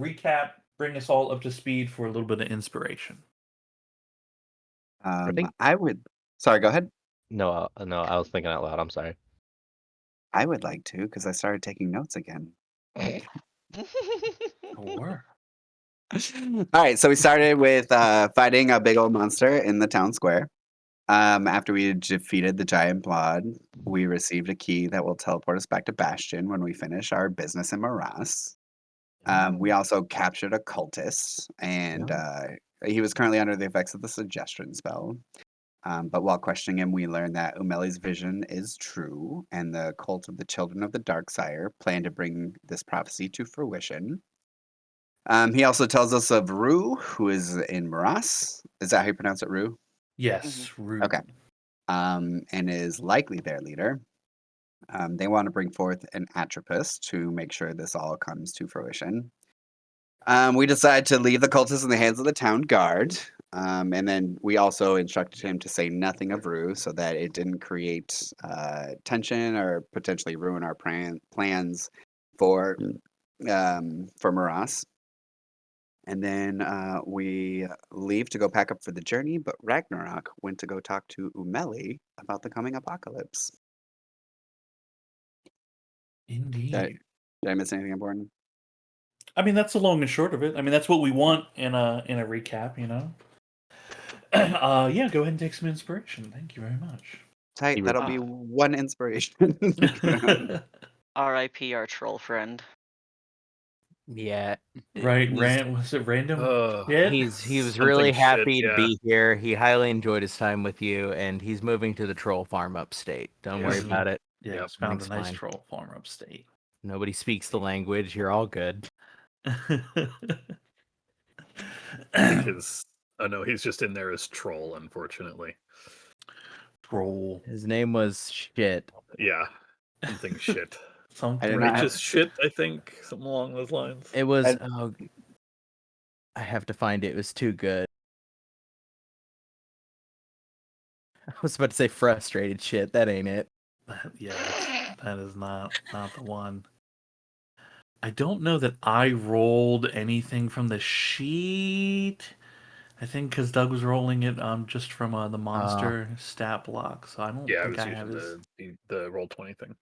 recap, bring us all up to speed for a little bit of inspiration. I think I would. Sorry, go ahead. no, I was thinking out loud. I'm sorry. I would like to because I started taking notes again. Sure. All right, so we started with fighting a big old monster in the town square. After we defeated the giant blood, we received a key that will teleport us back to Bastion when we finish our business in Morass. We also captured a cultist, and Yeah. he was currently under the effects of the suggestion spell. But while questioning him, we learned that Umeli's vision is true, and the cult of the Children of the Darksire plan to bring this prophecy to fruition. He also tells us of Rue, who is in Morass. Is that how you pronounce it, Rue? Yes, Okay. Rue. And is likely their leader. They want to bring forth an Atropus to make sure this all comes to fruition. We decide to leave the cultists in the hands of the town guard. And then we also instructed him to say nothing of Rue so that it didn't create tension or potentially ruin our plans for Morass. And then we leave to go pack up for the journey, but Ragnarok went to go talk to Umeli about the coming apocalypse. Indeed. Did I miss anything important? I mean, that's the long and short of it. I mean, that's what we want in a recap, you know. Yeah, go ahead and take some inspiration. Thank you very much. Tight, that'll be Ah. one inspiration. R.I.P. our troll friend. Yeah. Right, he's- was it random? He was Something really shit, happy to yeah. be here. He highly enjoyed his time with you, and he's moving to the troll farm upstate. Don't worry Yes. about it. Yeah, Yep, it's found a everything's nice fine. troll farm upstate. Nobody speaks the language. You're all good. I think his. Oh no, he's just in there as troll. Unfortunately, Troll. His name was Shit. yeah, something shit. Something I did not have- Righteous shit. I think something along those lines. It was. I- Oh, I have to find it. It was too good. I was about to say frustrated shit. That ain't it. Yeah, that is not the one. I don't know that I rolled anything from the sheet. I think because Doug was rolling it just from the monster stat block, so I don't Yeah, I think was I have his using the roll 20 thing.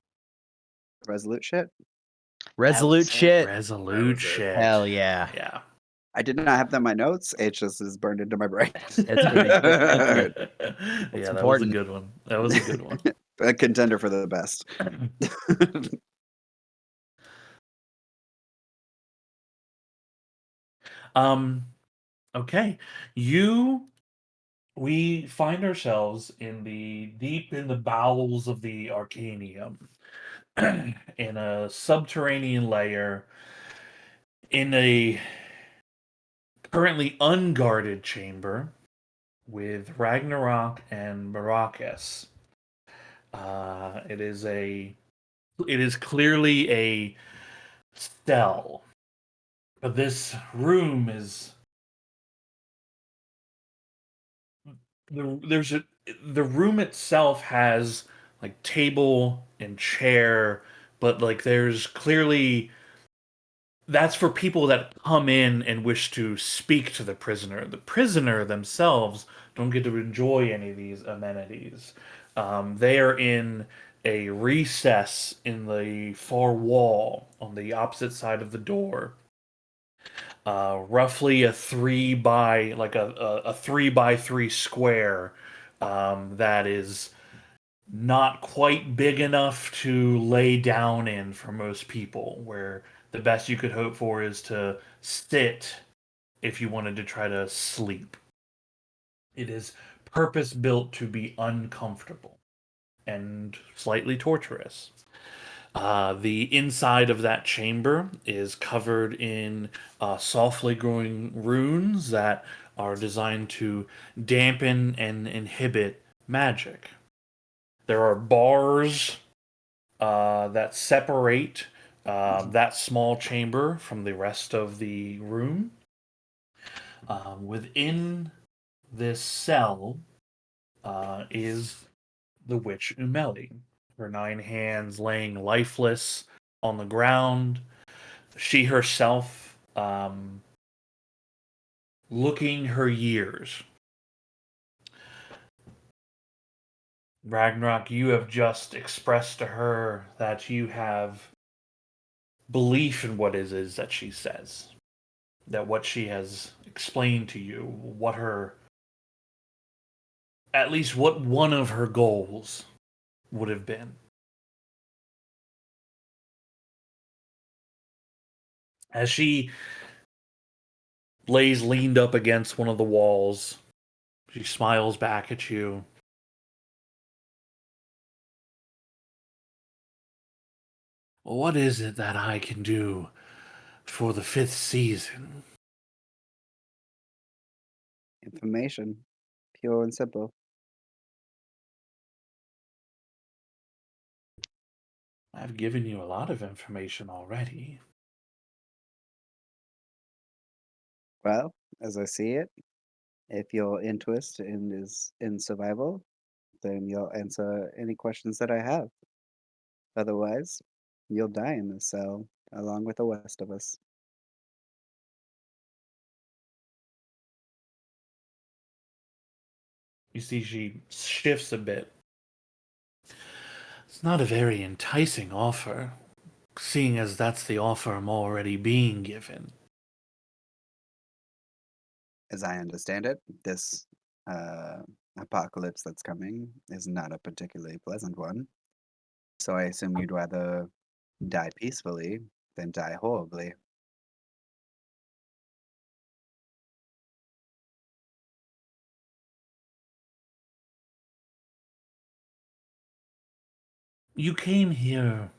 Resolute shit. Resolute it. shit. resolute was it. shit. Hell yeah. Yeah. I did not have that in my notes. It just is burned into my brain. It's good. Yeah, that was a important. good one. That was a good one. A contender for the best. Okay. We find ourselves deep in the bowels of the Arcanium, in a subterranean layer, in a currently unguarded chamber with Ragnarok and Maracas. It is clearly a cell, but this room is the room itself has like table and chair, but like there's clearly that's for people that come in and wish to speak to the prisoner. The prisoner themselves don't get to enjoy any of these amenities. They are in a recess in the far wall on the opposite side of the door. Roughly a 3 by 3 square that is not quite big enough to lay down in for most people, where the best you could hope for is to sit if you wanted to try to sleep. It is purpose built to be uncomfortable and slightly torturous. The inside of that chamber is covered in softly growing runes that are designed to dampen and inhibit magic. There are bars that separate that small chamber from the rest of the room. Within this cell is the witch Umeli, her 9 hands laying lifeless on the ground. She herself looking her years. Ragnarok, you have just expressed to her that you have belief in what it is that she says. That what she has explained to you, what her, at least what one of her goals would have been. As she lays leaned up against one of the walls, she smiles back at you. What is it that I can do for the 5th season? Information. Pure and simple. I've given you a lot of information already. Well, as I see it, if your interest is in survival, then you'll answer any questions that I have. Otherwise, you'll die in this cell along with the rest of us. You see, she shifts a bit. It's not a very enticing offer, seeing as that's the offer I'm already being given. As I understand it, this uh, apocalypse that's coming is not a particularly pleasant one. So I assume you'd rather die peacefully than die horribly. You came here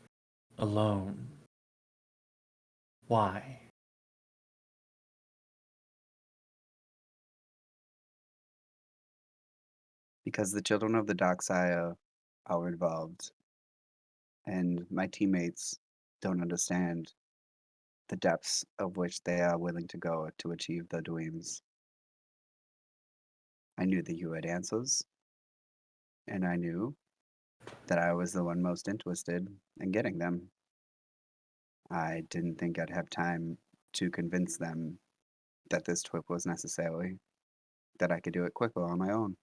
alone. Why? Because the children of the Darksire are involved, and my teammates don't understand the depths of which they are willing to go to achieve their dreams. I knew that you had answers, and I knew that I was the one most interested in getting them. I didn't think I'd have time to convince them that this trip was necessary, that I could do it quicker on my own.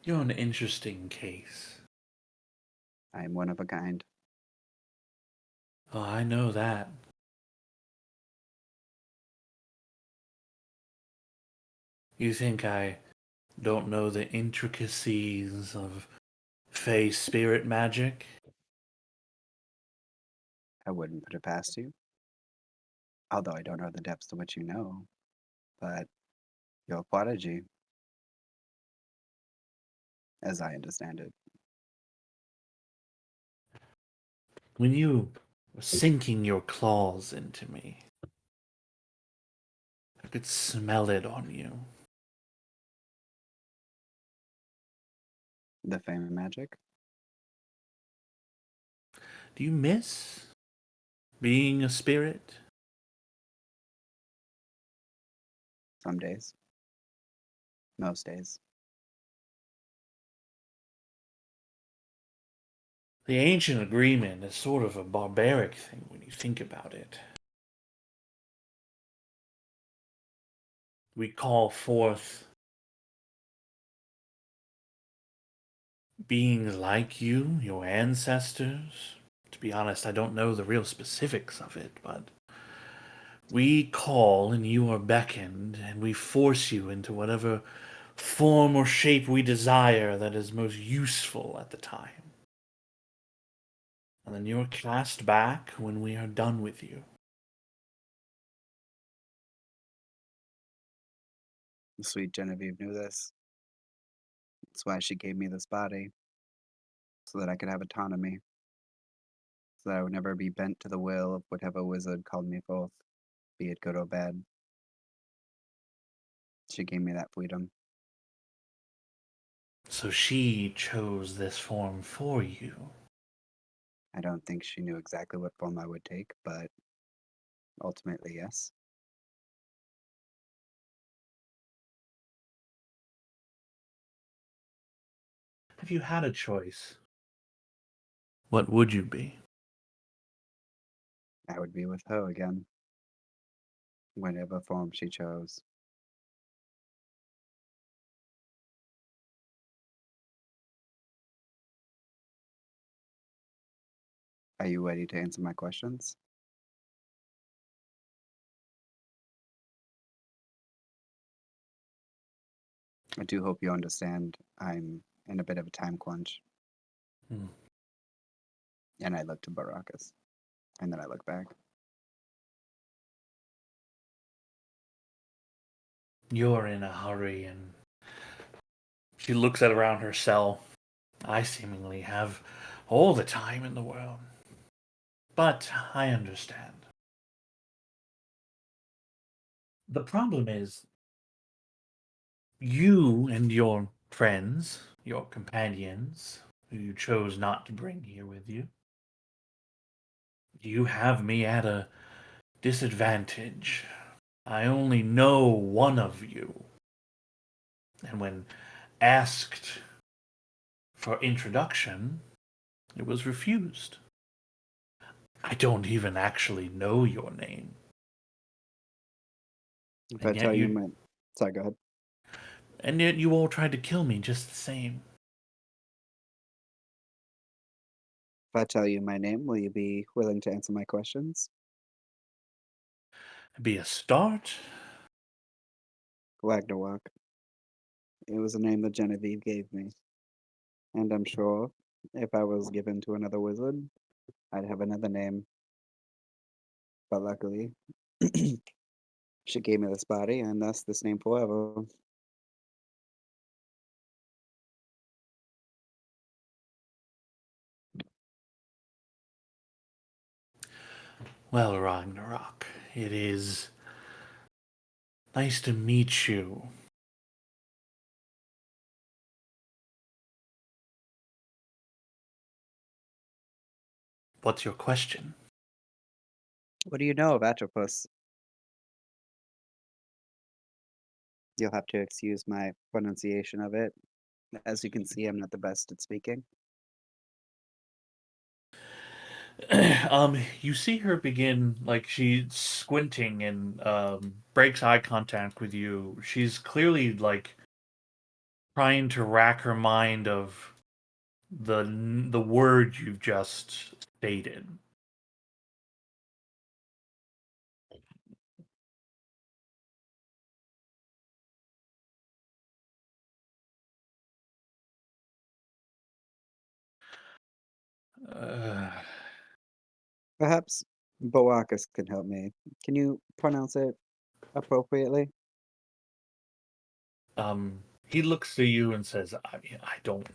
You're an interesting case. I am one of a kind. Oh, I know that. You think I don't know the intricacies of Fey spirit magic? I wouldn't put it past you. Although I don't know the depths to which you know, but you're a prodigy, as I understand it. When you were sinking your claws into me, I could smell it on you. The fame and magic? Do you miss being a spirit? Some days. Most days. The ancient agreement is sort of a barbaric thing when you think about it. We call forth beings like you, your ancestors. To be honest, I don't know the real specifics of it, but we call and you are beckoned, and we force you into whatever form or shape we desire that is most useful at the time. And then you are cast back when we are done with you. The sweet Genevieve knew this. That's why she gave me this body, so that I could have autonomy, so that I would never be bent to the will of whatever wizard called me forth, be it good or bad. She gave me that freedom. So she chose this form for you. I don't think she knew exactly what form I would take, but ultimately, yes. if you had a choice, what would you be? I would be with her again. Whatever form she chose. Are you ready to answer my questions? I do hope you understand I'm in a bit of a time crunch. Hmm. And I look to Baracus. And then I look back. You're in a hurry, and she looks at around her cell. I seemingly have all the time in the world. But I understand. The problem is, you and your friends, your companions, who you chose not to bring here with you, you have me at a disadvantage. I only know one of you. And when asked for introduction, it was refused. I don't even actually know your name. If And I yet tell you you- my... Sorry, go ahead. And yet you all tried to kill me just the same. If I tell you my name, will you be willing to answer my questions? It'd be a start. Ragnarok. It was a name that Genevieve gave me. And I'm sure if I was given to another wizard, I'd have another name. But luckily, she gave me this body, and thus this name forever. Well, Ragnarok, it is nice to meet you. What's your question? What do you know of Atropus? You'll have to excuse my pronunciation of it. As you can see, I'm not the best at speaking. You see her begin, like, she's squinting and breaks eye contact with you. She's clearly like trying to rack her mind of the word you've just stated. Uh, Perhaps Boakus can help me. Can you pronounce it appropriately? he looks to you and says, I don't,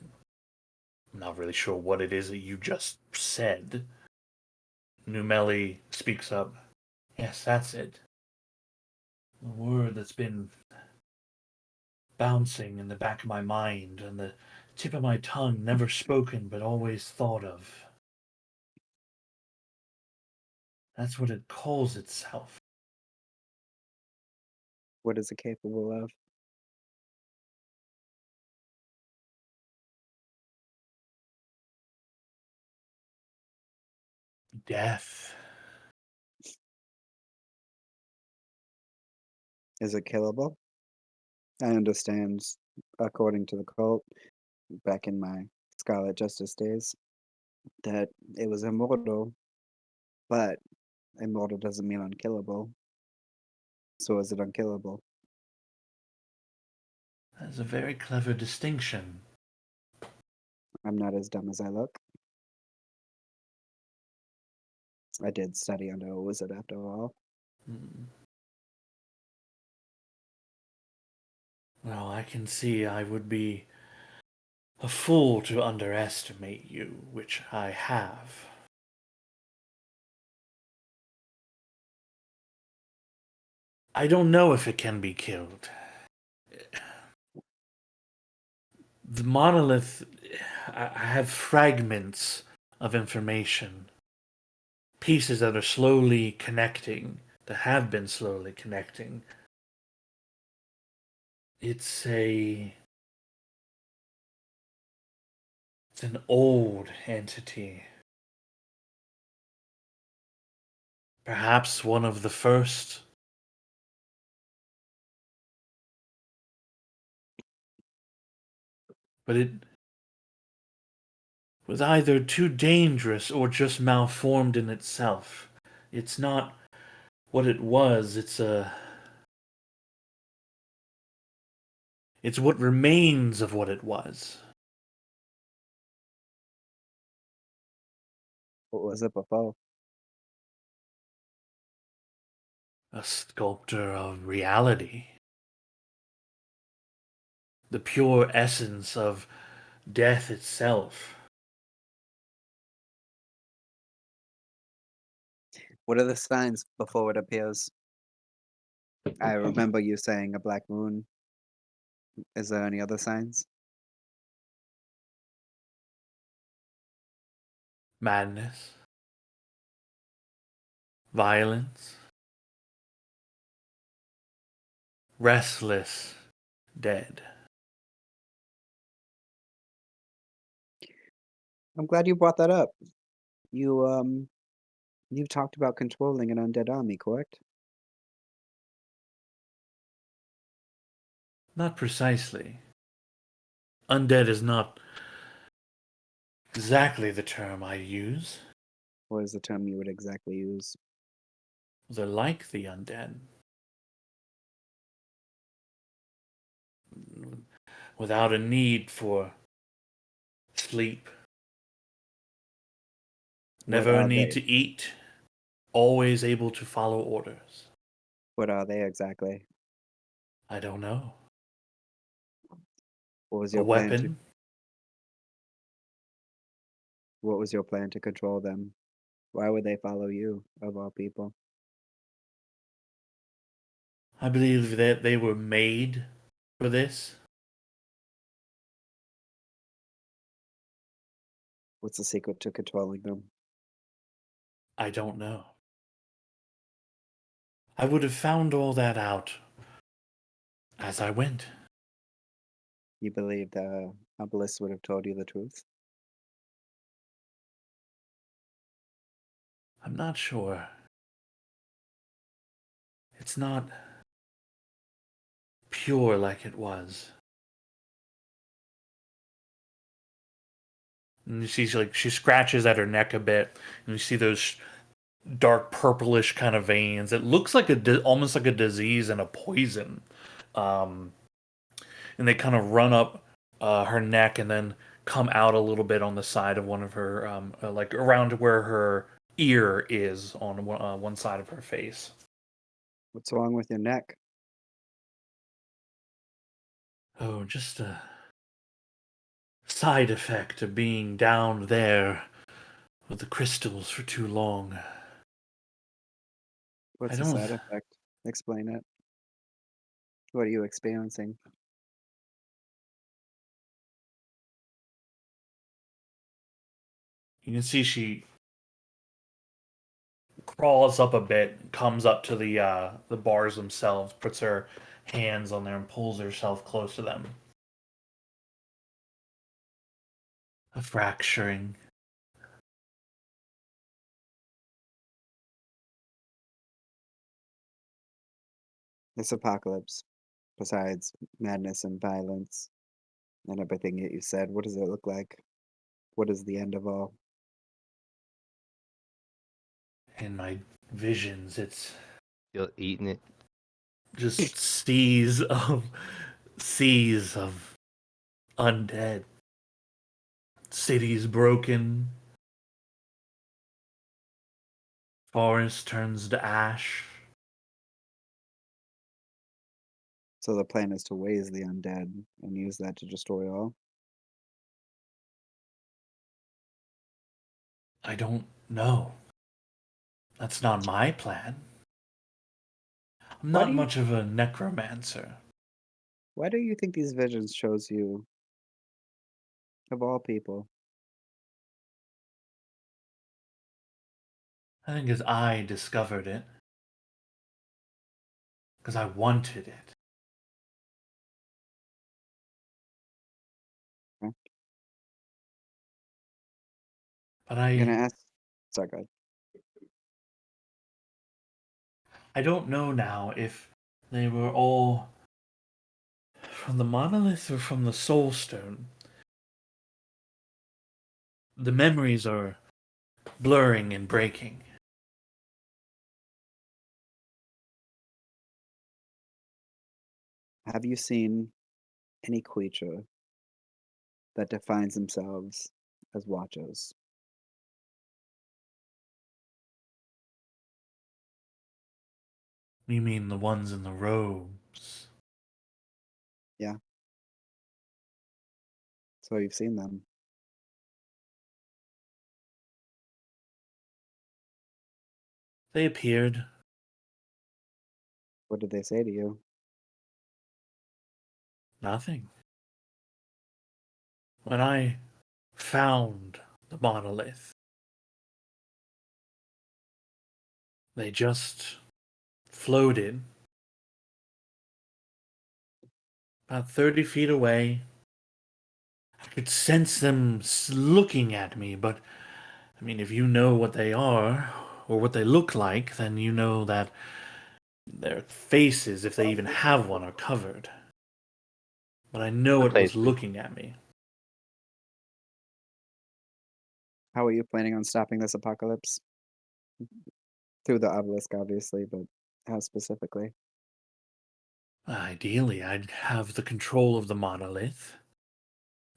I'm not really sure what it is that you just said. Numeli speaks up. Yes, that's it. The word that's been bouncing in the back of my mind and the tip of my tongue, never spoken but always thought of. That's what it calls itself. What is it capable of? Death. Is it killable? I understand, according to the cult, back in my Scarlet Justice days, that it was immortal, but immortal doesn't mean unkillable. So is it unkillable? That's a very clever distinction. I'm not as dumb as I look. I did study under a wizard after all. Hmm. Well, I can see I would be a fool to underestimate you, which I have. I don't know if it can be killed. The monolith, I have fragments of information, pieces that are slowly connecting, that have been slowly connecting. It's a It's an old entity. Perhaps one of the first. But it was either too dangerous or just malformed in itself. It's not what it was, it's what remains of what it was. What was it before? A sculptor of reality. The pure essence of death itself. What are the signs before it appears? I remember you saying a black moon. Is there any other signs? Madness. Violence. Restless. Dead. I'm glad you brought that up. You've talked about controlling an undead army, correct? Not precisely. Undead is not exactly the term I use. What is the term you would exactly use? They're like the undead. Without a need for sleep. Never a are need they? to eat. Always able to follow orders. What are they exactly? I don't know. What was A your plan to weapon? what was your plan to control them? Why would they follow you, of all people? I believe that they were made for this. What's the secret to controlling them? I don't know. I would have found all that out as I went. You believe the Obelisk would have told you the truth? I'm not sure. It's not pure like it was. And you see, she scratches at her neck a bit, and you see those dark purplish kind of veins. It looks like almost like a disease and a poison, um, and they kind of run up her neck and then come out a little bit on the side of one of her, like around where her ear is on one side of her face. What's wrong with your neck? Oh, just a side effect of being down there with the crystals for too long. I What's the don't. side effect? Explain it. What are you experiencing? You can see she crawls up a bit, comes up to the bars themselves, puts her hands on there, and pulls herself close to them. A fracturing. This apocalypse, besides madness and violence and everything that you said, what does it look like? What is the end of all? In my visions, it's You're eating it. just seas of undead. Cities broken. Forest turns to ash. So the plan is to raise the undead and use that to destroy all? I don't know. That's not my plan. I'm Why not do you much of a necromancer. why do you think these visions chose you, of all people? I think as I discovered it, because I wanted it. But I'm gonna ask. Sorry, go ahead. I don't know now if they were all from the monolith or from the soul stone. The memories are blurring and breaking. Have you seen any creature that defines themselves as watchers? You mean the ones in the robes? So you've seen them. They appeared. What did they say to you? Nothing. When I found the monolith, they just floated about 30 feet away. I could sense them looking at me, but I mean, if you know what they are or what they look like, then you know that their faces, if they even have one, are covered. But I know it was Faces. looking at me. How are you planning on stopping this apocalypse? Through the obelisk, obviously, but how specifically? Ideally, I'd have the control of the monolith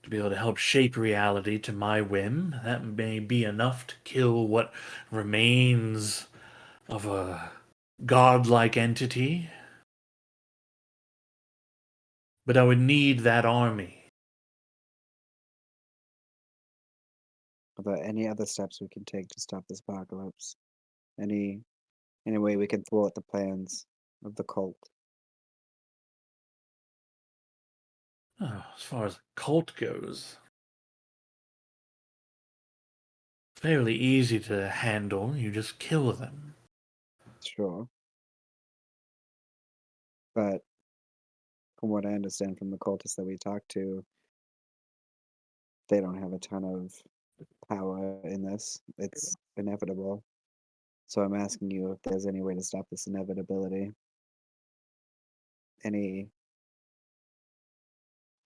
to be able to help shape reality to my whim. That may be enough to kill what remains of a godlike entity. But I would need that army. Are there any other steps we can take to stop this apocalypse? Any way we can thwart the plans of the cult? Oh, as far as the cult goes, fairly easy to handle. You just kill them. Sure. But from what I understand from the cultists that we talked to, they don't have a ton of power in this. It's inevitable. So I'm asking you if there's any way to stop this inevitability. Any,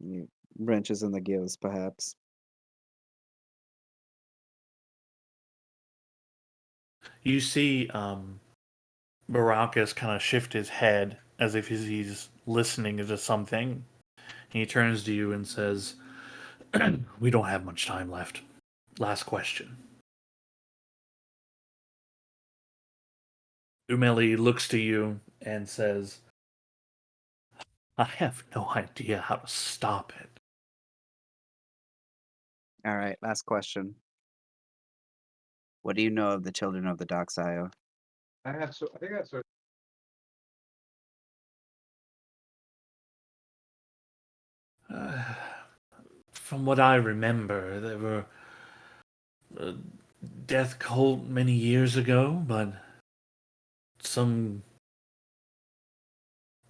any wrenches in the gears, perhaps. You see Baracus kind of shift his head as if he's listening to something. He turns to you and says, "We don't have much time left. Last question." Umeli looks to you and says, "I have no idea how to stop it." All right, last question. What do you know of the children of the Dark Sire? Uh, from what I remember, there were a death cult many years ago, but some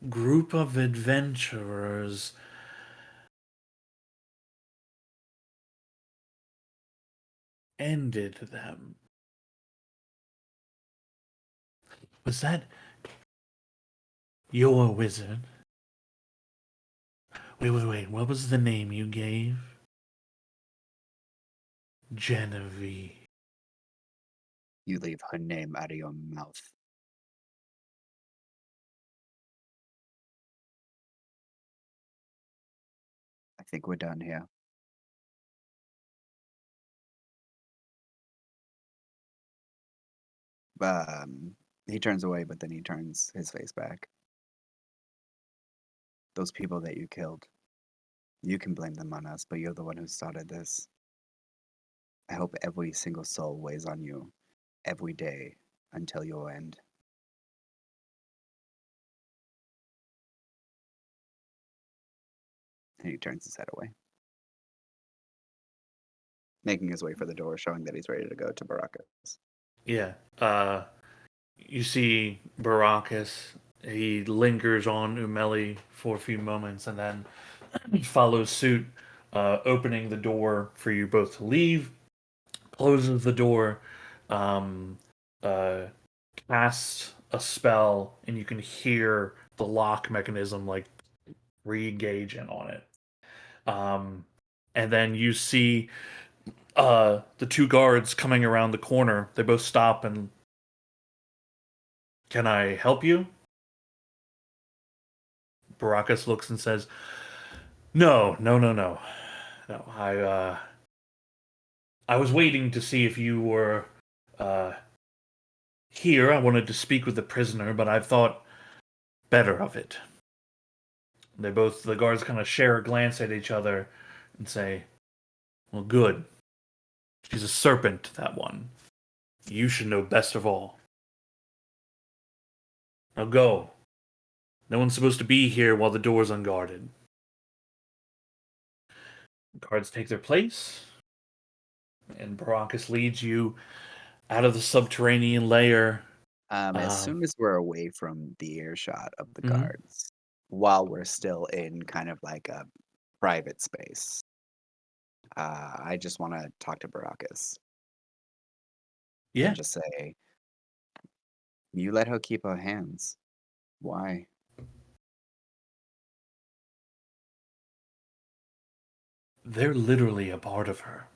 group of adventurers ended them. Was that your wizard? Wait. What was the name you gave? Genevieve. You leave her name out of your mouth. I think we're done here. He turns away, but then he turns his face back. Those people that you killed, you can blame them on us, but you're the one who started this. I hope every single soul weighs on you every day until your end. And he turns his head away, making his way for the door, showing that he's ready to go to Baracus. Yeah. You see Baracus. He lingers on Umeli for a few moments and then follows suit, opening the door for you both to leave, closes the door, uh, casts a spell, and you can hear the lock mechanism like re-engaging on it. And then you see the two guards coming around the corner. They both stop and, "Can I help you?" Baracus looks and says, "No, no, no, no, no. I was waiting to see if you were uh, here. I wanted to speak with the prisoner, but I thought better of it." The guards kind of share a glance at each other and say, "Well, good. She's a serpent, that one. You should know best of all. Now go. No one's supposed to be here while the door's unguarded." Guards take their place, and Baracus leads you out of the subterranean layer. As soon as we're away from the earshot of the Mhm. guards, while we're still in kind of like a private space, I just want to talk to Baracus Yeah, and just say, "You let her keep her hands. Why?" they're literally a part of her.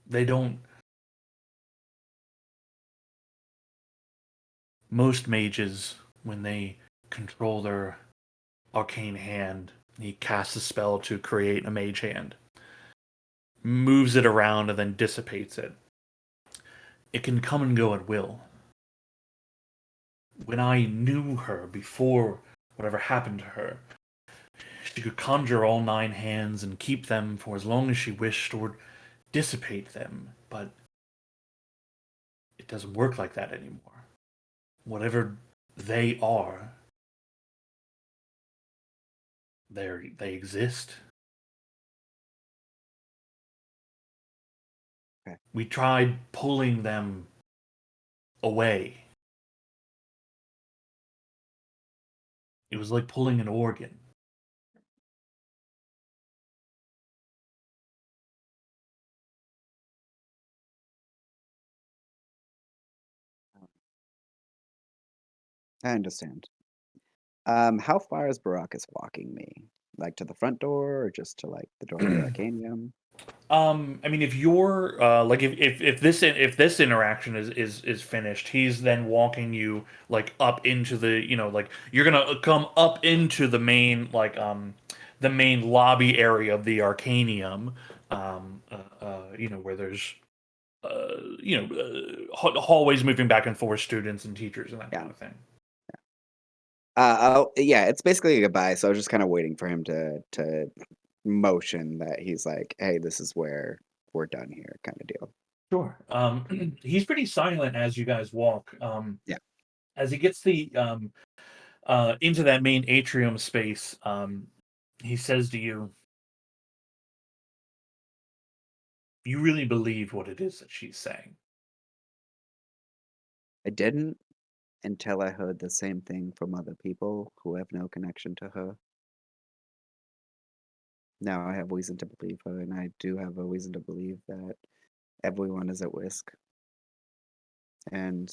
They don't. Most mages, when they control their arcane hand, he casts a spell to create a mage hand, moves it around, and then dissipates it. It can come and go at will. When I knew her before whatever happened to her, she could conjure all 9 hands and keep them for as long as she wished or dissipate them, but it doesn't work like that anymore. Whatever they are, they exist. Okay. We tried pulling them away. It was like pulling an organ. I understand. How far is Baracus walking me? Like to the front door or just to like the door of the Arcanium? I mean, if you're like if this interaction is finished, he's then walking you like up into the, like you're gonna come up into the main lobby area of the Arcanium, where there's hallways moving back and forth, students and teachers and that Yeah. kind of thing. Yeah, it's basically a goodbye. So I was just kind of waiting for him to motion that he's like, "Hey, this is where we're done here," kind of deal. Sure. He's pretty silent as you guys walk. Yeah. As he gets into that main atrium space, he says to you, "You really believe what it is that she's saying?" I didn't until I heard the same thing from other people who have no connection to her. Now I have reason to believe her, and I do have a reason to believe that everyone is at risk. And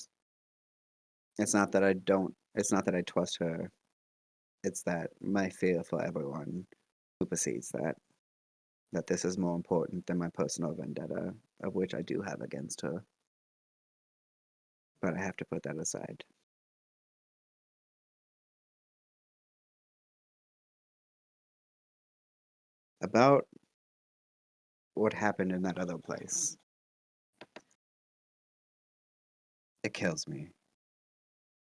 it's not that I trust her, it's that my fear for everyone supersedes that this is more important than my personal vendetta, of which I do have against her. But I have to put that aside. About what happened in that other place. It kills me.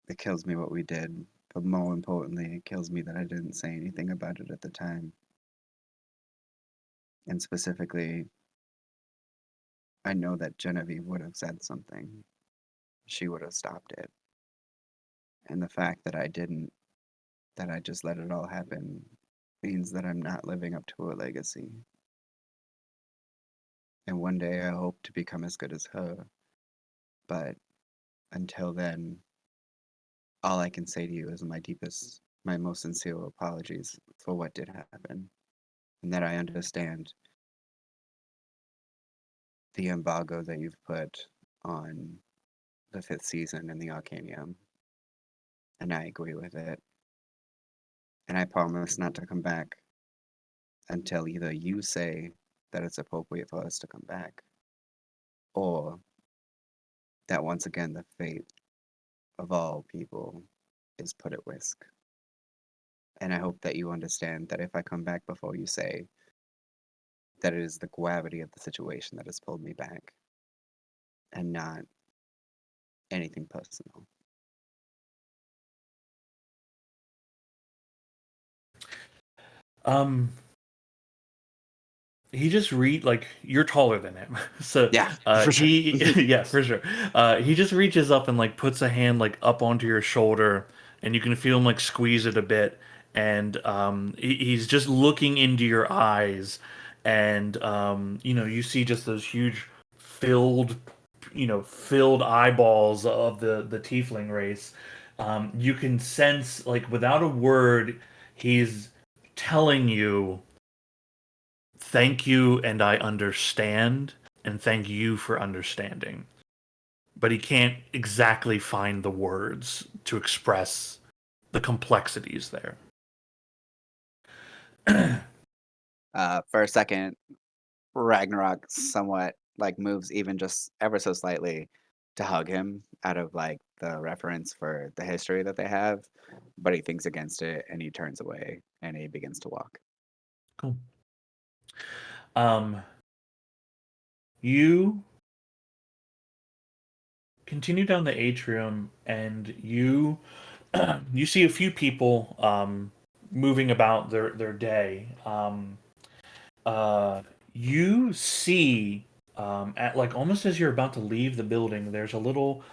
It kills me what we did, but more importantly, it kills me that I didn't say anything about it at the time. And specifically, I know that Genevieve would have said something. She would have stopped it. And the fact that I didn't, that I just let it all happen, means that I'm not living up to her legacy. And one day I hope to become as good as her. But until then, all I can say to you is my most sincere apologies for what did happen. And that I understand the embargo that you've put on the 5th season in the Arcanium. And I agree with it. And I promise not to come back until either you say that it's appropriate for us to come back, or that once again the fate of all people is put at risk. And I hope that you understand that if I come back before you say, that it is the gravity of the situation that has pulled me back, and not anything personal. He just you're taller than him, so Yeah, for sure. yeah, for sure. He just reaches up and puts a hand up onto your shoulder, and you can feel him squeeze it a bit, and he's just looking into your eyes, and you see just those huge filled eyeballs of the tiefling race. You can sense without a word, he's telling you, thank you, and I understand, and thank you for understanding. But he can't exactly find the words to express the complexities there. For a second, Ragnarok somewhat moves even just ever so slightly to hug him out of the reference for the history that they have, but he thinks against it and he turns away and he begins to walk. Cool. You continue down the atrium, and you you see a few people moving about their day. You see at almost as you're about to leave the building, there's a little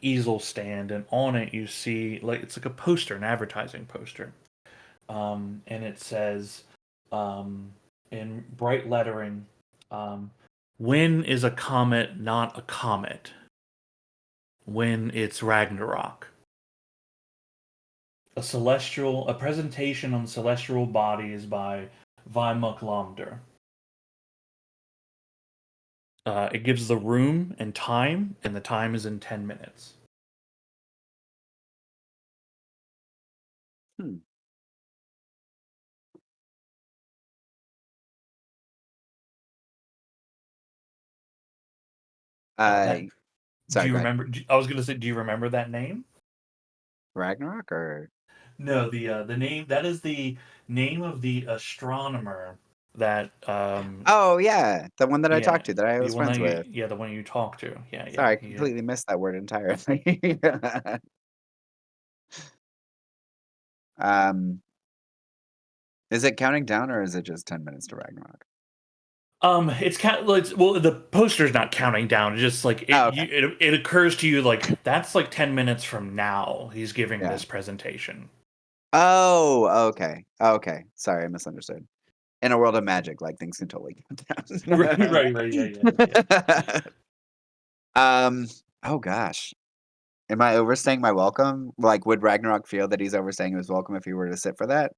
easel stand, and on it you see it's a poster, an advertising poster, and it says in bright lettering, when is a comet not a comet? When it's Ragnarok. A presentation on celestial bodies by Vimuk Lomder. It gives the room and time, and the time is in 10 minutes. Sorry, do you go ahead. remember? I was going to say, do you remember that name? Ragnarok or No, the name, that is the name of the astronomer that oh yeah, the one that I yeah, talked to that I the was one friends with. the one you talked to. Yeah, Sorry, I he- completely missed that word entirely. um, is it counting down or is it just 10 minutes to Ragnarok? It's well, the poster's not counting down. It's just Oh, okay. it occurs to you that's 10 minutes from now. He's giving Yeah. this presentation. Oh, okay. Okay. Sorry, I misunderstood. In a world of magic, things can totally count down. right, yeah. Oh gosh. Am I overstaying my welcome? Would Ragnarok feel that he's overstaying his welcome if he were to sit for that?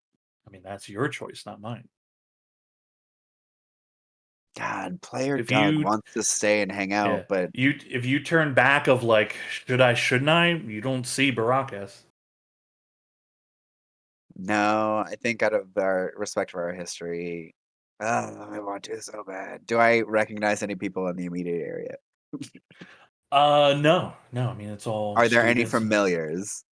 I mean, that's your choice, not mine. God, player If Doug you wants to stay and hang out, but if you turn back of should I, shouldn't I, you don't see Barakas. no, I think out of our respect for our history, I want to so bad. Do I recognize any people in the immediate area? No. I mean, it's all Are there any students. familiars?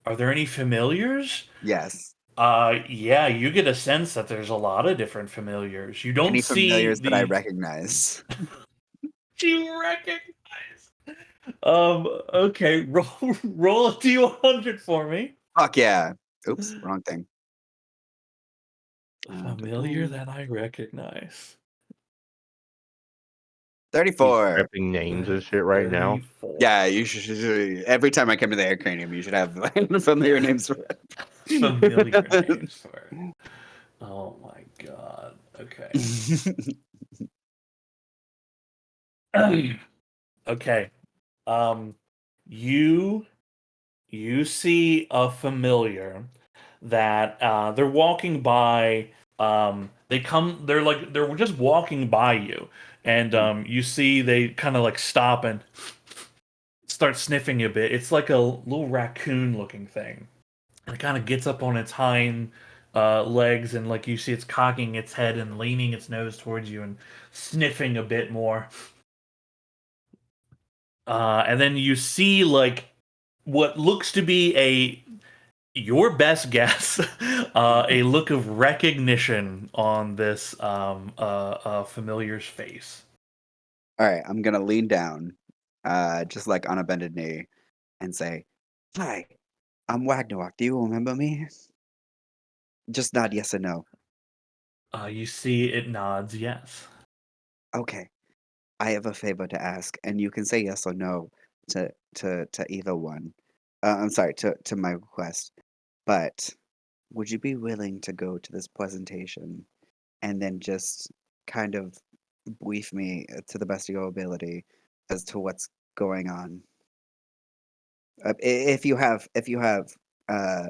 Are there any familiars? Yes. Yeah, you get a sense that there's a lot of different familiars. You don't Any see familiars that I recognize? Do you recognize? Okay, roll a D100 for me. Fuck yeah. Oops, wrong thing. A familiar that I recognize. 34. Ripping names and shit right now. 34. Yeah, you should. Every time I come to the Arcanium, you should have familiar names for it. Familiar names for it. Oh my god. Okay. Okay. You see a familiar that they're walking by. They're just walking by you. and you see they kind of like stop and start sniffing a bit. It's like a little raccoon-looking thing, and it kind of gets up on its hind legs, and like you see, it's cocking its head and leaning its nose towards you and sniffing a bit more. And then you see like what looks to be your best guess, a look of recognition on this familiar's face. All right, I'm gonna lean down, just like on a bended knee, and say, "Hi, I'm Wagnarok. Do you remember me?" Just nod yes or no. You see it nods yes. Okay. I have a favor to ask, and you can say yes or no to either one. I'm sorry, to my request. But would you be willing to go to this presentation and then just kind of brief me to the best of your ability as to what's going on? If you have, uh,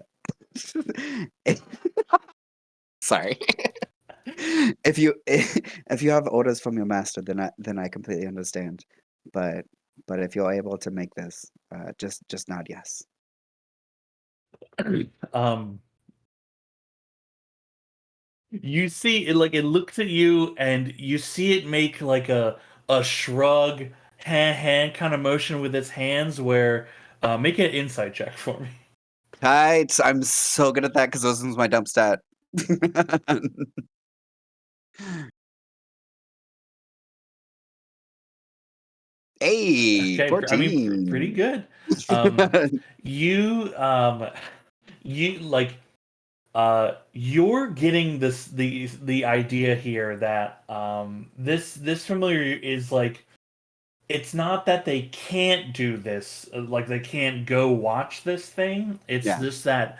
if- sorry. If you if you have orders from your master, then I completely understand. But if you're able to make this, just nod yes. um, you see it like it looks at you, and you see it make like a shrug, kind of motion with its hands. Where make an insight check for me. Right, I'm so good at that because those is my dump stat. Hey, Okay, I mean, pretty 14. good. You you like you're getting the idea here that this familiar is like, it's not that they can't do this, like they can't go watch this thing. It's Yeah. just that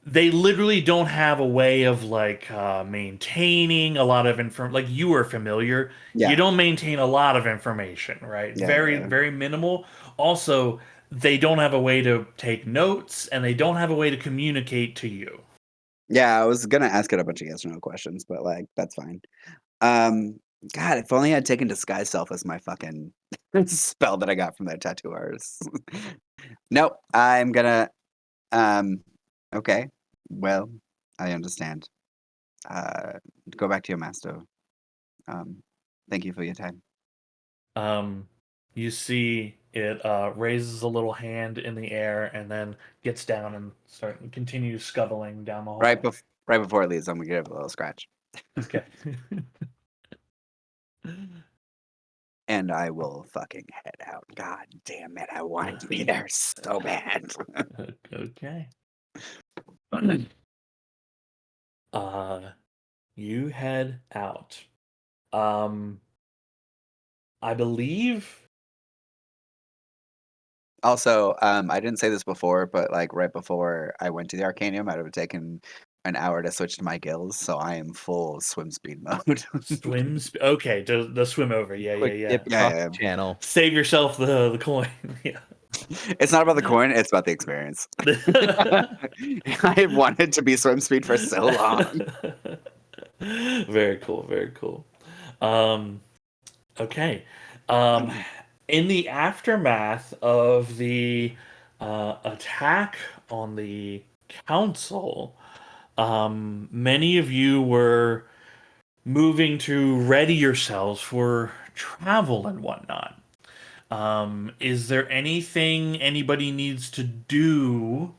they literally don't have a way of like maintaining a lot of like you are familiar. You Yeah. don't maintain a lot of information, right? Yeah. Very Yeah. very minimal. Also, they don't have a way to take notes, and they don't have a way to communicate to you. Yeah, I was gonna ask it a bunch of yes or no questions, but like that's fine. Um, God, if only I'd taken disguise self as my fucking spell that I got from that tattoo artist. Nope, I'm gonna um okay. Well, I understand. Uh Go back to your master. Um Thank you for your time. Um, you see it raises a little hand in the air, and then gets down and continues scuttling down the Right hall. right before it leaves, I'm gonna give it a little scratch. Okay. And I will fucking head out. God damn it, I wanted to be there so bad. Okay. uh, you head out. Um, I believe. Also, I didn't say this before, but like right before I went to the Arcanium, I'd have taken an hour to switch to my gills, so I am full swim speed mode. Okay, the swim over. Yeah, Quick yeah, dip yeah. across Yeah, the channel. Save yourself the coin. Yeah. it's not about the coin, it's about the experience. I have wanted to be swim speed for so long. Very cool. Very cool. Okay. In the aftermath of the attack on the council, many of you were moving to ready yourselves for travel and whatnot. Is there anything anybody needs to do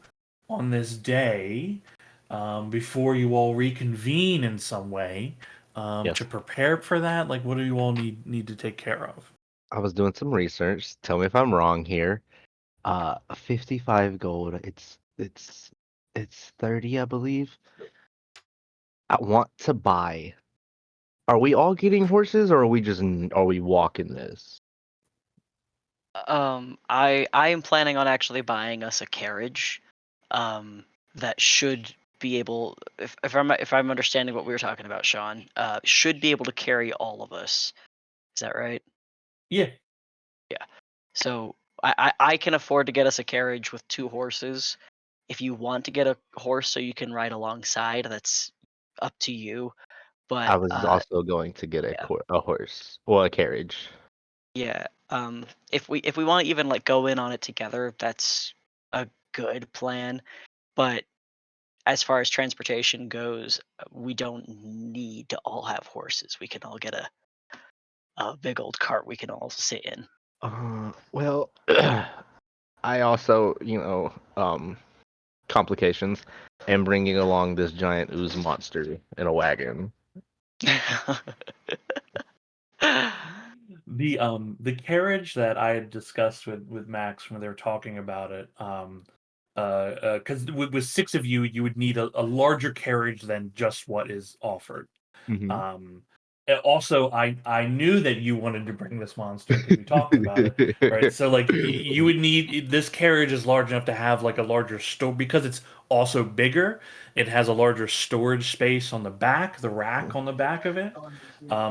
on this day before you all reconvene in some way Yes. to prepare for that? Like, what do you all need to take care of? I was doing some research. Tell me if I'm wrong here. 55 gold. It's 30, I believe. I want to buy. Are we all getting horses, or are we walking this? I am planning on actually buying us a carriage, that should be able, if I'm understanding what we were talking about, Sean, should be able to carry all of us. Is that right? Yeah. So I can afford to get us a carriage with 2 horses. If you want to get a horse so you can ride alongside, that's up to you. But I was also going to get yeah. a horse or a carriage. Yeah. If we want to even like go in on it together, that's a good plan. But as far as transportation goes, we don't need to all have horses. We can all get a big old cart we can all sit in. Well, I also, complications, am bringing along this giant ooze monster in a wagon. The carriage that I had discussed with Max when they were talking about it, because with 6 of you, you would need a larger carriage than just what is offered. Um, also, I knew that you wanted to bring this monster because we talked about it, right? So like you would need this carriage is large enough to have like a larger store because it's also bigger. It has a larger storage space on the back, the rack on the back of it.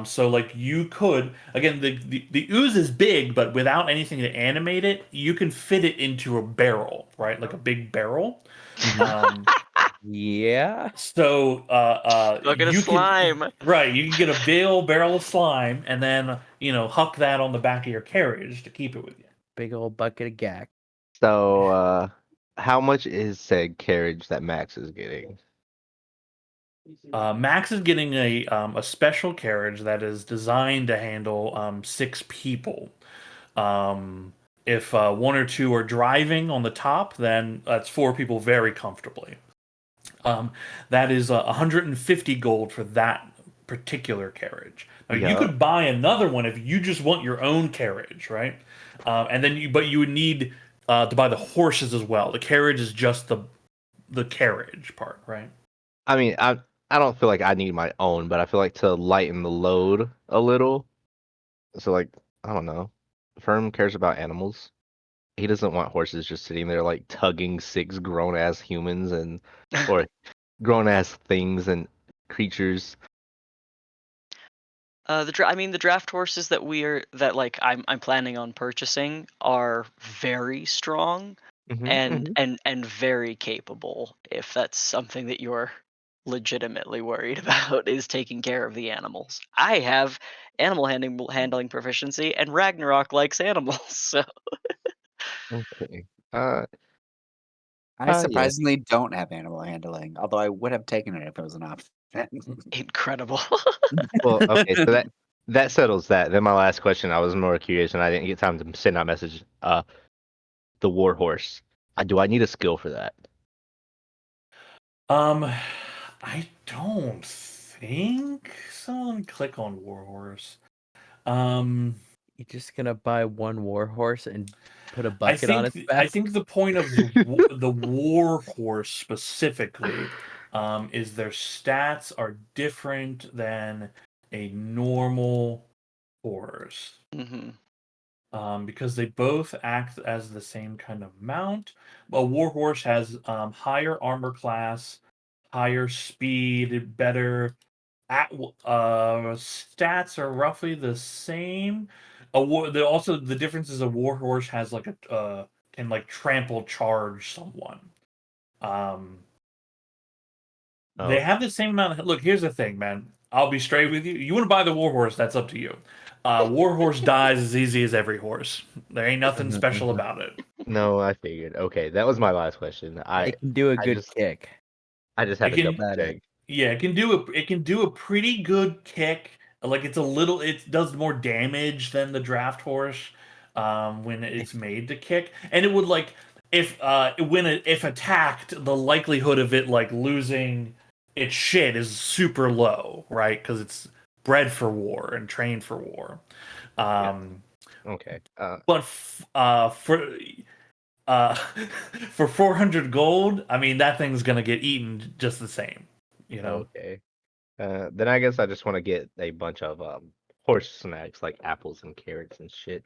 So like you could again the ooze is big, but without anything to animate it, you can fit it into a barrel, right? Like a big barrel. Um, Yeah. so Look at a you can slime. right, you can get a big old barrel of slime and then huck that on the back of your carriage to keep it with you. Big old bucket of gack. So, how much is said carriage that Max is getting? Max is getting a special carriage that is designed to handle 6 people. If 1 or 2 are driving on the top, then that's 4 people very comfortably. That is 150 gold for that particular carriage. Now you Yeah. could buy another one if you just want your own carriage, right? And then but you would need to buy the horses as well. The carriage is just the carriage part, right? I mean, I don't feel like I need my own, but I feel like to lighten the load a little. So like, I don't know. Firm cares about animals. He doesn't want horses just sitting there like tugging 6 grown ass humans or grown ass things and creatures. The draft horses that I'm planning on purchasing are very strong and very capable. If that's something that you're legitimately worried about, is taking care of the animals. I have animal handling proficiency, and Ragnarok likes animals, so Okay. I Yeah. surprisingly don't have animal handling, although I would have taken it if it was an option. incredible. Well, okay, so that settles that. Then my last question, I was more curious and I didn't get time to send that message. The war horse. Do I need a skill for that? I don't think so. Let me click on Warhorse. You're just gonna buy one war horse and put a I bucket on think its I back? think the point of the Warhorse specifically is their stats are different than a normal horse. hmm Because they both act as the same kind of mount. A warhorse has higher armor class, higher speed, better stats are roughly the same. Also the difference is a warhorse has like a can like trample charge someone. Um, they Oh, have the same amount of look. Here's the thing, man. I'll be straight with you. You want to buy the warhorse? That's up to you. Warhorse dies as easy as every horse. There ain't nothing special about it. no, I figured. Okay, that was my last question. It can do a I good just kick. I just had It to can, double check. yeah, it can do a pretty good kick. Like it does more damage than the draft horse when it's made to kick, and it would like if attacked, the likelihood of it like losing its shit is super low, right? Because it's bred for war and trained for war. Um, Okay. but uh, for 400 gold, I mean that thing's gonna get eaten just the same, you know. Okay. Then I guess I just want to get a bunch of horse snacks like apples and carrots and shit.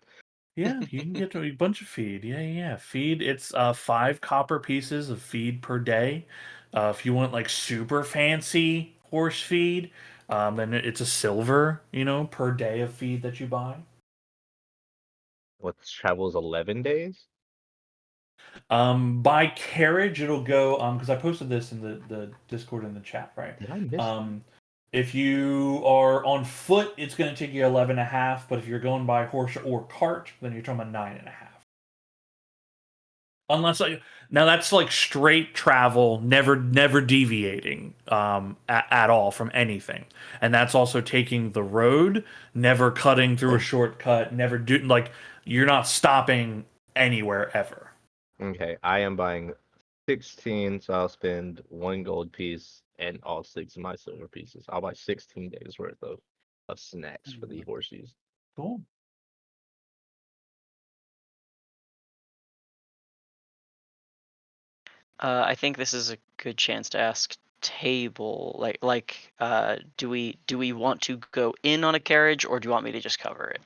Yeah, you can get a bunch of feed. Yeah. Feed. It's 5 copper pieces of feed per day. If you want like super fancy horse feed, then it's a silver, per day of feed that you buy. What travels 11 days? By carriage, it'll go because I posted this in the Discord in the chat, right? Did I miss? Um, If you are on foot, it's going to take you 11.5. But if you're going by horse or cart, then you're talking about 9.5. Unless now that's like straight travel, never deviating at all from anything, and that's also taking the road, never cutting through a shortcut, never do like you're not stopping anywhere ever. Okay, I am buying 16, so I'll spend 1 gold piece and all 6 of my silver pieces. I'll buy 16 days worth of snacks for the horses. Cool. I think this is a good chance to ask Table, do we want to go in on a carriage, or do you want me to just cover it?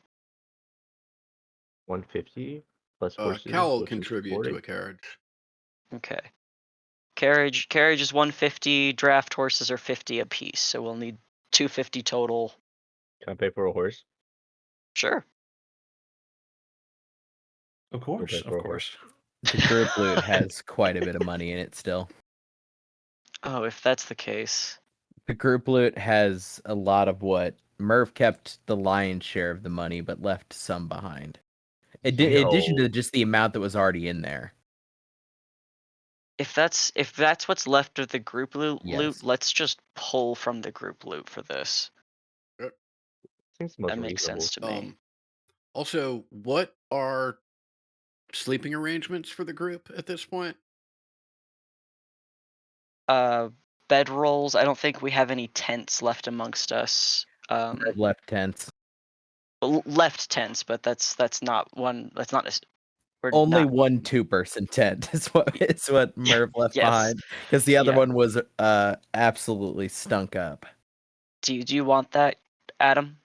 150 plus horses, Cal will which is contribute 40. to a carriage. Okay. Carriage is 150. Draft horses are 50 apiece, so we'll need 250 total. Can I pay for a horse? Sure. Of course, Okay, of course. The group loot has quite a bit of money in it still. Oh, if that's the case. The group loot has a lot of what Merv kept the lion's share of the money, but left some behind. In addition to Yo. just the amount that was already in there. If that's what's left of the group loot, Yes. let's just pull from the group loot for this. Seems most That makes reasonable. sense to me. Also, what are sleeping arrangements for the group at this point? Bed rolls. I don't think we have any tents left amongst us. Merv left tents. Left tents, but that's not one. That's not. We're Only not, one 2-person tent is what Merv left Yes. behind, because the other Yeah. one was absolutely stunk up. Do you want that, Adam?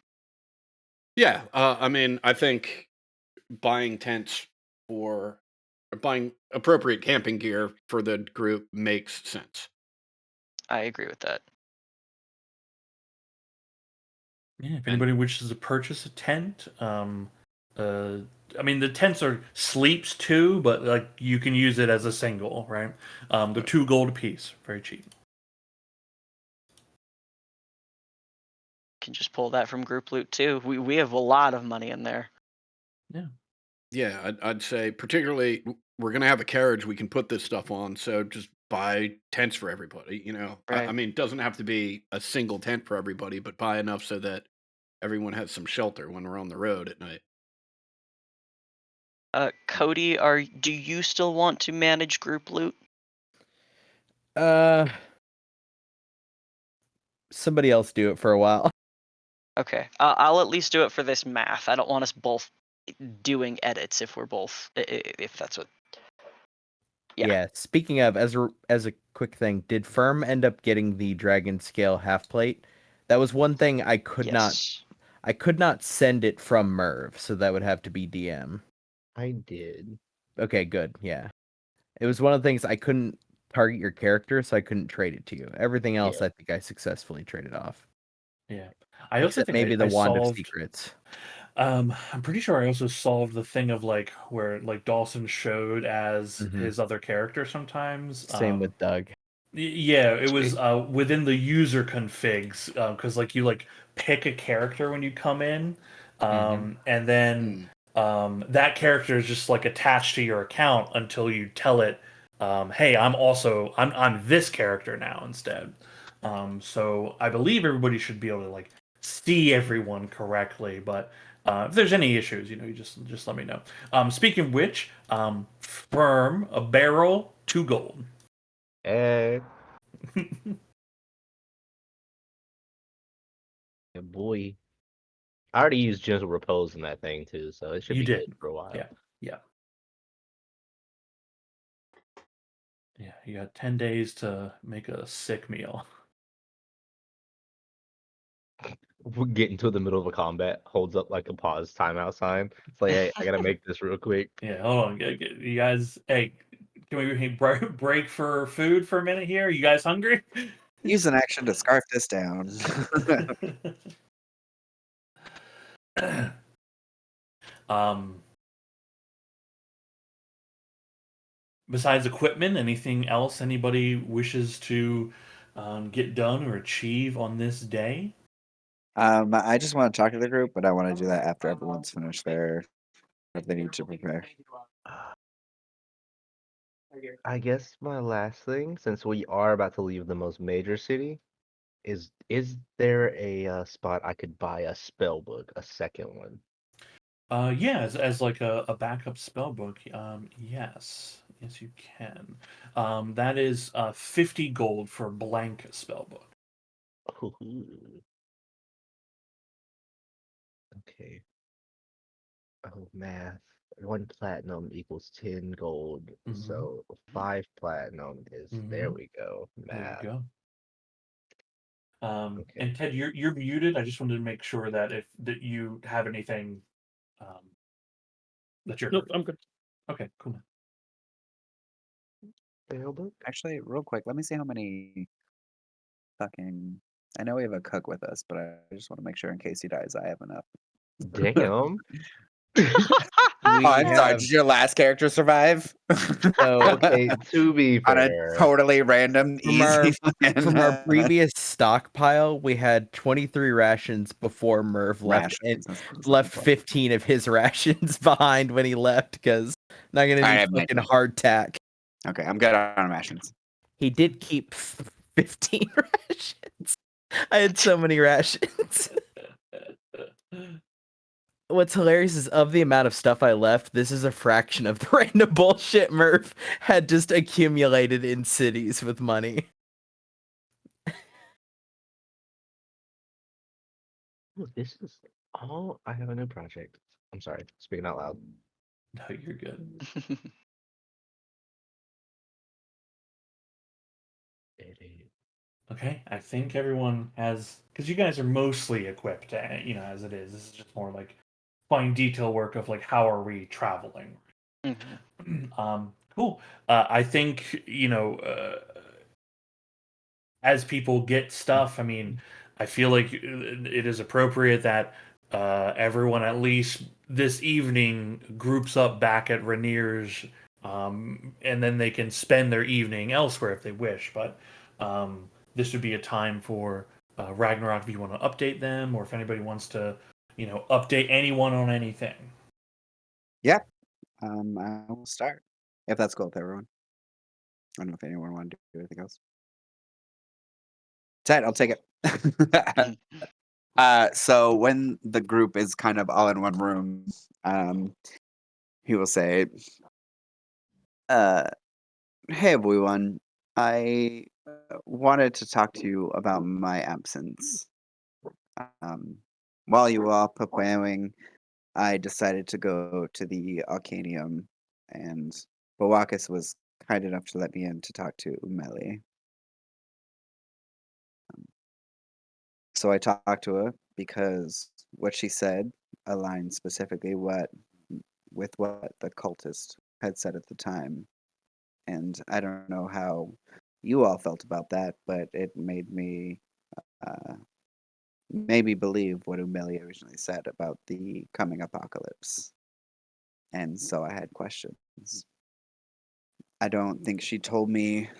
Yeah, I mean, I think buying tents or buying appropriate camping gear for the group makes sense. I agree with that. Yeah, if anybody wishes to purchase a tent, I mean the tents are sleeps too, but like you can use it as a single, right? They're 2 gold a piece, very cheap. Can just pull that from group loot too. We have a lot of money in there. Yeah, I'd say particularly we're gonna have a carriage we can put this stuff on, so just buy tents for everybody. You know, I Right. mean, it doesn't have to be a single tent for everybody, but buy enough so that everyone has some shelter when we're on the road at night. Cody, do you still want to manage group loot? Somebody else do it for a while. Okay, I'll at least do it for this math. I don't want us both doing edits if we're both if that's what. Yeah. Speaking of, as a quick thing, did Firm end up getting the dragon scale half plate? That was one thing I could not send it from Merv, so that would have to be DM. I did. Okay, good. Yeah. It was one of the things I couldn't target your character, so I couldn't trade it to you. Everything else, Yeah. I think I successfully traded off. Yeah, I also Except think maybe I the Wand of solved. Secrets. I'm pretty sure I also solved the thing of like where like Dawson showed as Mhm. his other character sometimes. Same with Doug. Yeah, it was Sweet. within the user configs because like you like pick a character when you come in, and then that character is just like attached to your account until you tell it, "Hey, I'm this character now instead." So I believe everybody should be able to like see everyone correctly, but if there's any issues, you just let me know. Speaking of which, firm a barrel 2 gold. Yeah, boy. I already used gentle repose in that thing too, so it should You be did. good for a while. Yeah. You got 10 days to make a sick meal. We get into the middle of a combat, holds up like a pause timeout sign. It's like, hey, I gotta make this real quick. Yeah, hold on. You guys, hey, can we break for food for a minute here? You guys hungry? Use an action to scarf this down. um, Besides equipment, anything else anybody wishes to get done or achieve on this day? I just want to talk to the group, but I want to do that after everyone's finished their what they need to prepare. I guess my last thing, since we are about to leave the most major city, is there a spot I could buy a spell book, a second one? Yeah, as like a backup spell book. Yes, yes, you can. That is 50 gold for a blank spell book. Ooh. Okay. Oh, math. 1 platinum equals 10 gold. Mhm. So 5 platinum is there Mhm. we go. There Math. you go. Okay. And Ted, you're muted. I just wanted to make sure that if that you have anything that you're Nope, I'm good. okay, cool. Spell book? Actually, real quick, let me see how many fucking. I know we have a cook with us, but I just want to make sure in case he dies, I have enough. Damn. We Oh, I'm sorry. have Did your last character survive? so Okay, to be On a fair. totally random, From our- easy. from our previous stockpile, we had 23 rations before Merv left, and rations, that's what I was left looking for. 15 of his rations behind when he left because not gonna I do have fucking 19. hardtack. Okay, I'm good on rations. He did keep 15 rations. I had so many rations. What's hilarious is of the amount of stuff I left, this is a fraction of the random bullshit Merv had just accumulated in cities with money. Oh, this is all. I have a new project. I'm sorry, speaking out loud. No, you're good. Okay, I think everyone has because you guys are mostly equipped, as it is. This is just more like fine detail work of like how are we traveling. Cool. I think as people get stuff. I mean, I feel like it is appropriate that everyone at least this evening groups up back at Rainier's, and then they can spend their evening elsewhere if they wish. But this would be a time for Ragnarok if you want to update them, or if anybody wants to, update anyone on anything. I will start if that's cool with everyone. I don't know if anyone wanted to do anything else. Ted, I'll take it. So when the group is kind of all in one room, he will say, "Hey everyone, I wanted to talk to you about my absence. While you were all preparing, I decided to go to the Arcanium, and Bawakis was kind enough to let me in to talk to Umeli. So I talked to her because what she said aligned specifically with what the cultist had said at the time. And I don't know how you all felt about that, but it made me maybe believe what Umeli originally said about the coming apocalypse. And so I had questions. I don't think she told me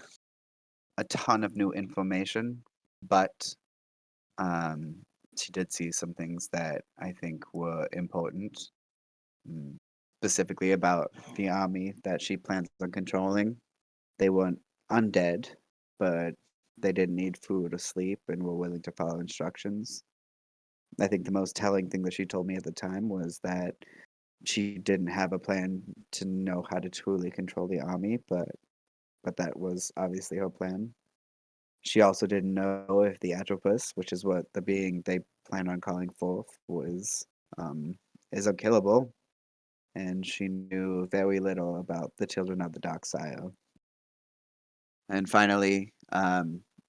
a ton of new information, but she did see some things that I think were important, specifically about the army that she plans on controlling. They weren't undead, but they didn't need food or sleep and were willing to follow instructions. I think the most telling thing that she told me at the time was that she didn't have a plan to know how to truly control the army, but that was obviously her plan. She also didn't know if the Atropus, which is what the being they plan on calling forth, is unkillable, and she knew very little about the children of the Dark Sire. And finally,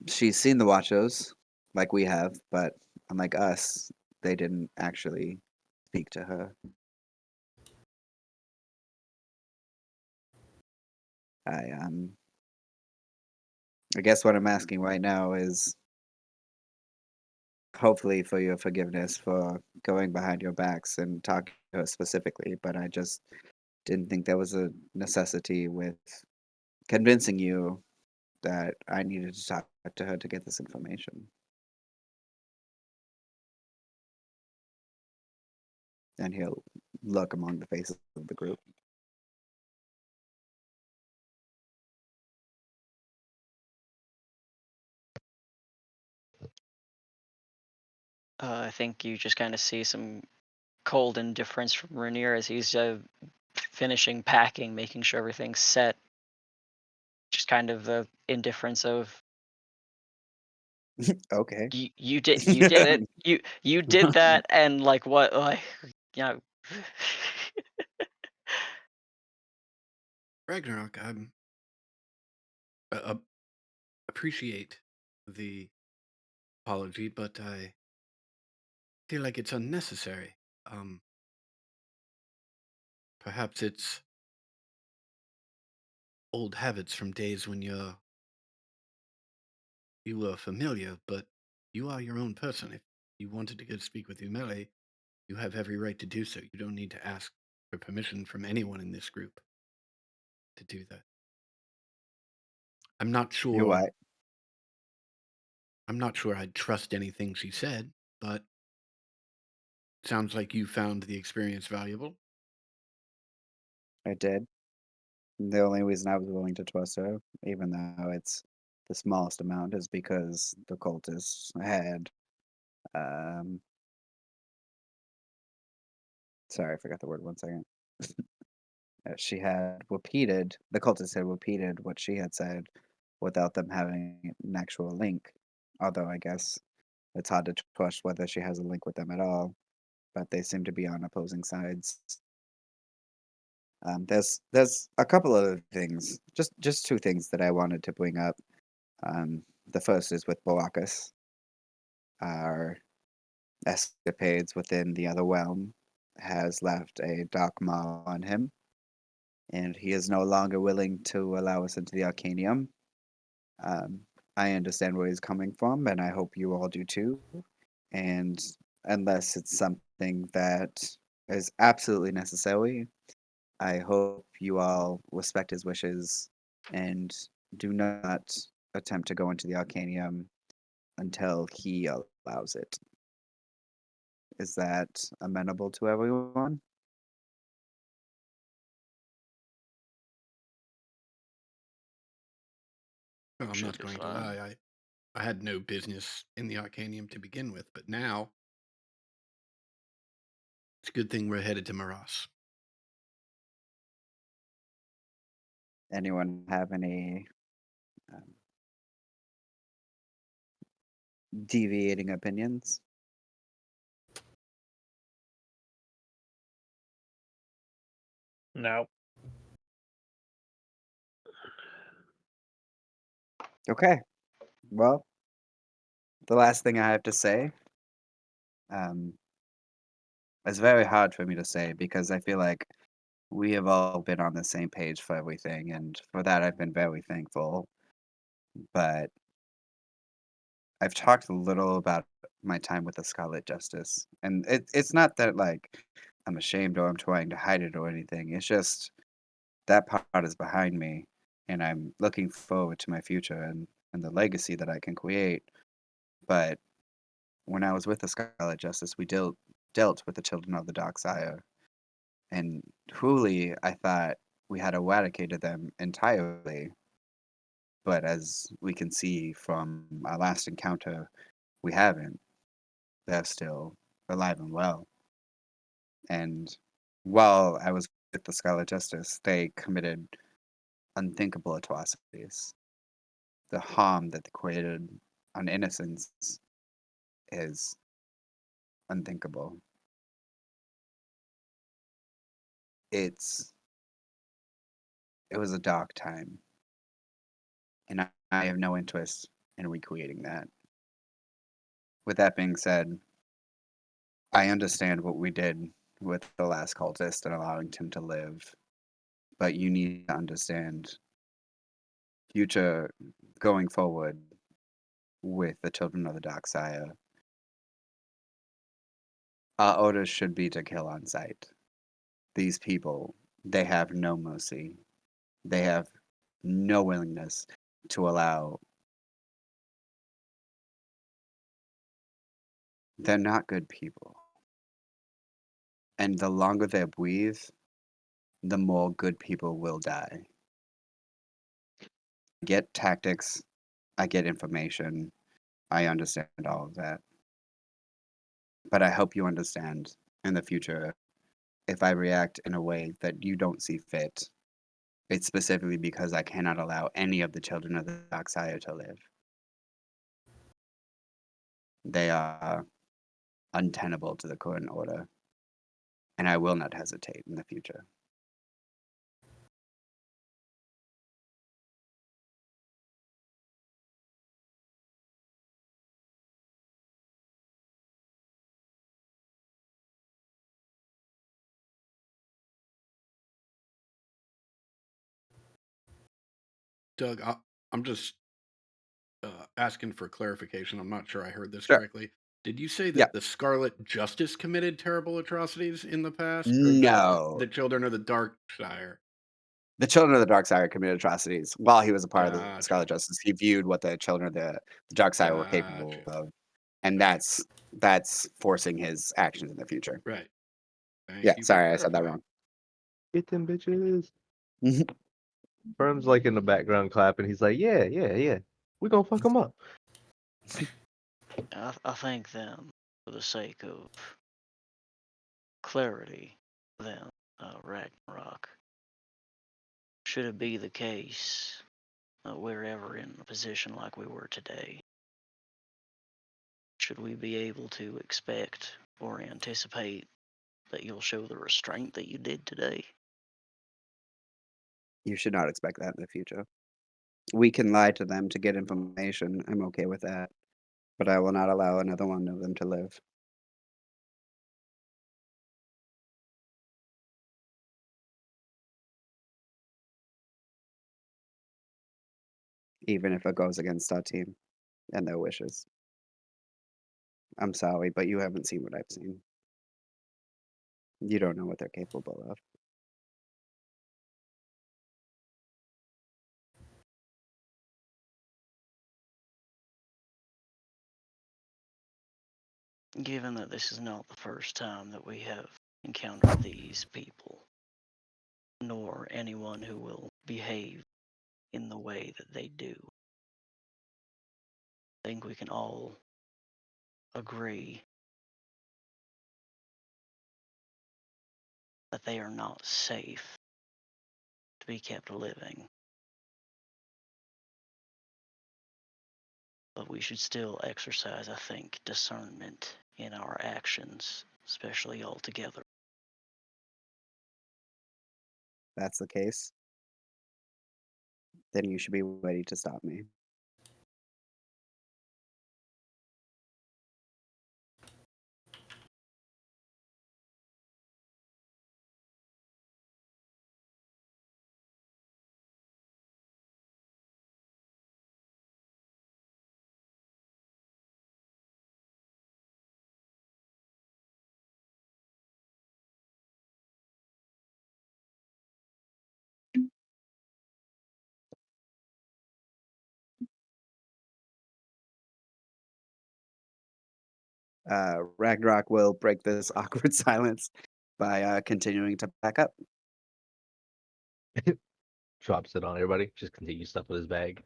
she's seen the Watchers, like we have, but unlike us, they didn't actually speak to her. I guess what I'm asking right now is hopefully for your forgiveness for going behind your backs and talking to her specifically, but I just didn't think there was a necessity with convincing you that I needed to talk to her to get this information. And he'll look among the faces of the group. I think you just kind of see some cold indifference from Rainier as he's finishing packing, making sure everything's set. Just kind of the indifference of Okay. you did it you did that, and like what, like, you know. Ragnarok, I'm appreciate the apology, but I feel like it's unnecessary. Um, Perhaps it's old habits from days when you were familiar, but you are your own person. If you wanted to go speak with Umele, you have every right to do so. You don't need to ask for permission from anyone in this group to do that. I'm not You're sure. right. I'm not sure I'd trust anything she said, but sounds like you found the experience valuable. I did. The only reason I was willing to trust her, even though it's the smallest amount, is because the cultists had um sorry, I forgot the word 1 second. She had repeated the cultists had repeated what she had said without them having an actual link. Although I guess it's hard to trust whether she has a link with them at all, but they seem to be on opposing sides. There's a couple other things, just two things that I wanted to bring up. The first is with Barakas. Our escapades within the other realm has left a dark mark on him, and he is no longer willing to allow us into the Arcanium. Um, I understand where he's coming from, and I hope you all do too. And unless it's something that is absolutely necessary, I hope you all respect his wishes and do not attempt to go into the Arcanium until he allows it. Is that amenable to everyone? Well, I'm Should not be going to fine. lie. I had no business in the Arcanium to begin with, but now it's a good thing we're headed to Maras. Anyone have any um, deviating opinions? No. Okay. Well, the last thing I have to say, um, it's very hard for me to say because I feel like we have all been on the same page for everything, and for that I've been very thankful. But I've talked a little about my time with the Scarlet Justice, and it's not that like I'm ashamed or I'm trying to hide it or anything. It's just that part is behind me, and I'm looking forward to my future and the legacy that I can create. But when I was with the Scarlet Justice, we dealt with the children of the Dark Sire, and truly, I thought we had eradicated them entirely. But as we can see from our last encounter, we haven't. They're still alive and well. And while I was with the Scarlet Justice, they committed unthinkable atrocities. The harm that they created on innocence is unthinkable. It's it was a dark time, and I have no interest in recreating that. With that being said, I understand what we did with the last cultist and allowing him to live, but you need to understand future going forward with the children of the Dark Sire. Our orders should be to kill on sight. These people, they have no mercy. They have no willingness to allow They're not good people. And the longer they breathe, the more good people will die. I get tactics, I get information, I understand all of that. But I hope you understand in the future, if I react in a way that you don't see fit, it's specifically because I cannot allow any of the children of the Darksire to live. They are untenable to the current order, and I will not hesitate in the future. Doug, I'm just asking for clarification. I'm not sure I heard this Sure. correctly. Did you say that Yeah. the Scarlet Justice committed terrible atrocities in the past? Or No. the children of the Darkshire? The children of the Darksire committed atrocities while he was a part of the Gotcha. Scarlet Justice. He viewed what the children of the Darksire were capable Gotcha. of, and that's forcing his actions in the future. Right. Thank Yeah, you for sorry, I said that clarifying. wrong. Get them bitches. Mhm. Firm's like in the background clapping. He's like, yeah, yeah, yeah. We're gonna fuck him up. I think then, for the sake of clarity, then, Ragnarok, should it be the case that we're ever in a position like we were today, should we be able to expect or anticipate that you'll show the restraint that you did today? You should not expect that in the future. We can lie to them to get information. I'm okay with that. But I will not allow another one of them to live. Even if it goes against our team and their wishes. I'm sorry, but you haven't seen what I've seen. You don't know what they're capable of. Given that this is not the first time that we have encountered these people, nor anyone who will behave in the way that they do, I think we can all agree that they are not safe to be kept living. But we should still exercise, I think, discernment in our actions, especially all together. If that's the case, then you should be ready to stop me. Ragnarok will break this awkward silence by continuing to back up. Drops it on everybody. Just continues stuff with his bag.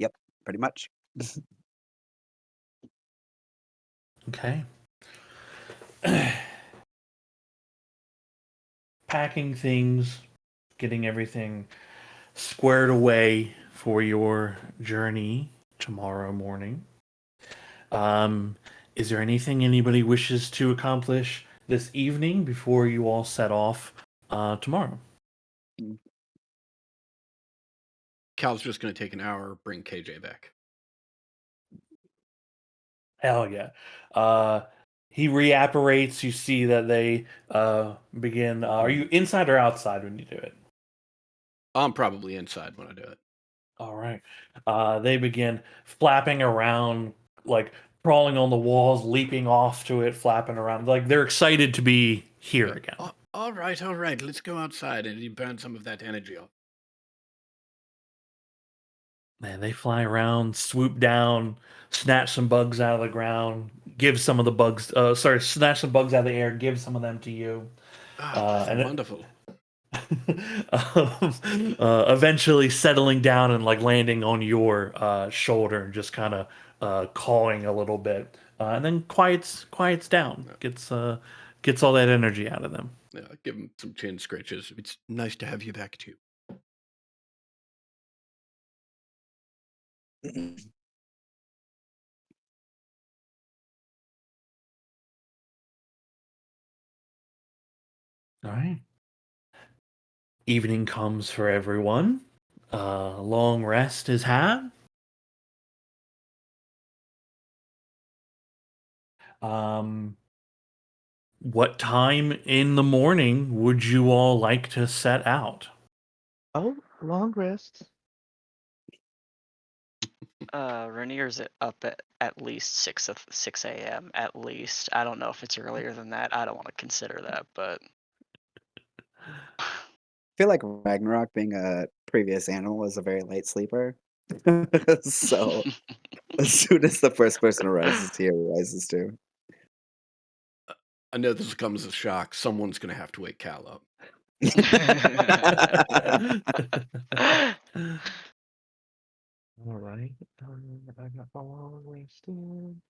Yep, pretty much. Okay. Packing things, getting everything squared away for your journey tomorrow morning. Is there anything anybody wishes to accomplish this evening before you all set off tomorrow? Cal's just going to take an hour, bring KJ back. Hell yeah. He reapparates. You see that they begin. Are you inside or outside when you do it? I'm probably inside when I do it. All right. They begin flapping around, like crawling on the walls, leaping off to it, flapping around. Like they're excited to be here again. All right. Let's go outside and burn some of that energy off. Man, they fly around, swoop down, snatch some bugs out of the ground, give some of the bugs. Snatch some bugs out of the air, give some of them to you, That's and wonderful. eventually settling down and like landing on your shoulder and just kind of cawing a little bit, and then quiets down, gets all that energy out of them. Yeah, give him some chin scratches. It's nice to have you back too. All right. Evening comes for everyone. Long rest is had. Um, what time in the morning would you all like to set out? Oh, long rest. Rainier's up at least 6 a.m. at least. I don't know if it's earlier than that. I don't want to consider that, but I feel like Ragnarok, being a previous animal, is a very light sleeper. So as soon as the first person arises, he arises too. I know this comes as a shock. Someone's going to have to wake Cal up. All right. I got my long rest in.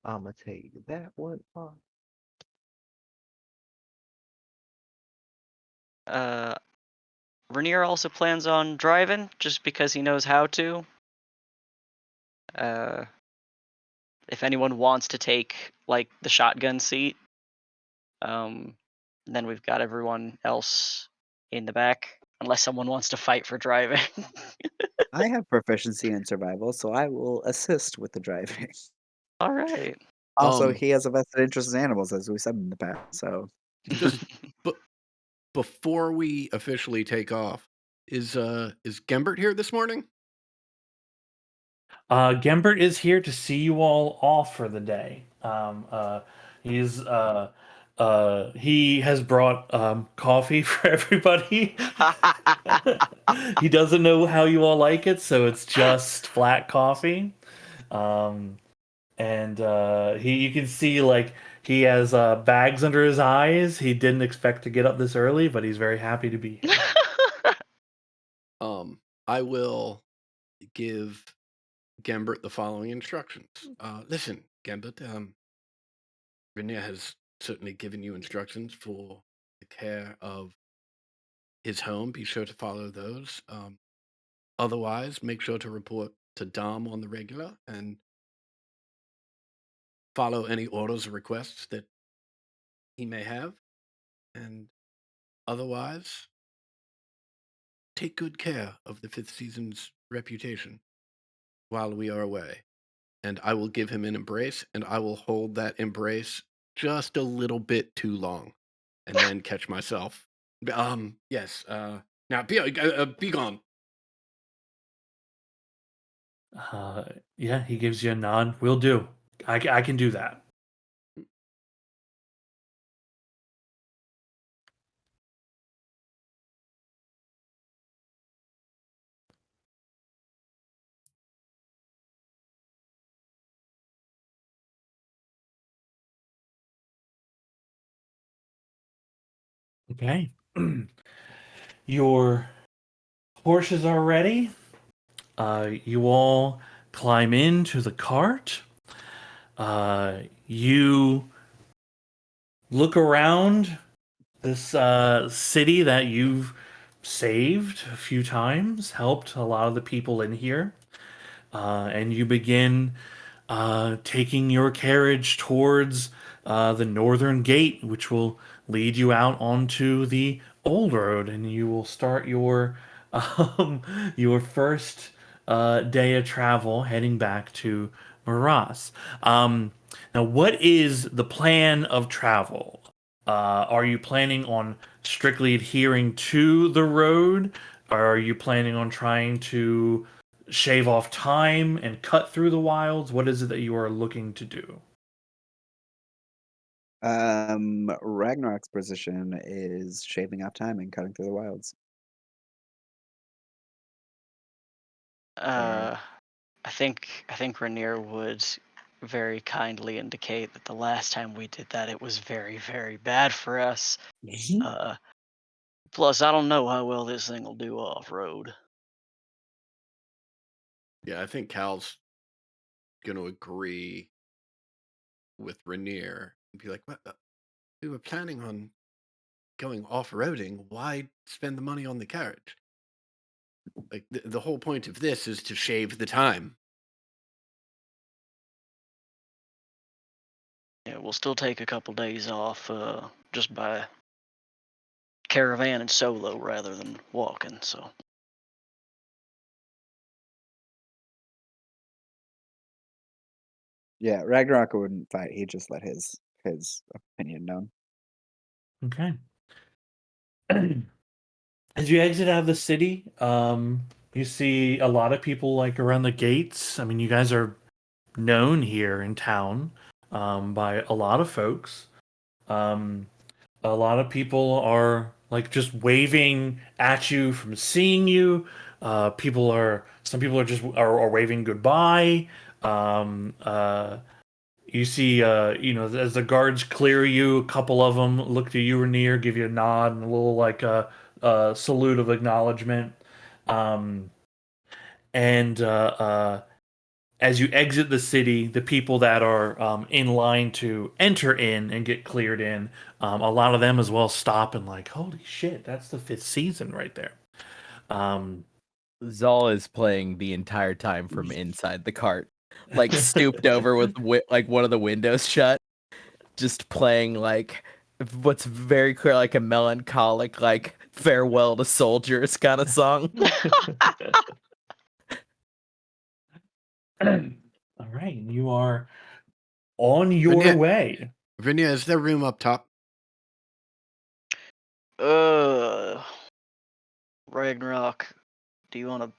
I'm gonna take that one off. Rainier also plans on driving just because he knows how to. If anyone wants to take like the shotgun seat, then we've got everyone else in the back, unless someone wants to fight for driving. I have proficiency in survival, so I will assist with the driving. All right. Also, Um, he has a vested interest in animals, as we said in the past. So Just but before we officially take off, is Gembert here this morning? Gembert is here to see you all off for the day. He has brought coffee for everybody. He doesn't know how you all like it, so it's just flat coffee. Um, and you can see like he has bags under his eyes. He didn't expect to get up this early, but he's very happy to be here. I will give Gambert the following instructions. Listen, Gambert, Rainier has certainly given you instructions for the care of his home. Be sure to follow those. Otherwise, make sure to report to Dom on the regular and follow any orders or requests that he may have. And otherwise, take good care of the fifth season's reputation while we are away. And I will give him an embrace, and I will hold that embrace just a little bit too long, and then catch myself. Yes. Now be gone. Yeah, he gives you a nod. Will do. I can do that. Okay. Your horses are ready. You all climb into the cart. You look around this city that you've saved a few times, helped a lot of the people in here, and you begin taking your carriage towards the northern gate, which will lead you out onto the old road, and you will start your first day of travel heading back to Maras. Now, what is the plan of travel? Are you planning on strictly adhering to the road? Or are you planning on trying to shave off time and cut through the wilds? What is it that you are looking to do? Ragnarok's position is shaving off time and cutting through the wilds. I think Rainier would very kindly indicate that the last time we did that, it was very, very bad for us. Plus, I don't know how well this thing will do off road. Yeah, I think Cal's going to agree with Rainier and be like, "What? We were planning on going off-roading. Why spend the money on the carriage? Like the whole point of this is to shave the time." Yeah, we'll still take a couple days off just by caravan and solo rather than walking. So Yeah, Ragnarok wouldn't fight. He'd just let his opinion known. Okay. As you exit out of the city, you see a lot of people like around the gates. I mean, you guys are known here in town by a lot of folks. Um, a lot of people are like just waving at you from seeing you. Some people are just are waving goodbye. Um, uh, you see, as the guards clear you, a couple of them look to you or near, give you a nod and a little like salute of acknowledgement. Um, and as you exit the city, the people that are in line to enter in and get cleared in, a lot of them as well stop and like, holy shit, that's the 5th season right there. Zal is playing the entire time from inside the cart, like stooped over with like one of the windows shut, just playing like what's very clear like a melancholic like farewell to soldiers kind of song. All right, you are on your Rainier, way. Rainier, is there room up top? Ragnarok, do you want to?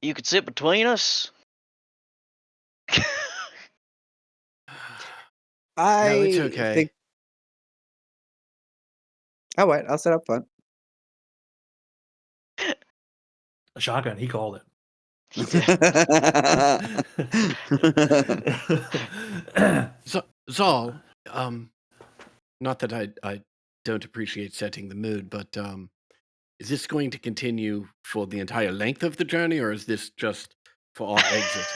You could sit between us. No, it's I okay. think. Oh wait, I'll set up front. A shotgun, he called it. He did. Zal, not that I don't appreciate setting the mood, but is this going to continue for the entire length of the journey, or is this just for our exit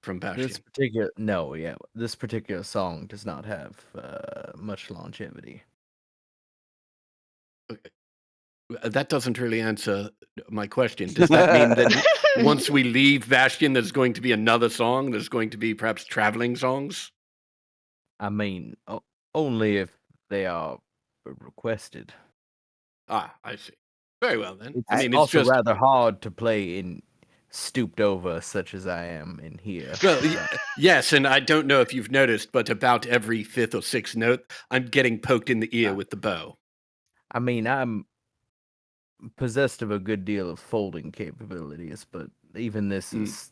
from This Bastion? this particular song does not have much longevity. Okay. That doesn't really answer my question. Does that mean that once we leave Bastion, there's going to be another song? There's going to be perhaps traveling songs? I mean, only if they are requested. Ah, I see. Very well then. It's I mean, it's also just rather hard to play in stooped over such as I am in here. well, yes, and I don't know if you've noticed, but about every 5th or 6th note, I'm getting poked in the ear with the bow. I mean, I'm possessed of a good deal of folding capabilities, but even this is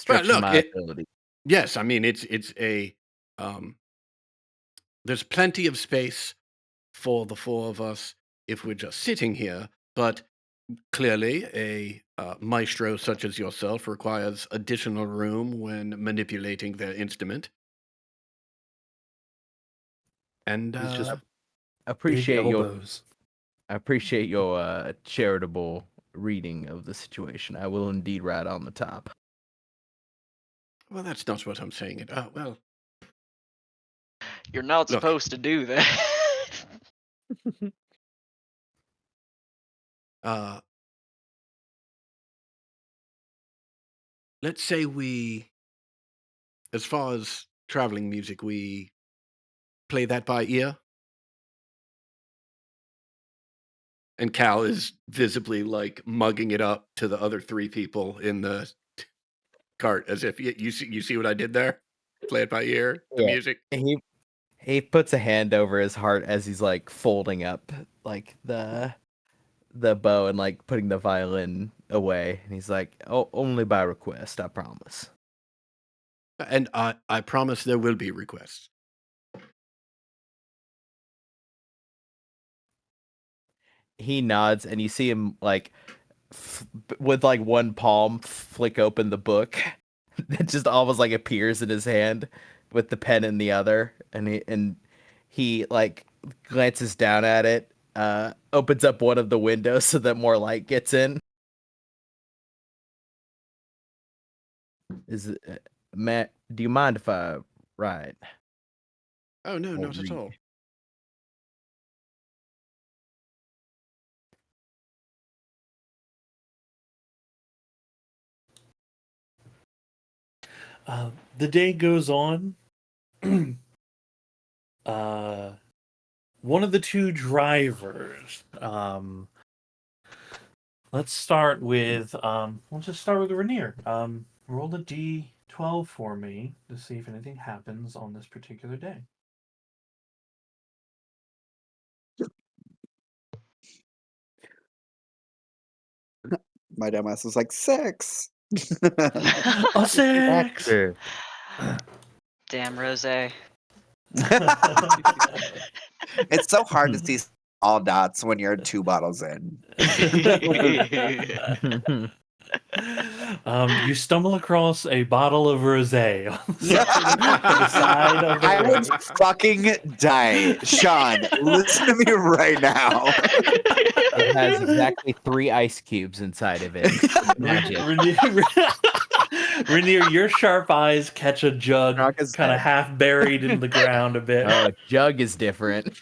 Well, stretching look, my ability. yes, I mean it's a there's plenty of space for the 4 of us if we're just sitting here, but clearly a maestro such as yourself requires additional room when manipulating their instrument. And He's just big Appreciate your elbows. I appreciate your charitable reading of the situation. I will indeed ride on the top. well, that's not what I'm saying. Well, You're not look, supposed to do that. let's say as far as traveling music, we play that by ear. And Cal is visibly like mugging it up to the other 3 people in the cart as if you see what I did there? Play it by ear, the Yeah. music. He puts a hand over his heart as he's like folding up like the bow and like putting the violin away, and he's like, "Oh, only by request, I promise." And I promise there will be requests. He nods, and you see him like with like one palm flick open the book. It just almost like appears in his hand with the pen in the other, and he like glances down at it, opens up one of the windows so that more light gets in. Is it, Matt? Do you mind if I write? Oh no, Or not at read? all. The day goes on. One of the two drivers. Let's start with. We'll just start with Rainier. Roll a d12 for me to see if anything happens on this particular day. My dumbass was like 6. A 6. Actor. Damn, Rose. It's so hard to see all dots when you're 2 bottles in. You stumble across a bottle of rosé on the side of the I would road. fucking die. Sean, listen to me right now. It has exactly 3 ice cubes inside of it. Magic. Rainier, your sharp eyes catch a jug Rock is kind of dead. half buried in the ground a bit. Oh, a jug is different.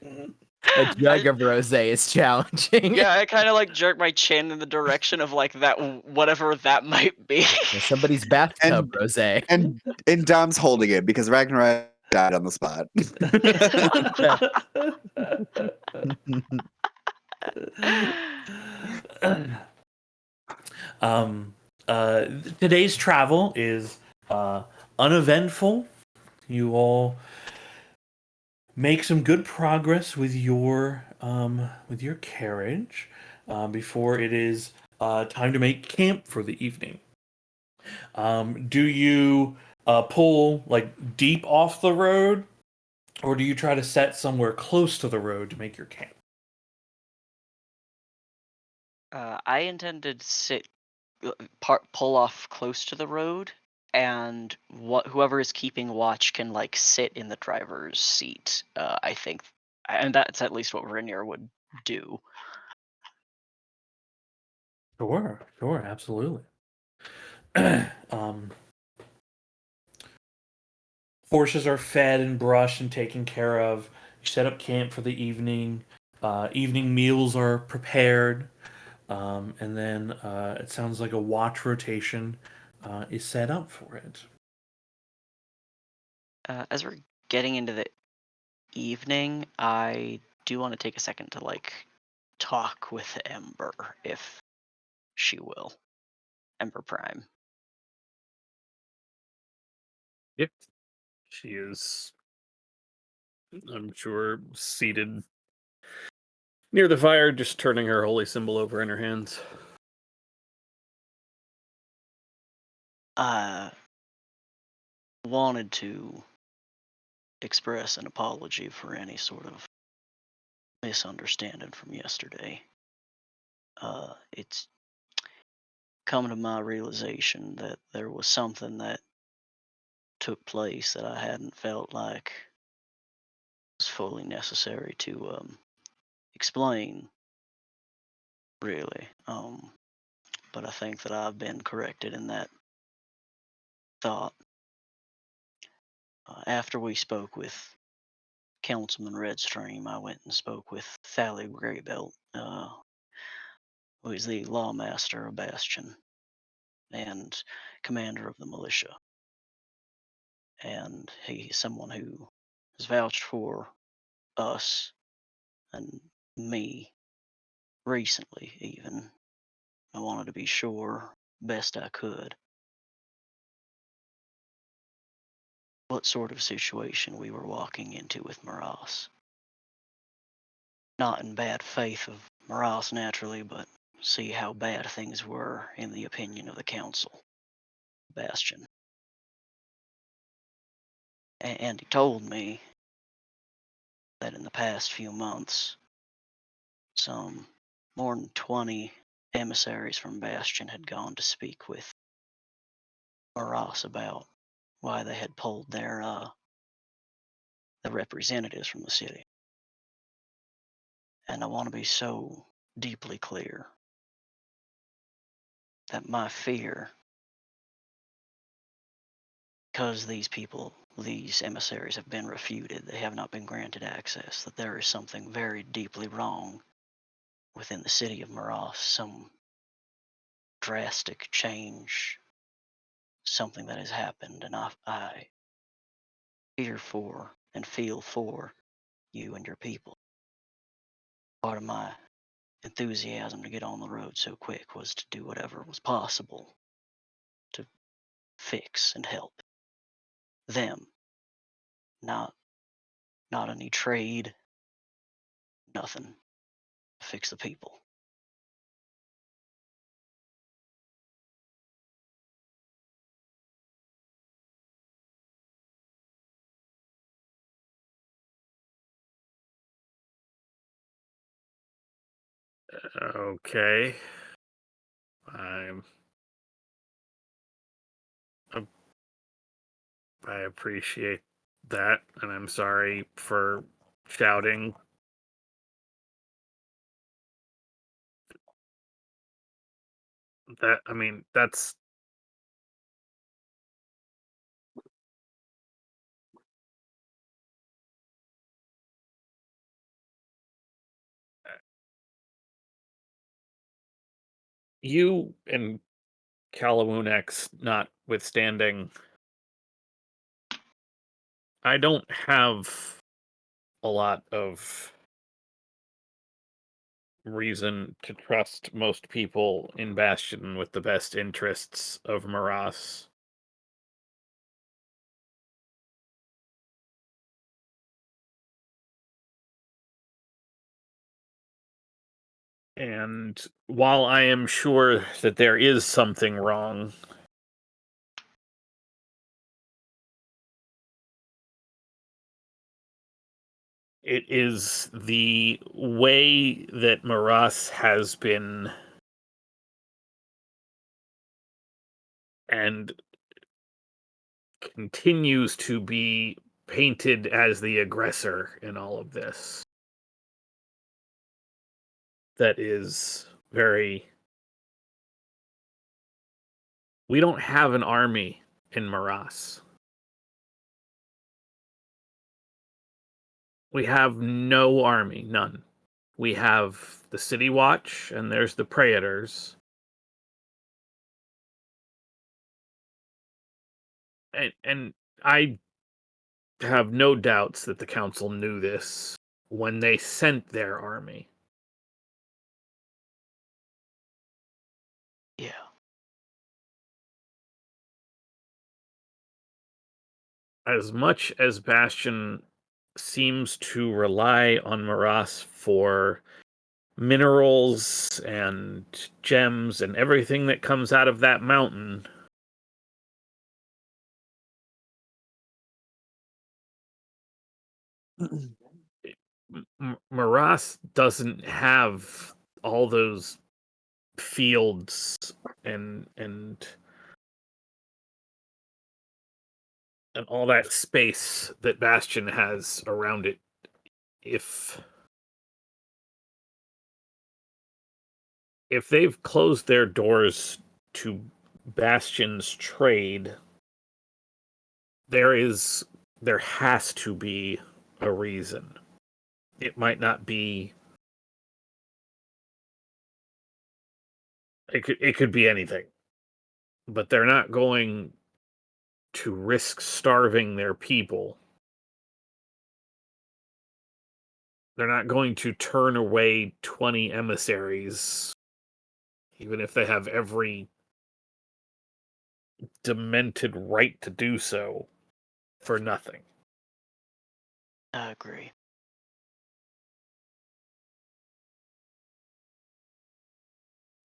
A jug of rosé is challenging. Yeah, I kind of like jerk my chin in the direction of like that, whatever that might be. Yeah, somebody's bathtub rosé. And Dom's holding it because Ragnarok died on the spot. Today's travel is uneventful. You all make some good progress with your carriage before it is time to make camp for the evening. Do you pull like deep off the road, or do you try to set somewhere close to the road to make your camp? I intended to pull off close to the road, and whoever is keeping watch can like sit in the driver's seat. I think, and that's at least what Rainier would do. Sure, absolutely. Horses are fed and brushed and taken care of. You set up camp for the evening. Evening meals are prepared. And then it sounds like a watch rotation is set up for it. As we're getting into the evening, I do want to take a second to like talk with Ember, if she will. Ember Prime. Yep. She is, I'm sure, seated near the fire, just turning her holy symbol over in her hands. Wanted to express an apology for any sort of misunderstanding from yesterday. It's come to my realization that there was something that took place that I hadn't felt like was fully necessary to explain, really. But I think that I've been corrected in that thought. After we spoke with Councilman Redstream, I went and spoke with Thally Greybelt, who is the lawmaster of Bastion and commander of the militia. And he's someone who has vouched for us and me recently, even. I wanted to be sure best I could what sort of situation we were walking into with Maras. Not in bad faith of Maras, naturally, but see how bad things were in the opinion of the council. Bastion. And he told me that in the past few months, some more than 20 emissaries from Bastion had gone to speak with Moras about why they had pulled their the representatives from the city. And I want to be so deeply clear that my fear, because these emissaries have been refuted, they have not been granted access, that there is something very deeply wrong within the city of Moras, some drastic change, something that has happened, and I fear for and feel for you and your people. Part of my enthusiasm to get on the road so quick was to do whatever was possible to fix and help them. Not any trade, nothing. Fix the people. Okay. I'm. I appreciate that, and I'm sorry for shouting. That, I mean, that's you and Calawunex notwithstanding. I don't have a lot of reason to trust most people in Bastion with the best interests of Moras. And while I am sure that there is something wrong, it is the way that Moras has been and continues to be painted as the aggressor in all of this. That is very. We don't have an army in Moras. We have no army, none. We have the City Watch, and there's the Praetors. And I have no doubts that the council knew this when they sent their army. Yeah. As much as Bastion seems to rely on Moras for minerals and gems and everything that comes out of that mountain, Moras doesn't have all those fields and all that space that Bastion has around it. If they've closed their doors to Bastion's trade, there has to be a reason. It might not be. It could be anything, but they're not going to risk starving their people. They're not going to turn away 20 emissaries, even if they have every demented right to do so, for nothing. I agree.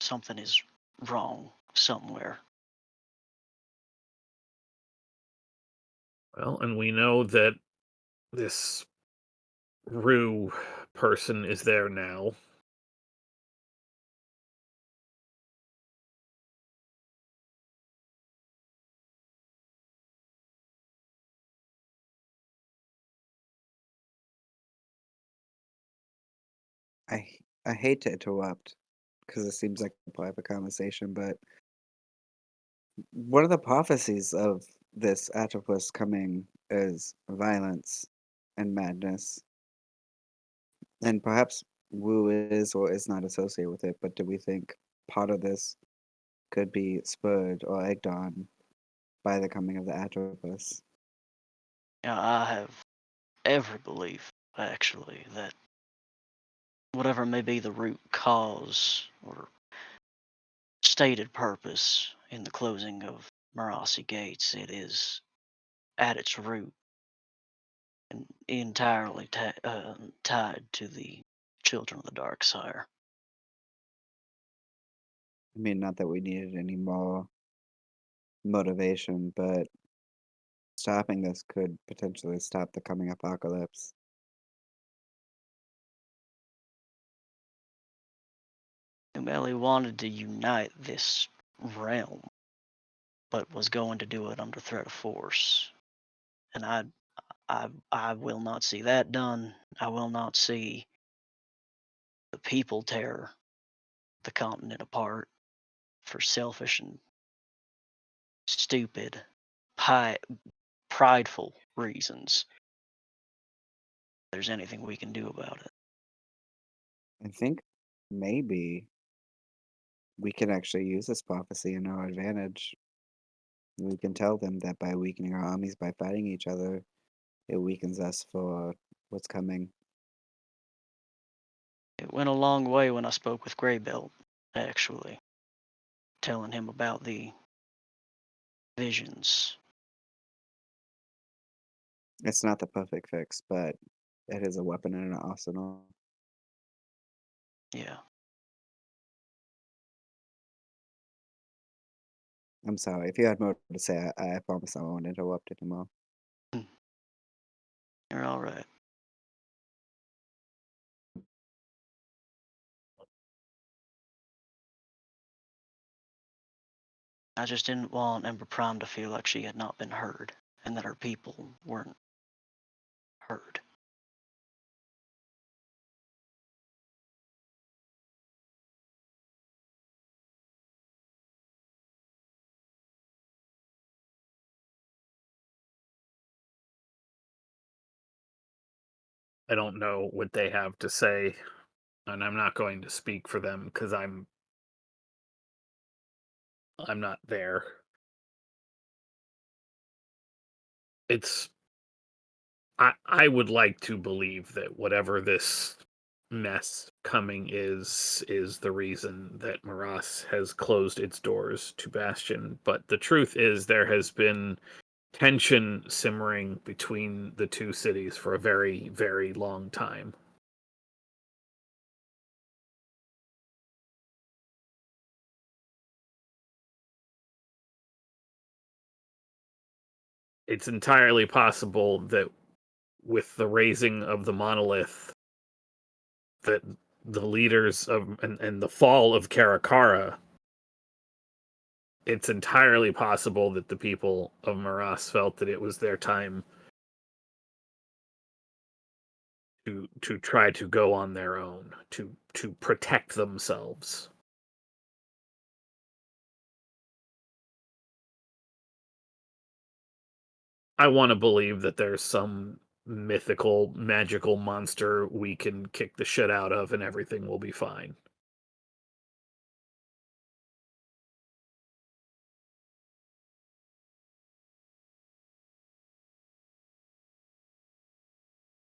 Something is wrong somewhere. Well, and we know that this Rue person is there now. I hate to interrupt because it seems like a private conversation, but one of the prophecies of this Atropos coming is violence and madness. And perhaps Wu is or is not associated with it, but do we think part of this could be spurred or egged on by the coming of the Atropos? Yeah, I have every belief, actually, that whatever may be the root cause or stated purpose in the closing of Marasi Gates, it is at its root and entirely tied to the children of the dark sire. I mean, not that we needed any more motivation, but stopping this could potentially stop the coming apocalypse. Umeli wanted to unite this realm, but was going to do it under threat of force. And I will not see that done. I will not see the people tear the continent apart for selfish and stupid, prideful reasons. If there's anything we can do about it. I think maybe we can actually use this prophecy in our advantage. We can tell them that by weakening our armies by fighting each other, it weakens us for what's coming. It went a long way when I spoke with Greybelt, actually, telling him about the visions. It's not the perfect fix, but it is a weapon in an arsenal. Yeah. I'm sorry. If you had more to say, I promise I won't interrupt anymore. You're all right. I just didn't want Ember Prime to feel like she had not been heard and that her people weren't heard. I don't know what they have to say, and I'm not going to speak for them because I'm not there. It's I would like to believe that whatever this mess coming is the reason that Maras has closed its doors to Bastion, but the truth is there has been tension simmering between the two cities for a very, very long time. It's entirely possible that with the raising of the monolith, that the leaders of and the fall of Karakara, it's entirely possible that the people of Maras felt that it was their time to try to go on their own, to protect themselves. I want to believe that there's some mythical, magical monster we can kick the shit out of and everything will be fine.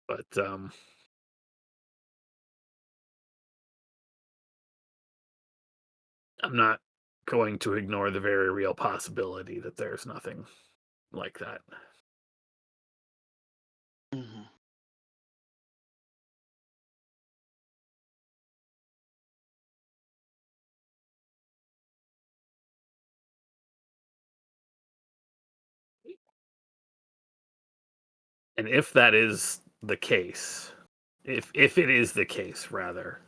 But I'm not going to ignore the very real possibility that there's nothing like that. Mm-hmm. And if that is the case, if it is the case, rather,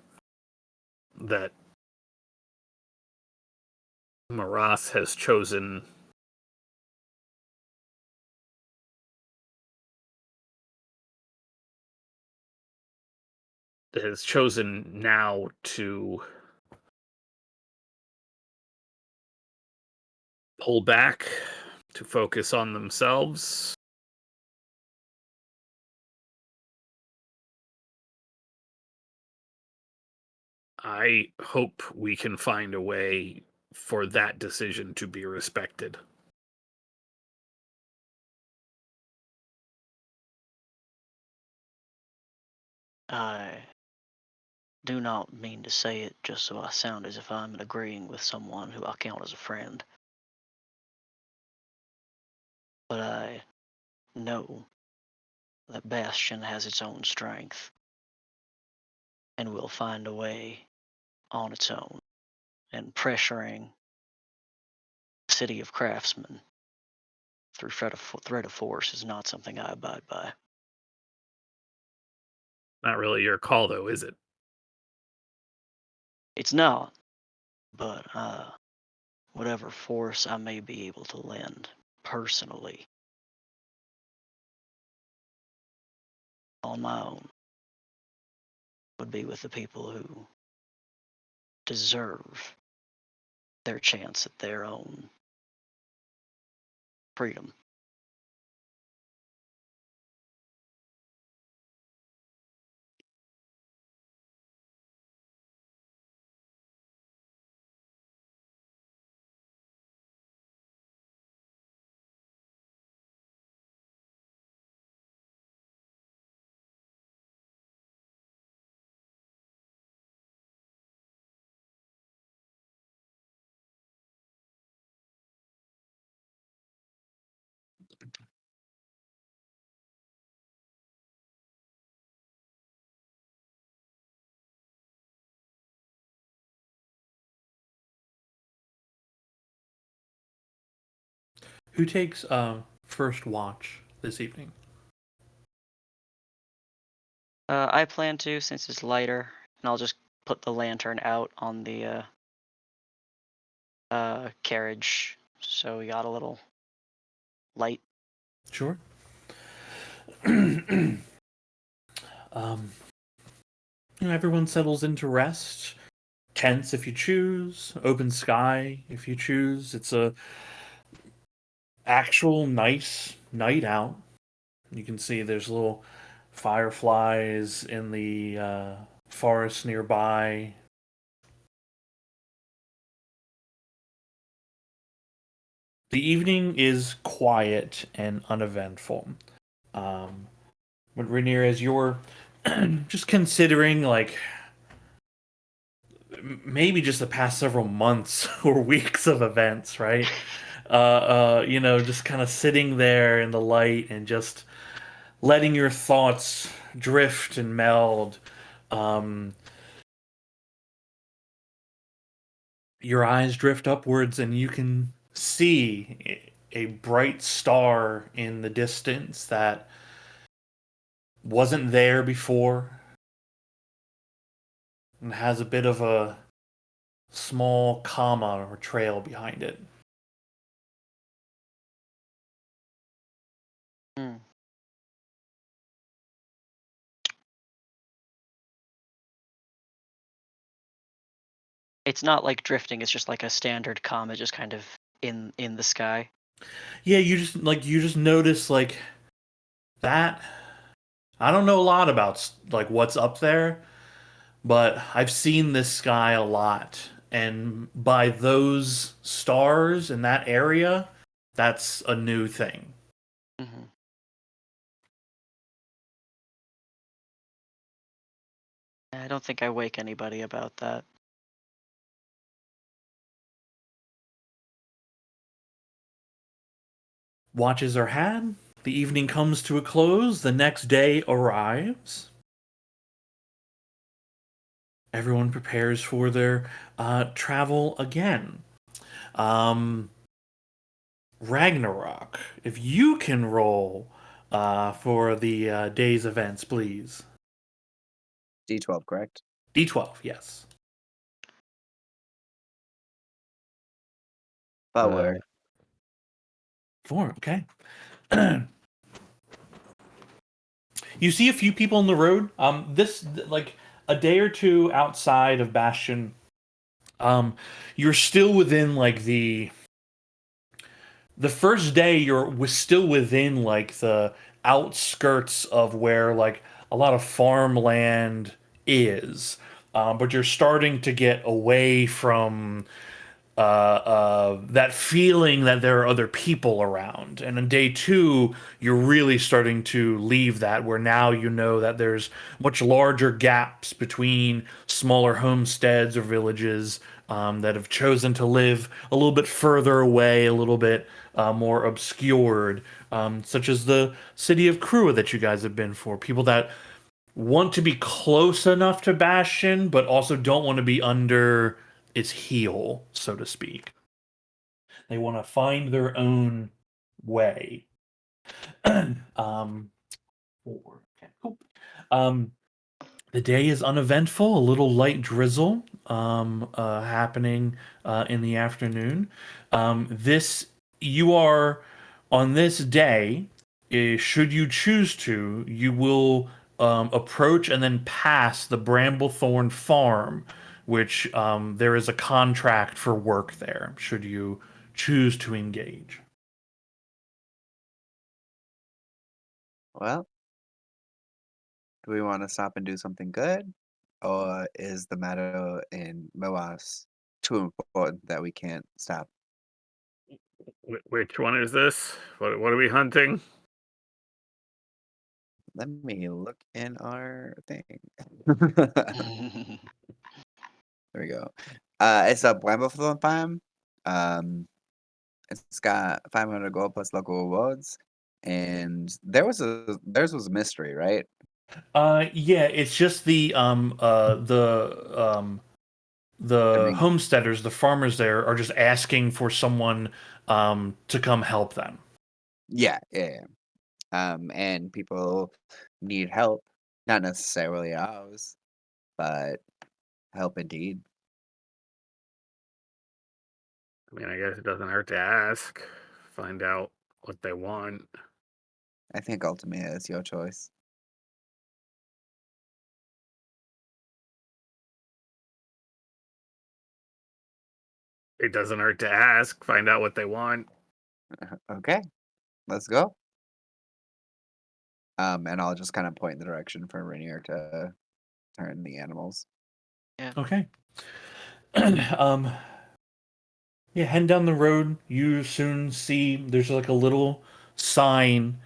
that Maras has chosen has chosen now to pull back, to focus on themselves. I hope we can find a way for that decision to be respected. I do not mean to say it just so I sound as if I'm agreeing with someone who I count as a friend. But I know that Bastion has its own strength and will find a way on its own. And pressuring the city of craftsmen through threat of force is not something I abide by. Not really your call, though, is it? It's not, but whatever force I may be able to lend personally on my own would be with the people who deserve their chance at their own freedom. Who takes first watch this evening? I plan to, since it's lighter, and I'll just put the lantern out on the carriage, so we got a little light. Sure. Everyone settles into rest. Tents if you choose. Open sky if you choose. It's a actual nice night out. You can see there's little fireflies in the forest nearby. The evening is quiet and uneventful. But Rainier, as you're just considering, like, maybe just the past several months or weeks of events, right? Just kind of sitting there in the light and just letting your thoughts drift and meld. Your eyes drift upwards and you can see a bright star in the distance that wasn't there before and has a bit of a small comma or trail behind it. Hmm. It's not like drifting, it's just like a standard comet just kind of in the sky. Yeah, you just notice like that. I don't know a lot about like what's up there, but I've seen this sky a lot, and by those stars in that area, that's a new thing. Mm-hmm. I don't think I wake anybody about that. Watches are had. The evening comes to a close. The next day arrives. Everyone prepares for their travel again. Ragnarok, if you can roll for the day's events, please. D12, correct? D12, yes. Forward. 4, okay. You see a few people on the road. This like a day or two outside of Bastion, you're still within like the first day was still within like the outskirts of where like a lot of farmland is, but you're starting to get away from that feeling that there are other people around. And on day two, you're really starting to leave that, where now you know that there's much larger gaps between smaller homesteads or villages that have chosen to live a little bit further away, a little bit more obscured, such as the city of Krua that you guys have been for. People that want to be close enough to Bastion, but also don't want to be under its heel, so to speak. They want to find their own way. Okay, cool. The day is uneventful, a little light drizzle happening in the afternoon. You are on this day, should you choose to, you will approach and then pass the Bramblethorn Farm, which there is a contract for work there, should you choose to engage. Well, do we want to stop and do something good? Or is the matter in Moas too important that we can't stop? Which one is this? What are we hunting? Let me look in our thing. There we go. It's a Bramblethorn Farm. It's got 500 gold plus local rewards. And theirs was a mystery, right? Yeah, it's just the mean- homesteaders, the farmers there are just asking for someone to come help them. Yeah. And people need help, not necessarily ours, but help indeed. I mean, I guess it doesn't hurt to ask. Find out what they want. I think ultimately it's your choice. It doesn't hurt to ask. Find out what they want. Okay, let's go. And I'll just kind of point in the direction for Rainier to turn the animals. Okay. Yeah, heading down the road, you soon see there's like a little sign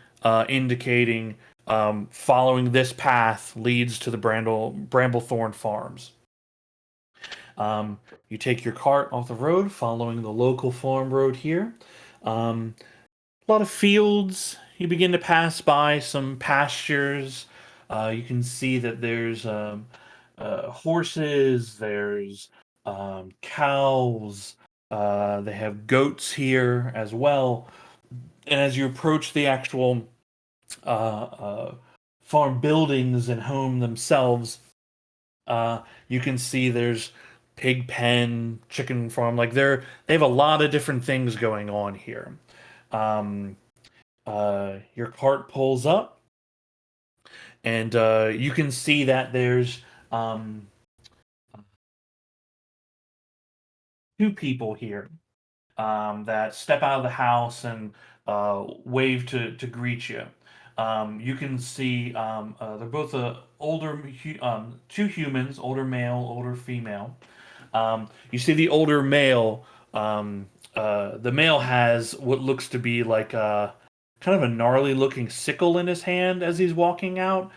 indicating following this path leads to the Bramblethorn Farms. You take your cart off the road, following the local farm road here. A lot of fields. You begin to pass by some pastures. You can see that there's horses, there's cows, they have goats here as well. And as you approach the actual farm buildings and home themselves, you can see there's pig pen, chicken farm. Like they have a lot of different things going on here. Your cart pulls up, and you can see that there's two people here that step out of the house and wave to greet you. You can see they're both two humans, older male, older female. You see the older male. The male has what looks to be like a kind of a gnarly looking sickle in his hand as he's walking out.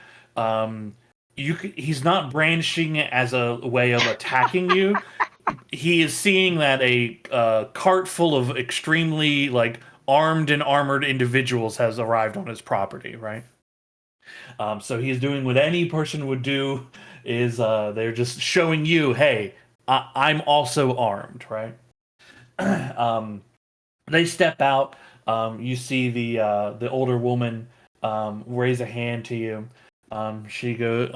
He's not brandishing it as a way of attacking you. He is seeing that a cart full of extremely like armed and armored individuals has arrived on his property, right? So he's doing what any person would do, is they're just showing you, hey, I'm also armed, right? They step out. You see the older woman raise a hand to you. She goes,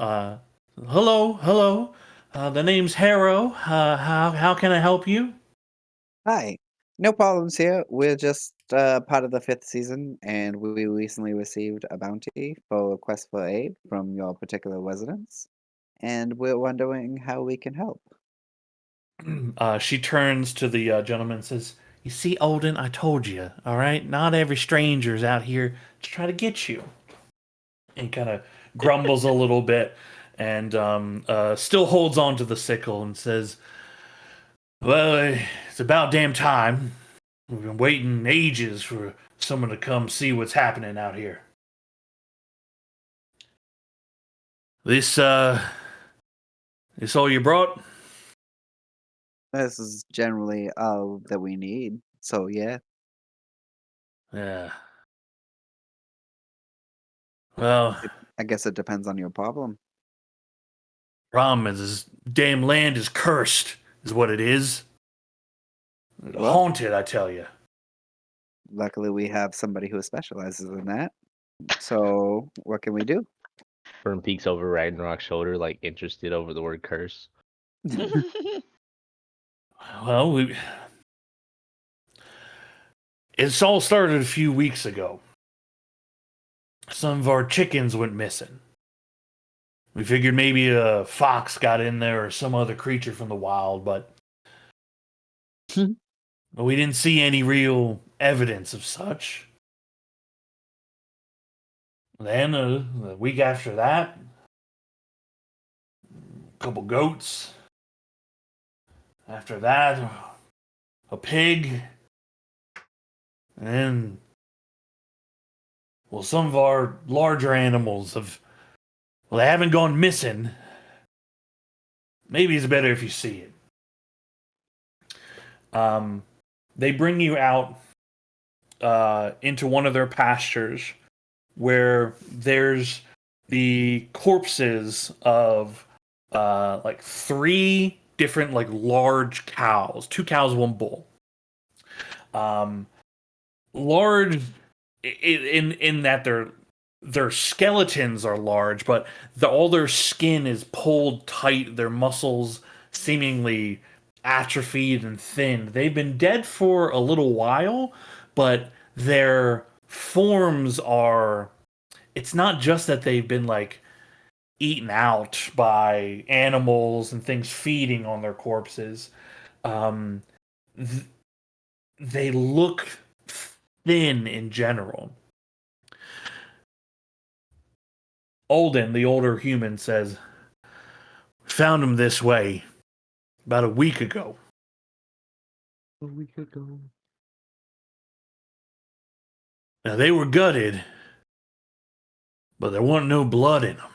"Hello, hello. The name's Harrow. How can I help you?" Hi, no problems here. We're just part of the 5th season, and we recently received a bounty for a quest for aid from your particular residence. and we're wondering how we can help. She turns to the gentleman and says, "You see, Olden, I told you, all right? Not every stranger's out here to try to get you." And kind of grumbles a little bit and still holds on to the sickle and says, "Well, it's about damn time. We've been waiting ages for someone to come see what's happening out here. This all you brought?" This is generally all that we need. So yeah, Yeah. Well, I guess it depends on your problem. problem is this damn land is cursed, is what it is. Well- Haunted, I tell you. Luckily, we have somebody who specializes in that. So what can we do? Fern peeks over Ragnarok's shoulder, like interested over the word curse. Well, it's all started a few weeks ago. Some of our chickens went missing. We figured maybe a fox got in there or some other creature from the wild, but we didn't see any real evidence of such. Then, the week after that, a couple goats. After that, a pig. And then, well, some of our larger animals they haven't gone missing. Maybe it's better if you see it. They bring you out into one of their pastures where there's the corpses of like 3 different like large cows, 2 cows, 1 bull. Large in that their skeletons are large, but all their skin is pulled tight, their muscles seemingly atrophied and thinned. They've been dead for a little while, but their forms are, it's not just that they've been like eaten out by animals and things feeding on their corpses. They look thin in general. Olden, the older human, says, "Found him this way about a week ago." A week ago. Now, they were gutted, but there wasn't no blood in them.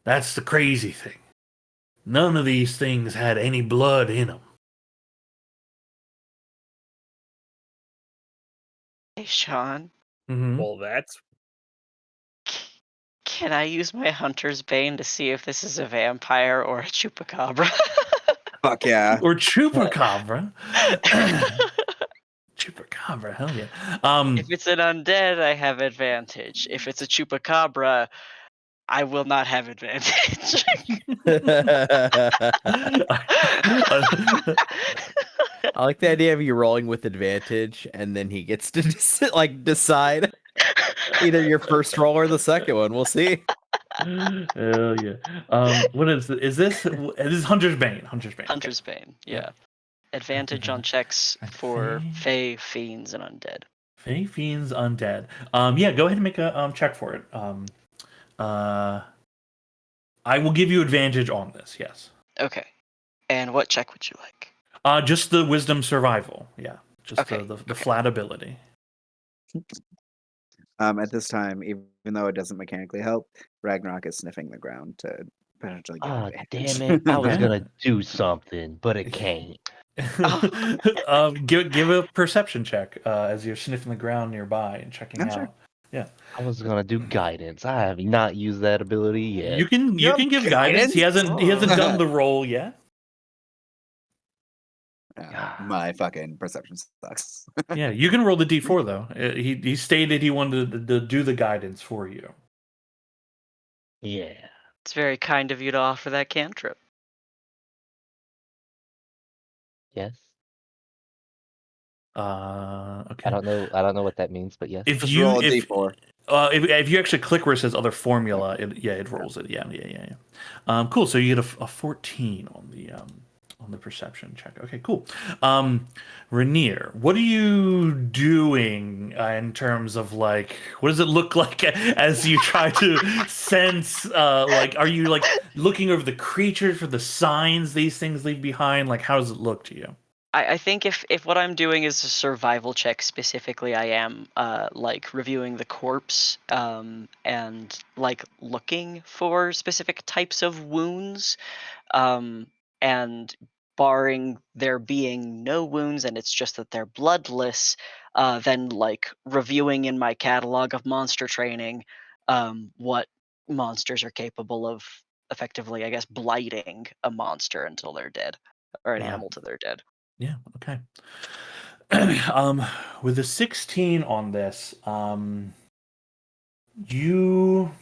That's the crazy thing. None of these things had any blood in them. Hey, Sean, Mm-hmm. Well, that's can I use my Hunter's Bane to see if this is a vampire or a chupacabra? Fuck yeah. Or chupacabra. Chupacabra, hell yeah. If it's an undead, I have advantage. If it's a chupacabra, I will not have advantage. I like the idea of you rolling with advantage, and then he gets to decide either your first roll or the second one. We'll see. Hell yeah. What is it? Is this Hunter's Bane? Hunter's Bane. Hunter's Bane, yeah. Yeah. Advantage on checks for Fey, Fiends, and Undead. Fey, Fiends, Undead. Yeah, go ahead and make a check for it. I will give you advantage on this, yes. Okay. And what check would you like? Just the Wisdom Survival, yeah. Just Okay, the okay. flat ability. At this time, even though it doesn't mechanically help, Ragnarok is sniffing the ground to potentially get Ah, advantage. damn it. I was Yeah. gonna do something, but it can't. Give a perception check as you're sniffing the ground nearby and checking Oh, out. sure. I was gonna do guidance. I have not used that ability yet. You can You have give guidance. He hasn't done the roll yet. My fucking perception sucks. Yeah, you can roll the d4 though. He stated he wanted to do the guidance for you. Yeah. It's very kind of you to offer that cantrip. Yes. Okay. I don't know what that means, but yes. If Just you roll a if d4. If you actually click where it says other formula, it rolls it. Yeah. Cool. So you get a 14 on the perception check. Okay, cool. Rainier, what are you doing in terms of like what does it look like as you try to sense? Like, are you like looking over the creatures for the signs these things leave behind? Like, how does it look to you? I think if what I'm doing is a survival check specifically, I am like reviewing the corpse and like looking for specific types of wounds, and barring there being no wounds and it's just that they're bloodless, then like reviewing in my catalog of monster training what monsters are capable of effectively, I guess, blighting a monster until they're dead, or an animal till they're dead. Yeah. Okay. With a 16 on this, you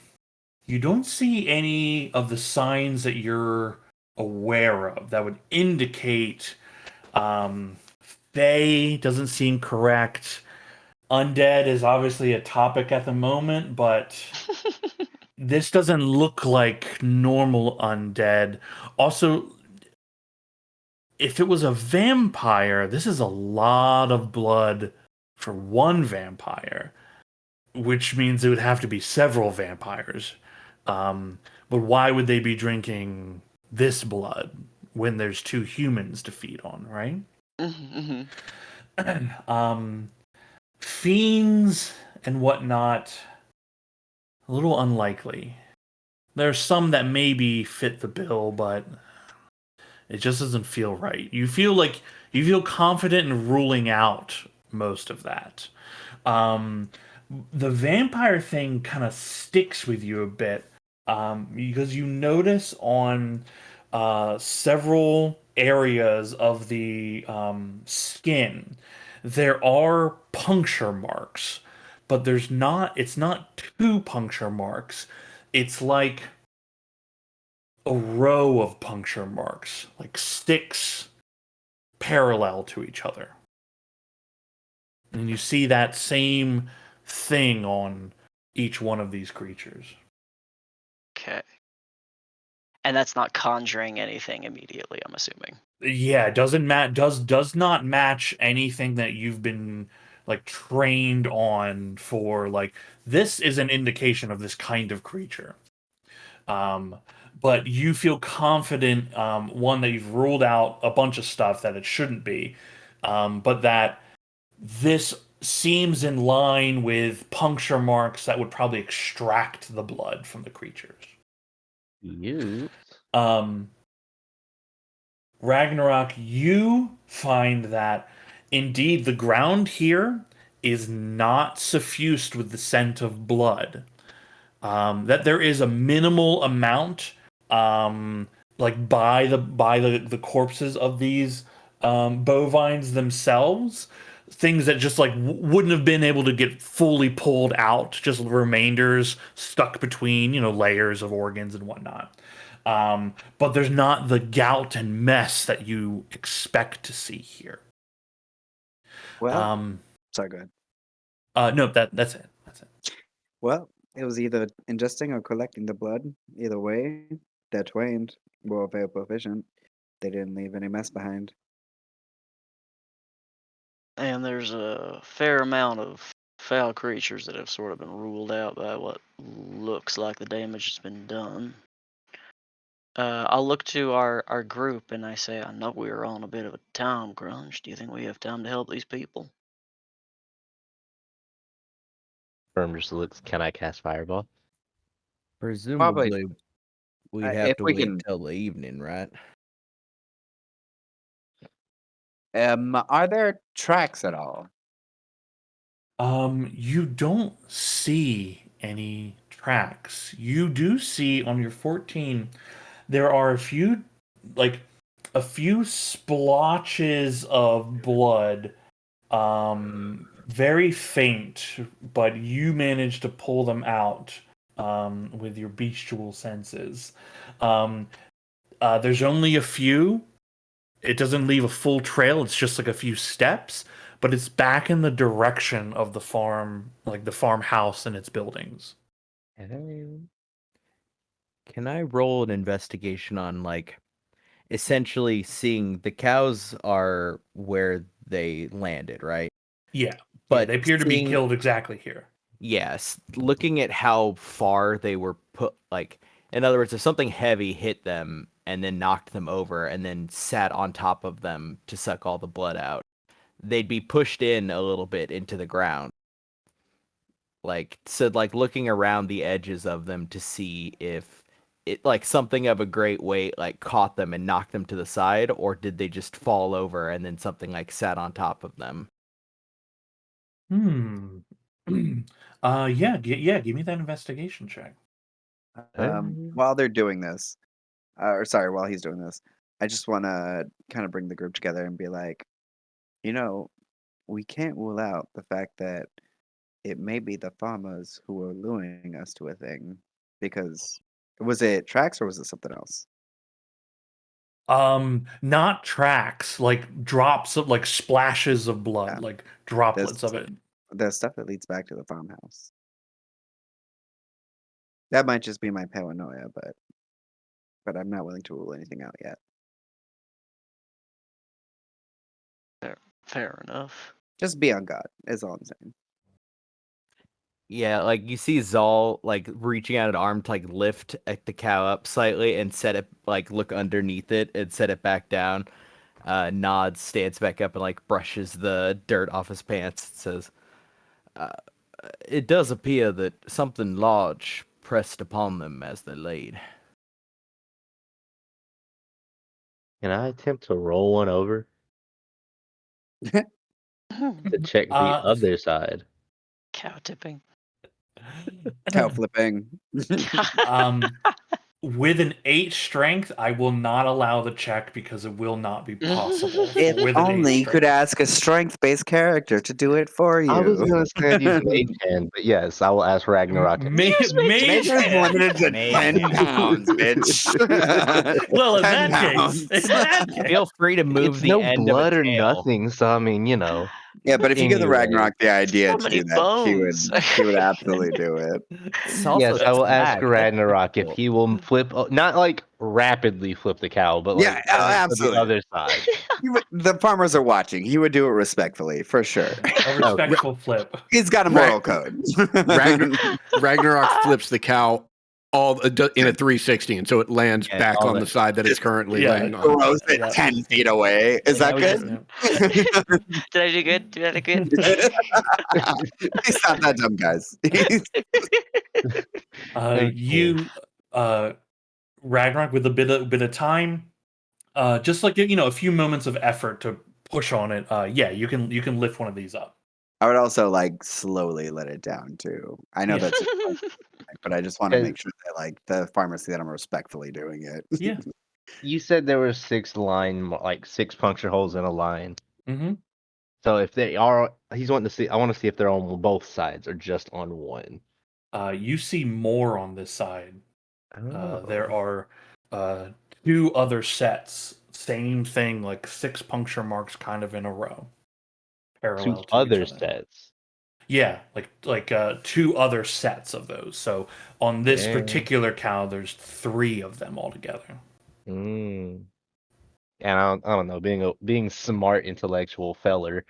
don't see any of the signs that you're aware of that would indicate Fae doesn't seem correct. Undead is obviously a topic at the moment, but this doesn't look like normal undead. Also, if it was a vampire, this is a lot of blood for one vampire, which means it would have to be several vampires. But why would they be drinking this blood when there's 2 humans to feed on, right? Fiends and whatnot, a little unlikely. There's some that maybe fit the bill, but it just doesn't feel right. You feel confident in ruling out most of that. The vampire thing kind of sticks with you a bit because you notice on several areas of the skin there are puncture marks, but it's not 2 puncture marks. It's like a row of puncture marks, like 6 parallel to each other. And you see that same thing on each one of these creatures. Okay. And that's not conjuring anything immediately, I'm assuming. Yeah, it does not match anything that you've been like trained on for. Like, this is an indication of this kind of creature. But you feel confident, one, that you've ruled out a bunch of stuff that it shouldn't be, but that this seems in line with puncture marks that would probably extract the blood from the creatures. You. Ragnarok, you find that indeed the ground here is not suffused with the scent of blood. That there is a minimal amount, like by the corpses of these bovines themselves, things that just like wouldn't have been able to get fully pulled out, just remainders stuck between layers of organs and whatnot. But there's not the gout and mess that you expect to see here. Well, sorry, go ahead. No, that's it. Well, it was either ingesting or collecting the blood. Either way, they're trained, were very proficient. They didn't leave any mess behind. And there's a fair amount of foul creatures that have sort of been ruled out by what looks like the damage that's been done. I'll look to our group and I say, I know we're on a bit of a time crunch. Do you think we have time to help these people? Firm just looks. Can I cast Fireball? Presumably, we'd have if to we wait can- till the evening, right? Are there tracks at all? You don't see any tracks. You do see on your 14 there are a few splotches of blood, very faint, but you managed to pull them out with your bestial senses. There's only a few. It doesn't leave a full trail. It's just like a few steps, but it's back in the direction of the farm, like the farmhouse and its buildings. Can I roll an investigation on like essentially seeing the cows are where they landed, right? Yeah, But they appear to be seeing- killed exactly here. Yes, looking at how far they were put, like, in other words, if something heavy hit them and then knocked them over and then sat on top of them to suck all the blood out, they'd be pushed in a little bit into the ground. Like, so, like, looking around the edges of them to see if it, like, something of a great weight, like, caught them and knocked them to the side, or did they just fall over and then something, like, sat on top of them? Yeah, give me that investigation check. While they're doing this, or sorry, while he's doing this, I just want to kind of bring the group together and be like, we can't rule out the fact that it may be the farmers who are luring us to a thing. Because was it tracks or was it something else? Not tracks, like drops of like splashes of blood, Yeah. like droplets of it. The stuff that leads back to the farmhouse. That might just be my paranoia, but I'm not willing to rule anything out yet. Fair enough. Just be on guard, is all I'm saying. Yeah, like you see Zal like reaching out an arm to like lift the cow up slightly and set it, like look underneath it and set it back down. Nods, stands back up and like brushes the dirt off his pants. And says, "It does appear that something large pressed upon them as they laid." Can I attempt to roll one over to check the other side? Cow tipping. Cow flipping. With an 8 strength, I will not allow the check because it will not be possible. If with an 8 only you could strength. ask a strength-based character to do it for you. I was gonna say I'd use Mage Hand, but yes, I will ask Ragnarok. Mage Mage is hand. limited to Mage 10 hand. pounds, bitch. Well, in 10 that pounds. case, Feel free to move It's the no end blood of a or tail. nothing, so I mean, Yeah, but if you give the Anyway. Ragnarok the idea So to many do that, bones. he would absolutely do it. It's also yes, I will ask stacked. Ragnarok if That's he will flip, not like rapidly flip the cow, but Yeah, like oh, to the absolutely. other side. The farmers are watching. He would do it respectfully, for sure. a respectful flip. He's got a moral code. Ragnarok flips the cow in a 360, and so it lands Yeah, back all on that- the side that it's currently Yeah, laying on. Throws it 10 feet away. Is that was good? Did I do good? Did I do good? He's not that dumb, guys. You, Ragnarok, with a bit of time, just like a few moments of effort to push on it. Yeah, you can lift one of these up. I would also like slowly let it down too. I know Yeah. that's, but I just want to And- make sure that like the farmers see that I'm respectfully doing it. Yeah. You said there were 6 puncture holes in a line. Mm-hmm. So if they are, he's wanting to see. I want to see if they're on both sides or just on one. You see more on this side. Oh. There are 2 other sets. Same thing, like 6 puncture marks, kind of in a row, parallel 2 to each other other. sets. Yeah, like 2 other sets of those. So on this Yeah. particular cow, there's 3 of them altogether. Mm. And I don't know, being smart intellectual feller,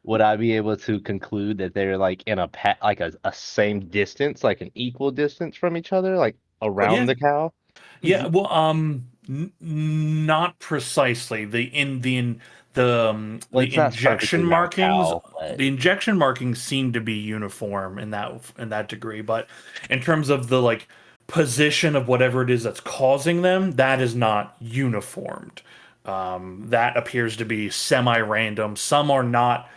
would I be able to conclude that they're like in a like a same distance, like an equal distance from each other, like around yeah. the cow? Yeah, well, not precisely. The Well, it's not injection perfectly round markings, cow, but- the injection markings seem to be uniform in that degree, but in terms of the like position of whatever it is that's causing them, that is not uniformed. That appears to be semi-random. Some are not,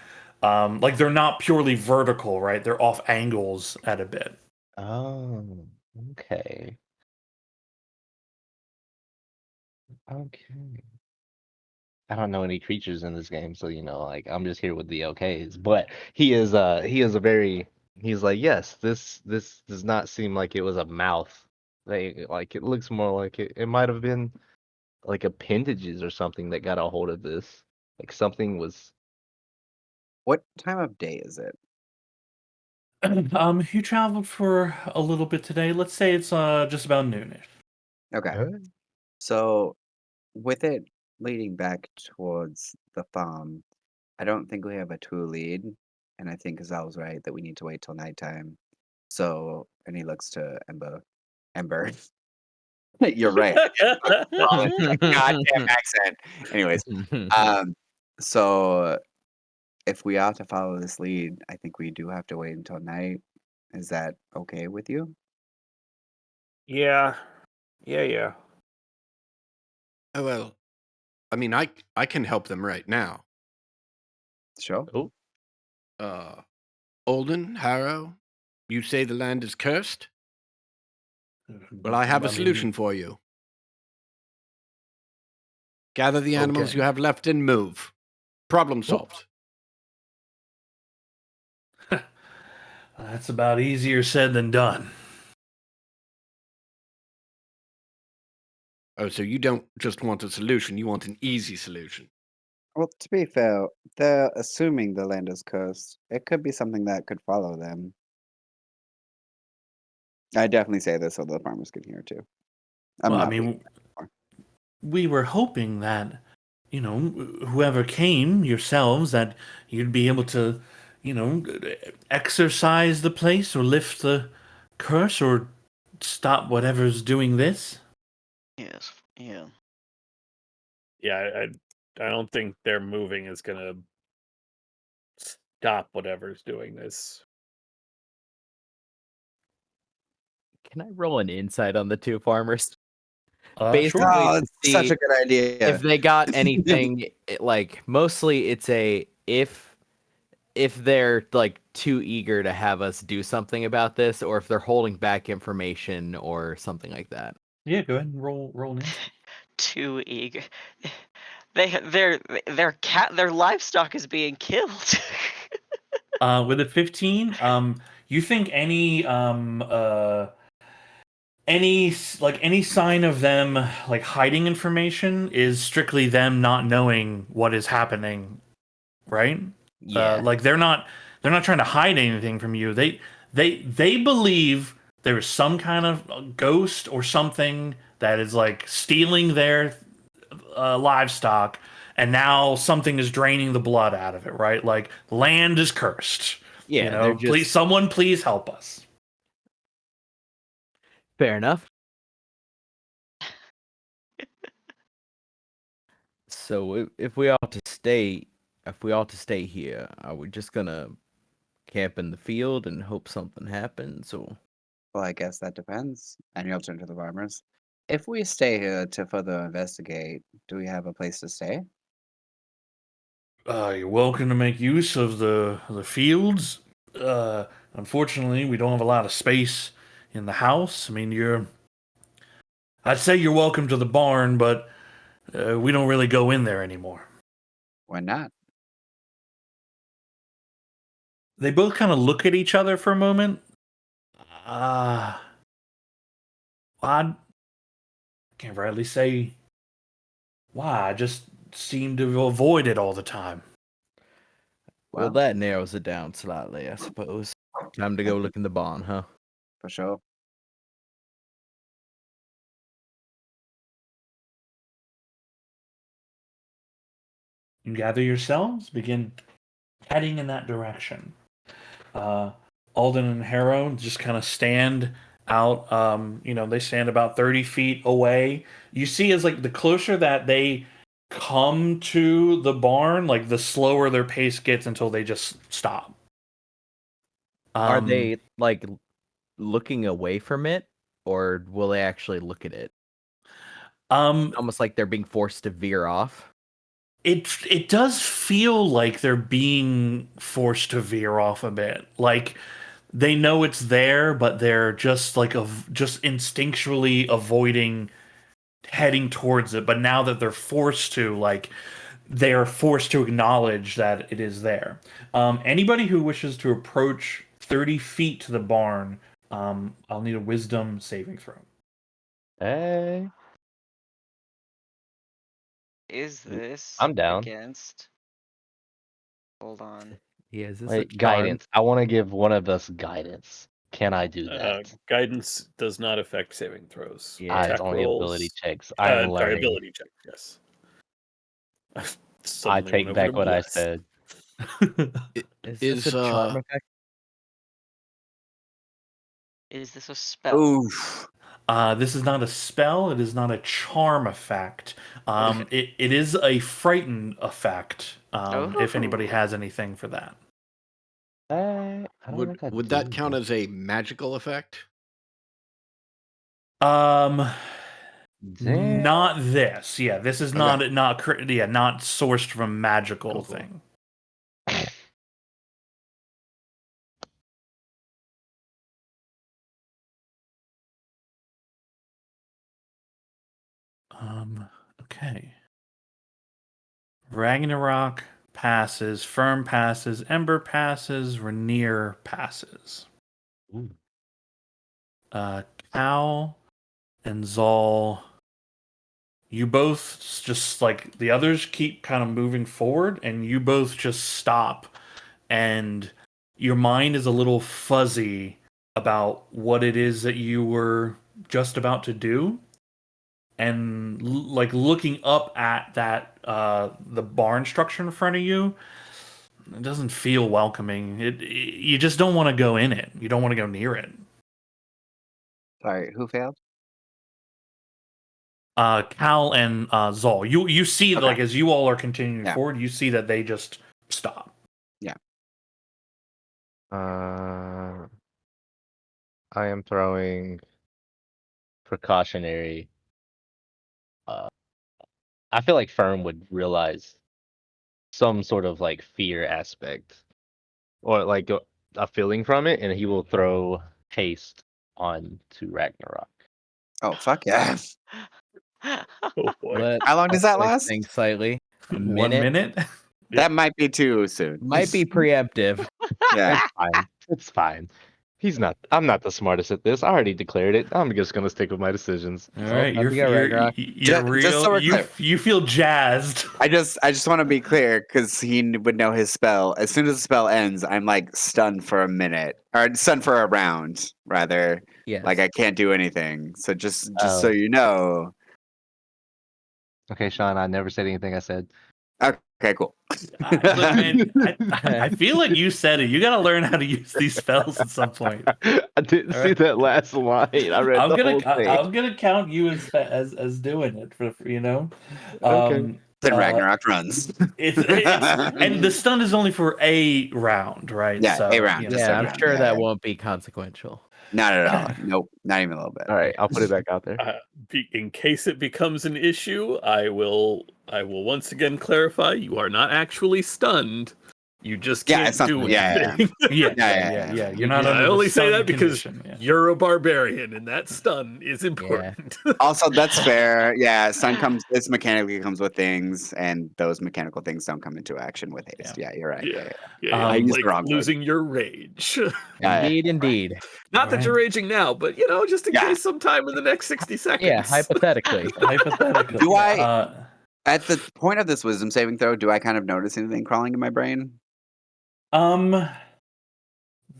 like they're not purely vertical, right? They're off angles at a bit. Oh, okay. Okay. I don't know any creatures in this game, so like I'm just here with the okays. But he is a very he's like, yes, this does not seem like it was a mouth. Like it looks more like it might have been like appendages or something that got a hold of this. Like something was What time of day is it? You traveled for a little bit today. Let's say it's just about noonish. Okay. So with it leading back towards the farm, I don't think we have a true lead, and I think Azal's right that we need to wait till nighttime. So, and he looks to Ember. Ember, you're right. Oh, that goddamn accent. Anyways, um, so if we are to follow this lead, I think we do have to wait until night. Is that okay with you? Yeah. Yeah. Oh well. I mean, I can help them right now. Sure. Oh, Olden, Harrow, you say the land is cursed? Well, I have a mean, solution for you. Gather the animals Okay. you have left and move. Problem solved. That's about easier said than done. Oh, so you don't just want a solution, you want an easy solution. Well, to be fair, they're assuming the land is cursed. It could be something that could follow them. I definitely say this so the farmers can hear too. I'm Well, I not mean, being anymore. we were hoping that, whoever came, yourselves, that you'd be able to, exorcise the place or lift the curse or stop whatever's doing this. Yes. Yeah. Yeah, I don't think their moving is gonna stop whatever's doing this. Can I roll an insight on the two farmers? Sure. Basically, Oh, to it's such see a good idea. if they got anything, like mostly it's a if they're like too eager to have us do something about this, or if they're holding back information or something like that. Yeah, go ahead and roll an insight. Too eager. Their livestock is being killed. With a 15, you think any sign of them like hiding information is strictly them not knowing what is happening, right? Yeah. Like they're not trying to hide anything from you. They believe there is some kind of ghost or something that is like stealing their livestock, and now something is draining the blood out of it, right? Like land is cursed. Yeah, they're just Please, someone, please help us. fair enough. So if we ought to stay here, are we just gonna camp in the field and hope something happens, or Well, I guess that depends. And you'll turn to the farmers. If we stay here to further investigate, do we have a place to stay? You're welcome to make use of the fields. Unfortunately, we don't have a lot of space in the house. I mean, I'd say you're welcome to the barn, but we don't really go in there anymore. Why not? They both kind of look at each other for a moment. I can't rightly say why. I just seem to avoid it all the time. well, Well, that narrows it down slightly, I suppose. Time to go look in the barn, huh? for sure. You gather yourselves, begin heading in that direction. Alden and Harrow just kind of stand out. They stand about 30 feet away. You see, as like the closer that they come to the barn, like the slower their pace gets until they just stop. Are they like looking away from it, or will they actually look at it? Almost like they're being forced to veer off. It does feel like they're being forced to veer off a bit. Like they know it's there, but they're just like just instinctually avoiding heading towards it. But now that they're forced to, like, they are forced to acknowledge that it is there. Anybody who wishes to approach 30 feet to the barn, I'll need a wisdom saving throw. hey, Is this I'm down. against? Hold on. Yeah, is this a Wait, charm? guidance. I want to give one of us guidance. Can I do that? Guidance does not affect saving throws. Yeah. It's Attack only rolls. ability checks. I'm Sorry, learning. ability check. Yes. I Suddenly take went over back to what I bless. said. Is Is this a charm effect? Is this a spell? Oof. This is not a spell. It is not a charm effect. It is a frighten effect. If anybody Oh. has anything for that. I don't Would think I would that do, count though. as a magical effect? Um, Damn. not this. Yeah, this is Okay. not not sourced from magical Cool, cool. thing. Okay. Ragnarok passes, Firm passes, Ember passes, Rainier passes. Ooh. Cal and Zal, you both just like the others keep kind of moving forward, and you both just stop, and your mind is a little fuzzy about what it is that you were just about to do. And like looking up at that the barn structure in front of you, it doesn't feel welcoming. You just don't want to go in it. You don't want to go near it. Sorry, who failed? Cal and Zol, you see Okay. like as you all are continuing Yeah. forward, you see that they just stop. I am throwing precautionary. I feel like Firm would realize some sort of like fear aspect or like a feeling from it, and he will throw haste on to Ragnarok. Oh, fuck yeah. Oh boy. Let's How long does that push last? things slightly. A 1 minute. minute. That might be too soon. Might be preemptive. Yeah. It's fine. It's fine. I'm not the smartest at this. I already declared it. I'm just gonna stick with my decisions. All right, time to go, Ragnarok. you're real. Just so we're clear. You feel jazzed. I just want to be clear because he would know his spell. As soon as the spell ends, I'm like stunned for a minute, or stunned for a round, rather. Yes. Like I can't do anything. So just so Oh. you know. Okay, Sean, I never said anything I said. Okay, cool. Look, man, I feel like you said it. You got to learn how to use these spells at some point. I didn't see that last line. I read I'm the whole thing. I'm gonna count you as doing it for you know. Okay. Then Ragnarok runs. It's and the stun is only for a round, right? Yeah, a round, you just know, a Yeah, I'm round, sure yeah, that yeah. won't be consequential. Not at all. Nope. Not even a little bit. All right, I'll put it back out there. In case it becomes an issue, I will once again clarify: you are not actually stunned. You just Yeah, can't it's not- do yeah, anything. yeah. You're not. I under the only say stun that because condition, yeah. you're a barbarian, and that stun is important. Also, that's fair. Yeah, stun comes. This mechanically comes with things, and those mechanical things don't come into action with haste. Yeah, you're right. Yeah. Yeah, Yeah, I used like the wrong word. losing your rage. Yeah, Indeed. Not that you're raging now, but just in Yeah. case sometime in the next 60 seconds. Yeah, hypothetically. Hypothetically, Do I- At the point of this wisdom saving throw, do I kind of notice anything crawling in my brain?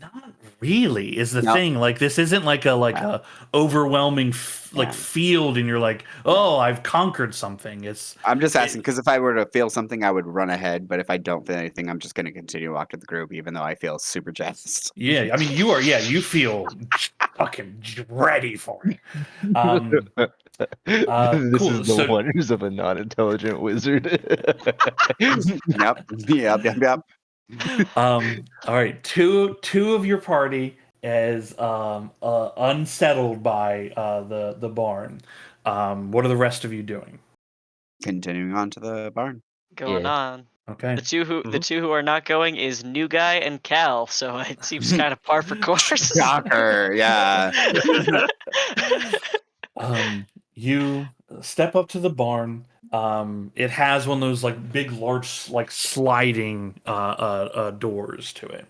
Not really is the No. thing. Like this isn't like a overwhelming Yeah. field, and you're like, oh, I've conquered something. It's I'm just asking because if I were to feel something, I would run ahead. But if I don't feel anything, I'm just going to continue to walk to the group, even though I feel super jazzed. yeah. I mean, you are. Yeah, you feel fucking ready for it. This cool, is the so- wonders of a non-intelligent wizard. Yep. All right, two of your party is unsettled by the barn. What are the rest of you doing? Continuing on to the barn. Going Yeah. on. Okay. The two who are not going is New Guy and Cal, so it seems kind of par for course. Shocker. Yeah. You step up to the barn. It has one of those like big, large, like sliding doors to it.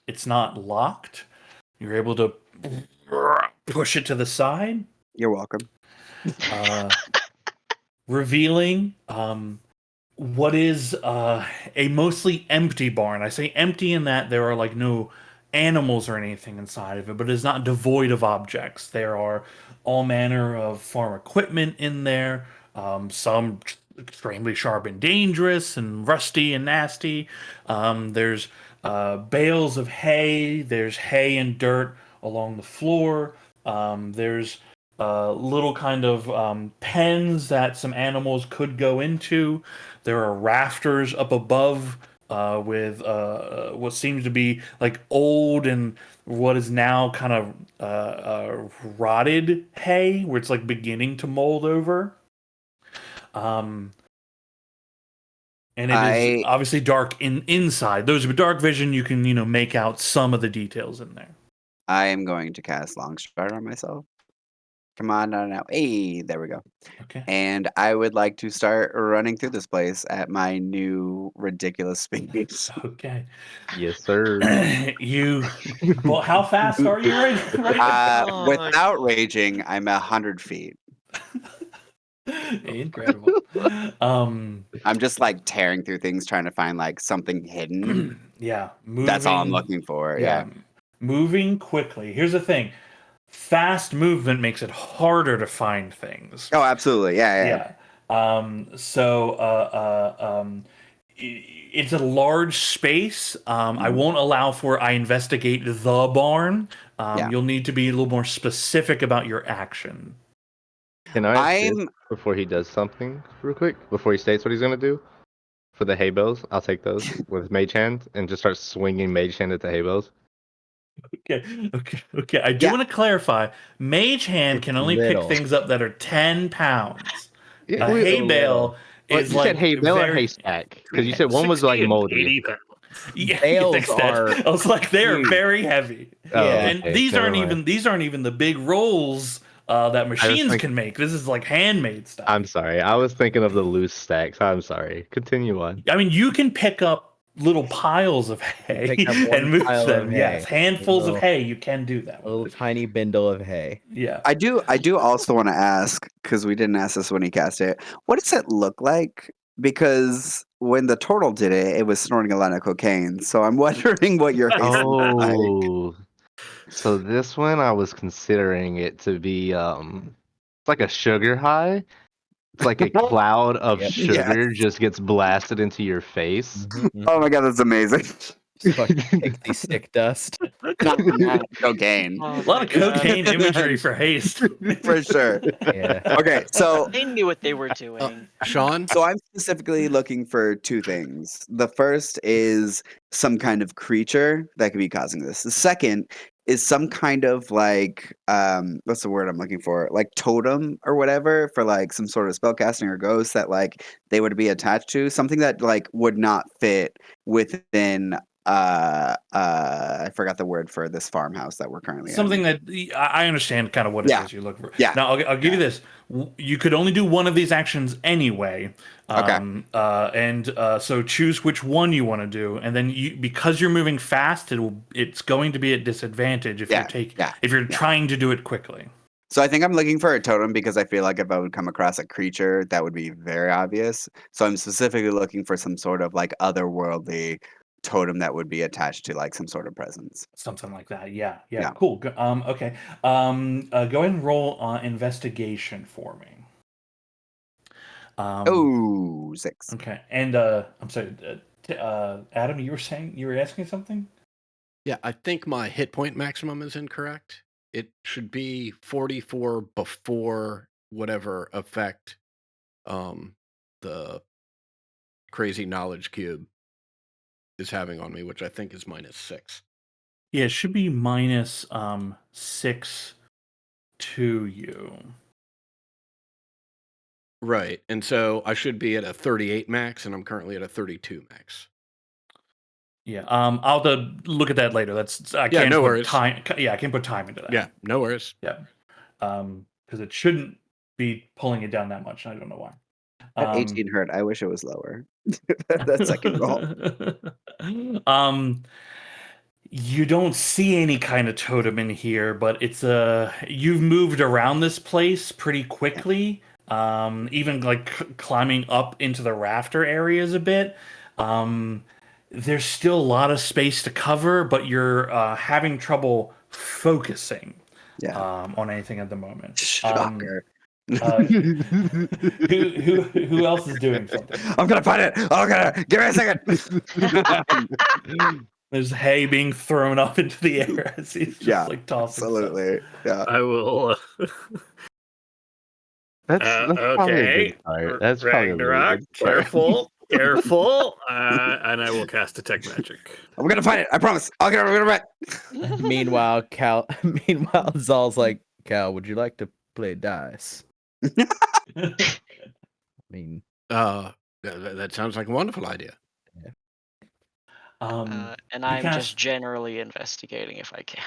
It's not locked. You're able to push it to the side, You're welcome. revealing what is a mostly empty barn. I say empty in that there are like no animals or anything inside of it, but it's not devoid of objects. There are all manner of farm equipment in there, some extremely sharp and dangerous, and rusty and nasty. There's bales of hay, there's hay and dirt along the floor. There's little kind of pens that some animals could go into. There are rafters up above with what seems to be like old and what is now kind of rotted hay, where it's like beginning to mold over. Um, and it is obviously dark inside. Those with dark vision, you can make out some of the details in there. I am going to cast Longstride on myself. Come on now. Hey, there we go. Okay. And I would like to start running through this place at my new ridiculous speed. Okay. Yes, sir. Well, how fast are you right now? Without raging, I'm 100 feet. Incredible. I'm just like tearing through things, trying to find like something hidden. Yeah. That's all I'm looking for. Yeah. Moving quickly. Here's the thing. Fast movement makes it harder to find things. Oh, absolutely. Yeah. It's a large space. I won't allow for I investigate the barn. You'll need to be a little more specific about your action. Can I assist before he does something real quick? Before he states what he's going to do? For the hay bales, I'll take those with Mage Hand and just start swinging Mage Hand at the hay bales. Okay. I do want to clarify. Mage Hand can only pick things up that are 10 pounds. Yeah, a hay bale is you like said hay bale or hay stack? Because you said one was like 60 and moldy. 80 pounds. Yeah, Bales are I was like, they're huge. very heavy. Oh, And okay, these never aren't mind. even the big rolls that machines can make. This is like handmade stuff. I'm sorry. I was thinking of the loose stacks. I'm sorry. Continue on. I mean, you can pick up little piles of hay Pick up one and move pile them. of hay. Yes, handfuls of Little- hay. You can do that. A little tiny bindle of hay. Yeah. I do also want to ask, because we didn't ask this when he cast it, what does it look like? Because when the turtle did it, it was snorting a lot of cocaine. So I'm wondering what your haste looks like. Oh, so this one I was considering it to be it's like a sugar high. It's like a cloud of Yep. sugar just gets blasted into your face. Oh my god, that's amazing. Fucking pixie stick dust. Cocaine. Oh A lot my of God. cocaine imagery for haste. For sure. Yeah. Okay, so They knew what they were doing. Sean, I'm specifically looking for two things. The first is some kind of creature that could be causing this. The second is some kind of like what's the word I'm looking for? Like totem or whatever for like some sort of spellcasting or ghost that like they would be attached to. Something that like would not fit within I forgot the word for this farmhouse that we're currently in. Something that I understand kind of what it Yeah. is you look for. Yeah. Now I'll give you this. You could only do one of these actions anyway. So choose which one you want to do, and then because you're moving fast, it's going to be at disadvantage if you're trying to do it quickly. So I think I'm looking for a totem because I feel like if I would come across a creature, that would be very obvious. So I'm specifically looking for some sort of like otherworldly totem that would be attached to like some sort of presence. Something like that. Yeah. Yeah. Cool. Okay. Go ahead and roll investigation for me. 6. Okay. And I'm sorry, Adam, you were asking something? yeah, I think my hit point maximum is incorrect. It should be 44 before whatever effect the crazy knowledge cube is having on me, which I think is -6. Yeah, it should be minus 6 to you. Right. And so I should be at a 38 max, and I'm currently at a 32 max. Yeah. I'll have to look at that later. I can't no put worries. time. Yeah, I can't put time into that. Yeah, no worries. Yeah. Because it shouldn't be pulling it down that much. I don't know why. At 18 hurt. I wish it was lower. That second roll. You don't see any kind of totem in here, but you've moved around this place pretty quickly. even like climbing up into the rafter areas a bit. There's still a lot of space to cover, but you're having trouble focusing Yeah. on anything at the moment. Shocker. Who else is doing something? I'm gonna find it. I'm gonna give me a second. There's hay being thrown up into the air as he's just Yeah, like tossing stuff. Absolutely. Yeah. I will. That's probably a Okay. good start. That's probably a really Ragnarok, good start. careful, careful, and I will cast Detect Magic. I'm gonna find it. I promise. I'll get it right. Meanwhile, Zal's like, Cal, would you like to play dice? I mean, That sounds like a wonderful idea. And you I'm cast- just generally investigating if I can.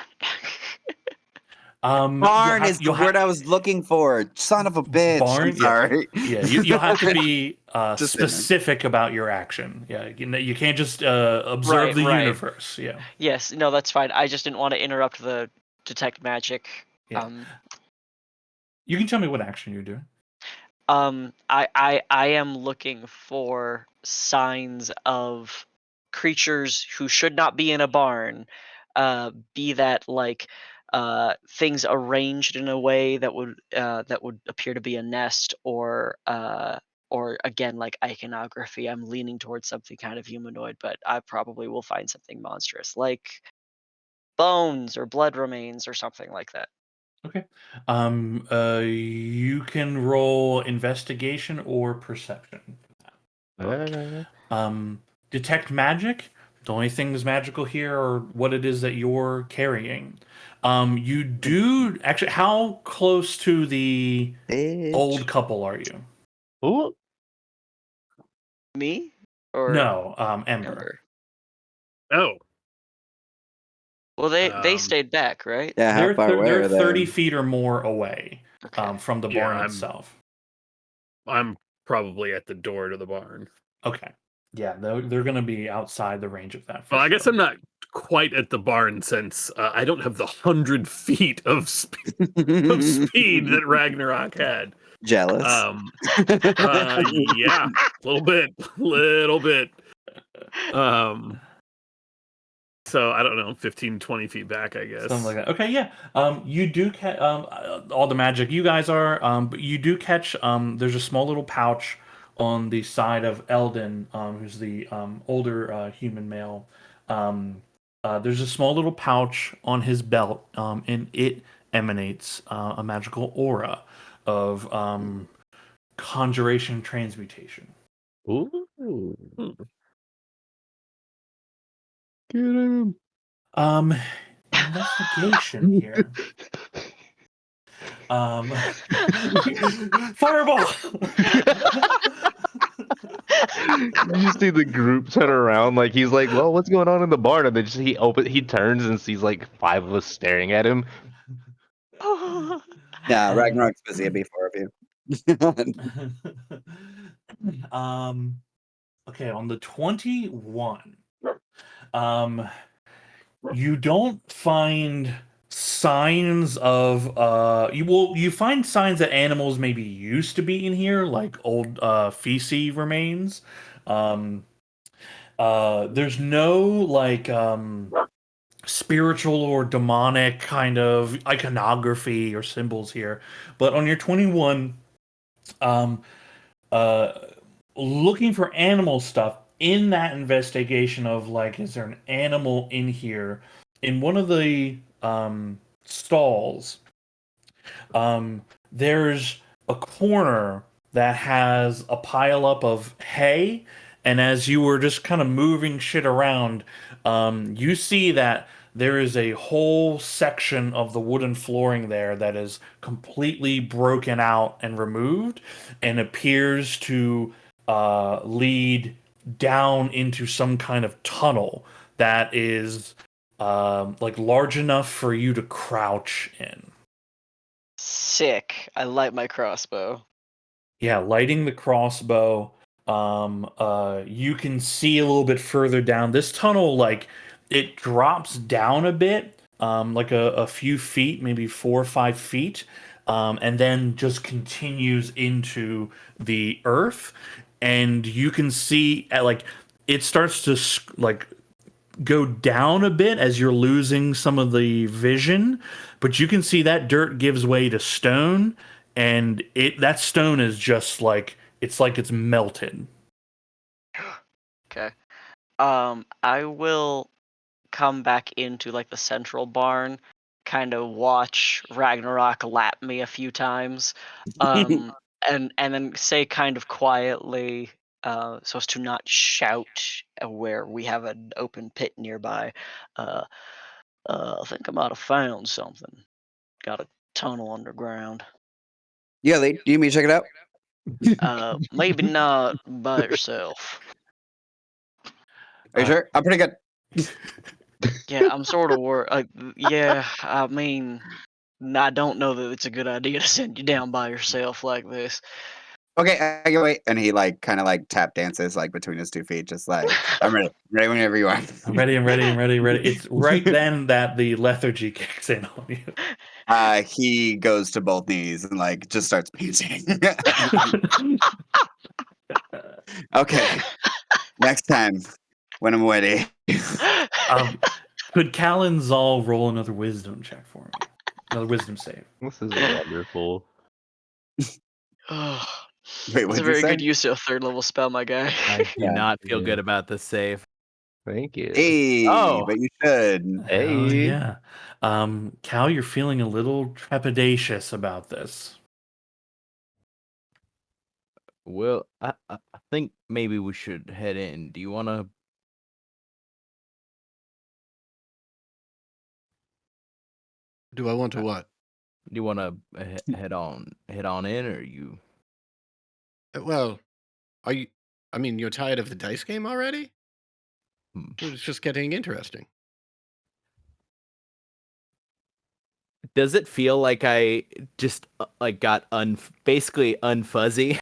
Barn is the you'll have- word I was looking for. Son of a bitch. Barn? I'm sorry. Yeah, you'll have to be Just saying. specific about your action. Yeah, you can't just observe the Right. universe. Yeah. Yes, no, that's fine. I just didn't want to interrupt the detect magic. Yeah. You can tell me what action you're doing. I am looking for signs of creatures who should not be in a barn. Be that like things arranged in a way that would appear to be a nest, or again like iconography. I'm leaning towards something kind of humanoid, but I probably will find something monstrous like bones or blood remains or something like that. Okay. You can roll investigation or perception. Detect magic. The only thing that's magical here are what it is that you're carrying. You do actually. How close to the old couple are you? Ooh. Me or No, Ember. Ember? Oh, Well, they Um, stayed back, right? Yeah, how They're far away they're are they? 30 feet or more away Okay. from the Yeah, barn I'm- itself. I'm probably at the door to the barn. Okay. Yeah, they're going to be outside the range of that. Well, I guess I'm not quite at the barn since I don't have the 100 feet of speed that Ragnarok had. Jealous. Yeah, little bit. So I don't know, 15, 20 feet back, I guess. Something like that. Okay, yeah. You do catch all the magic. You guys are, but you do catch. There's a small little pouch on the side of Eldon, who's the older human male. There's a small little pouch on his belt, and it emanates a magical aura of conjuration transmutation. Ooh. Hmm. Get him. Investigation here. Fireball. You see the group turn around, like he's like, "Well, what's going on in the barn?" And then just he turns and sees like 5 of us staring at him. Yeah, Ragnarok's busy. It'd be 4 of you. Okay, on the 21, you don't find signs of you find signs that animals maybe used to be in here, like old feces remains. There's no like spiritual or demonic kind of iconography or symbols here, but on your 21, looking for animal stuff in that investigation of like, is there an animal in here? In one of the stalls, there's a corner that has a pile up of hay, and as you were just kind of moving shit around, you see that there is a whole section of the wooden flooring there that is completely broken out and removed, and appears to lead down into some kind of tunnel that is like large enough for you to crouch in. Sick. I light my crossbow. Yeah, lighting the crossbow. You can see a little bit further down this tunnel. Like it drops down a bit, like a few feet, maybe 4 or 5 feet, and then just continues into the earth. And you can see like it starts to like go down a bit as you're losing some of the vision, but you can see that dirt gives way to stone, and that stone is just like it's melted. Okay. I will come back into like the central barn, kind of watch Ragnarok lap me a few times, and then say kind of quietly, so as to not shout where we have an open pit nearby. I think I might have found something. Got a tunnel underground. Yeah, Lee, do you mean check it out? Maybe not by yourself. Are you sure? I'm pretty good. Yeah, I'm sort of worried. Yeah, I mean, I don't know that it's a good idea to send you down by yourself like this. Okay, I can wait. And he like kind of like tap dances like between his 2 feet, just like I'm ready. Ready whenever you are. I'm ready. It's right then that the lethargy kicks in on you. He goes to both knees and like just starts painting. Okay. Next time when I'm ready. Could Callanzal roll another wisdom check for me? Another wisdom save. This is wonderful. Oh, Wait, that's what'd a you very say? good use of a third level spell, my guy. I do Yeah, not feel yeah. good about this save. Thank you. Hey, Oh. but you should. Hell Hey. yeah. Cal, you're feeling a little trepidatious about this. Well, I think maybe we should head in. Do you want to? Do I want to what? Do you want to head on in, or you? Well, are you? I mean, you're tired of the dice game already? Hmm. It's just getting interesting. Does it feel like I just like got basically unfuzzy?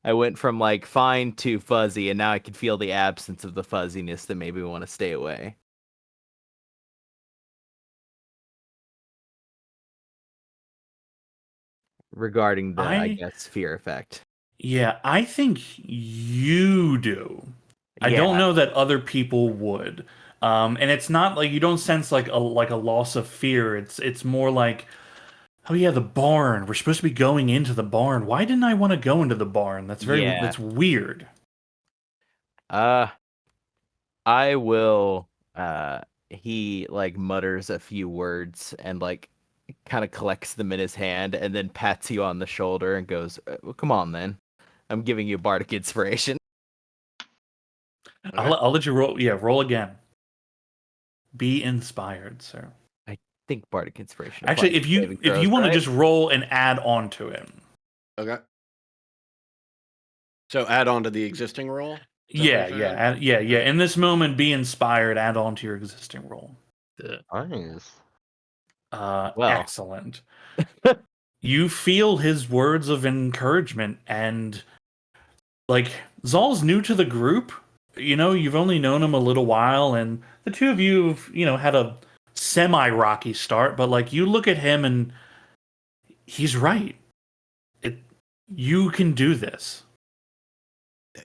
I went from like fine to fuzzy, and now I can feel the absence of the fuzziness that made me want to stay away. Regarding the, I guess, fear effect. Yeah, I think you do. I don't know that other people would. And it's not like you don't sense like a loss of fear. It's more like, oh yeah, the barn. We're supposed to be going into the barn. Why didn't I want to go into the barn? That's that's weird. I will. He like mutters a few words and like kind of collects them in his hand and then pats you on the shoulder and goes, well, "Come on, then. I'm giving you bardic inspiration." I'll let you roll. Yeah, roll again. Be inspired, sir. I think bardic inspiration. Actually, if you want to just roll and add on to it. Okay. So add on to the existing roll? Yeah. In this moment, be inspired. Add on to your existing roll. Nice. Excellent. You feel his words of encouragement, and like Zal's new to the group. You know, you've only known him a little while, and the two of you have, had a semi-rocky start, but like you look at him and he's right. You can do this.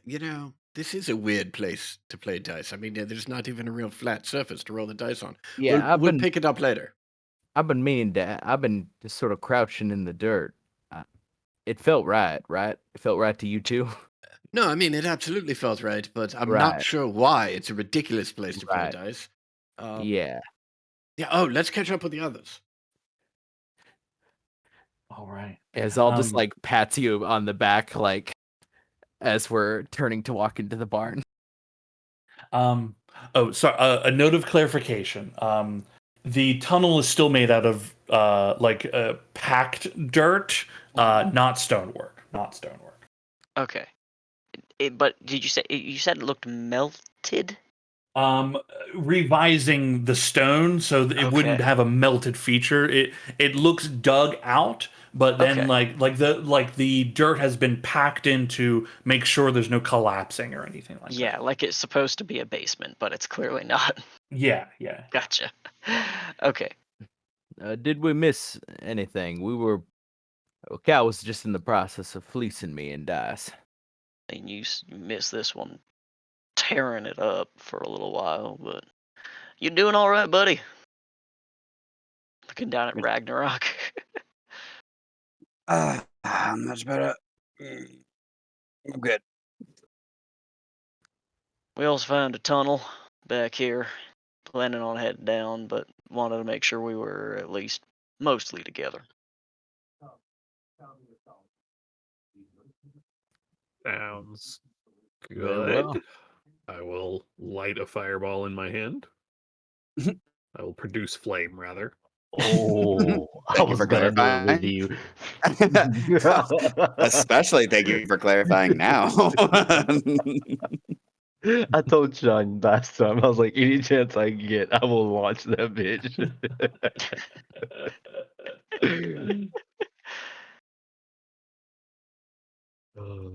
You know, this is a weird place to play dice. I mean, there's not even a real flat surface to roll the dice on. Yeah, we'll pick it up later. I've been meaning to. I've been just sort of crouching in the dirt. It felt right? It felt right to you too. No, I mean it absolutely felt right, but I'm not sure why. It's a ridiculous place to play dice. Yeah. Oh, let's catch up with the others. All right. As I'll just like pats you on the back, like as we're turning to walk into the barn. Oh, sorry. A note of clarification. The tunnel is still made out of packed dirt, not stonework. Not stonework. Okay. But did you say it looked melted? Revising the stone so that it wouldn't have a melted feature. It looks dug out, but then like the dirt has been packed in to make sure there's no collapsing or anything like that. Yeah, like it's supposed to be a basement, but it's clearly not. Yeah. Gotcha. Okay. Did we miss anything? We were Cal was just in the process of fleecing me and dice. And you missed this one, tearing it up for a little while, but you're doing all right, buddy. Looking down at Ragnarok. Much better. I'm good. We also found a tunnel back here, planning on heading down, but wanted to make sure we were at least mostly together. Sounds Very good. well. I will light a fireball in my hand. I will produce flame, rather. Oh, I Thank you was for gonna do it with you. Especially thank you for clarifying now. I told Sean last time, I was like, any chance I get, I will launch that bitch. Oh,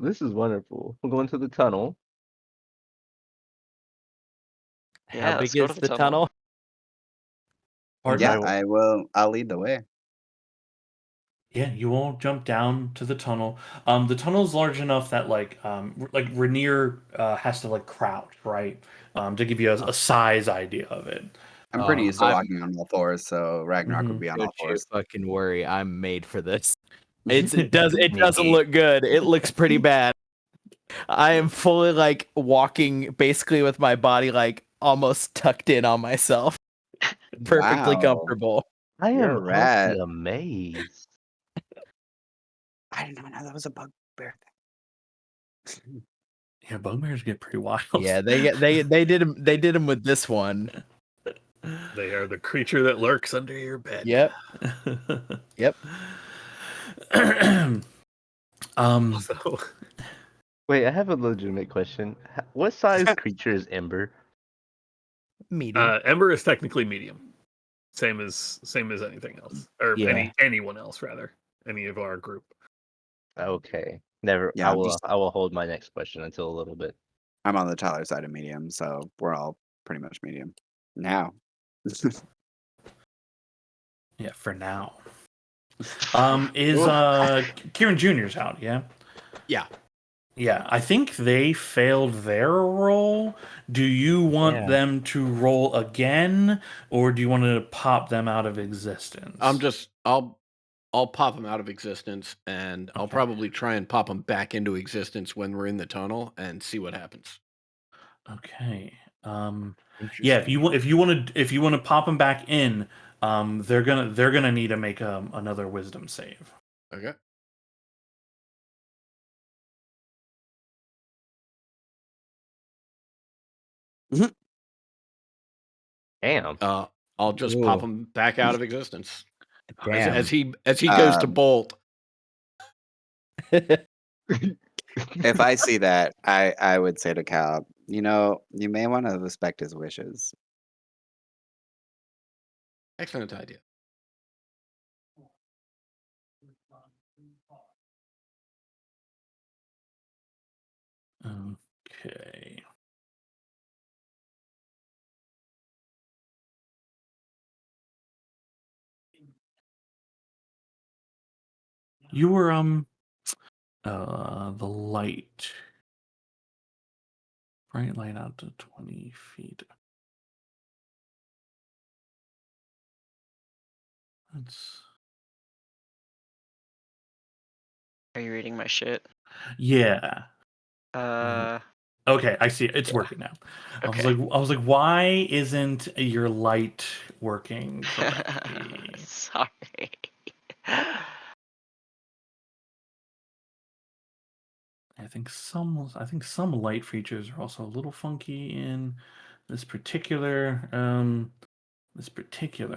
this is wonderful. We're going to the tunnel. Yeah, How let's big go is to the the tunnel? Pardon? Yeah, I will. I'll lead the way. Yeah, you all jump down to the tunnel. The tunnel's large enough that like Rainier has to like crouch, right? To give you a size idea of it. I'm pretty used to I'm- walking on all fours, so Ragnarok would be on all Don't you fours. fucking worry. I'm made for this. It doesn't Me. look good. It looks pretty bad. I am fully like walking basically with my body like almost tucked in on myself. Perfectly Wow. comfortable. I You're am a rat. honestly amazed. I didn't even know that was a bugbear thing. Yeah, bugbears get pretty wild. Yeah, they did him with this one. They are the creature that lurks under your bed. Yep. Yep. So, Wait, I have a legitimate question. What size creature is Ember? Medium. Ember is technically medium, same as anything else, or Yeah. anyone else rather, any of our group. Okay. Never. Yeah, I will hold my next question until a little bit. I'm on the taller side of medium, so we're all pretty much medium. Now. Yeah, for now. Is Kieran Jr.'s out, yeah? Yeah. Yeah, I think they failed their roll. Do you want Yeah. them to roll again, or do you want to pop them out of existence? I'll pop them out of existence, and I'll Okay. probably try and pop them back into existence when we're in the tunnel and see what happens. Okay. Yeah, if you want to pop them back in, they're gonna need to make another wisdom save. Okay. Damn. I'll just pop Ooh. him back out of existence Damn. as he goes to bolt. If I see that, I would say to Cal, you may want to respect his wishes. Excellent idea. Okay. You were the light. Bright light out to 20 feet. Are you reading my shit? Yeah. Okay, I see it. It's Yeah. working now. Okay. I was like, why isn't your light working correctly? Sorry. I think some light features are also a little funky in this particular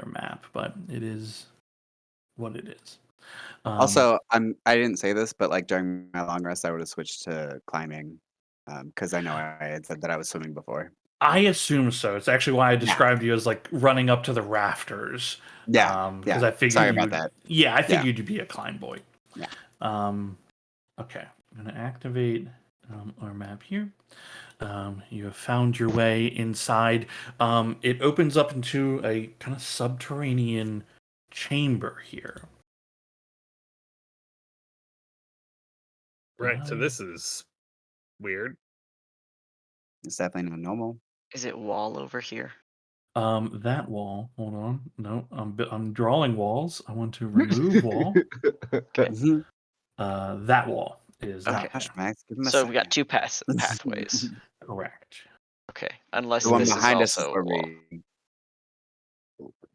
map, but it is what it is. Also, I didn't say this, but like during my long rest, I would have switched to climbing, because I know I had said that I was swimming before. I assume so. It's actually why I described you as like running up to the rafters. Yeah, Because yeah. I figured Sorry you about would- that. Yeah, I Yeah. figured you'd be a climb boy. Yeah. Okay, I'm gonna activate our map here. You have found your way inside. It opens up into a kind of subterranean chamber here. Right. So this is weird. It's definitely not normal. Is it wall over here? That wall. Hold on. No, I'm drawing walls. I want to remove wall. Mhm. That wall is Okay. not Gosh, there. Max, give him a So we got second. two pathways. Correct. Okay, unless The one this is behind us is also where wall. we.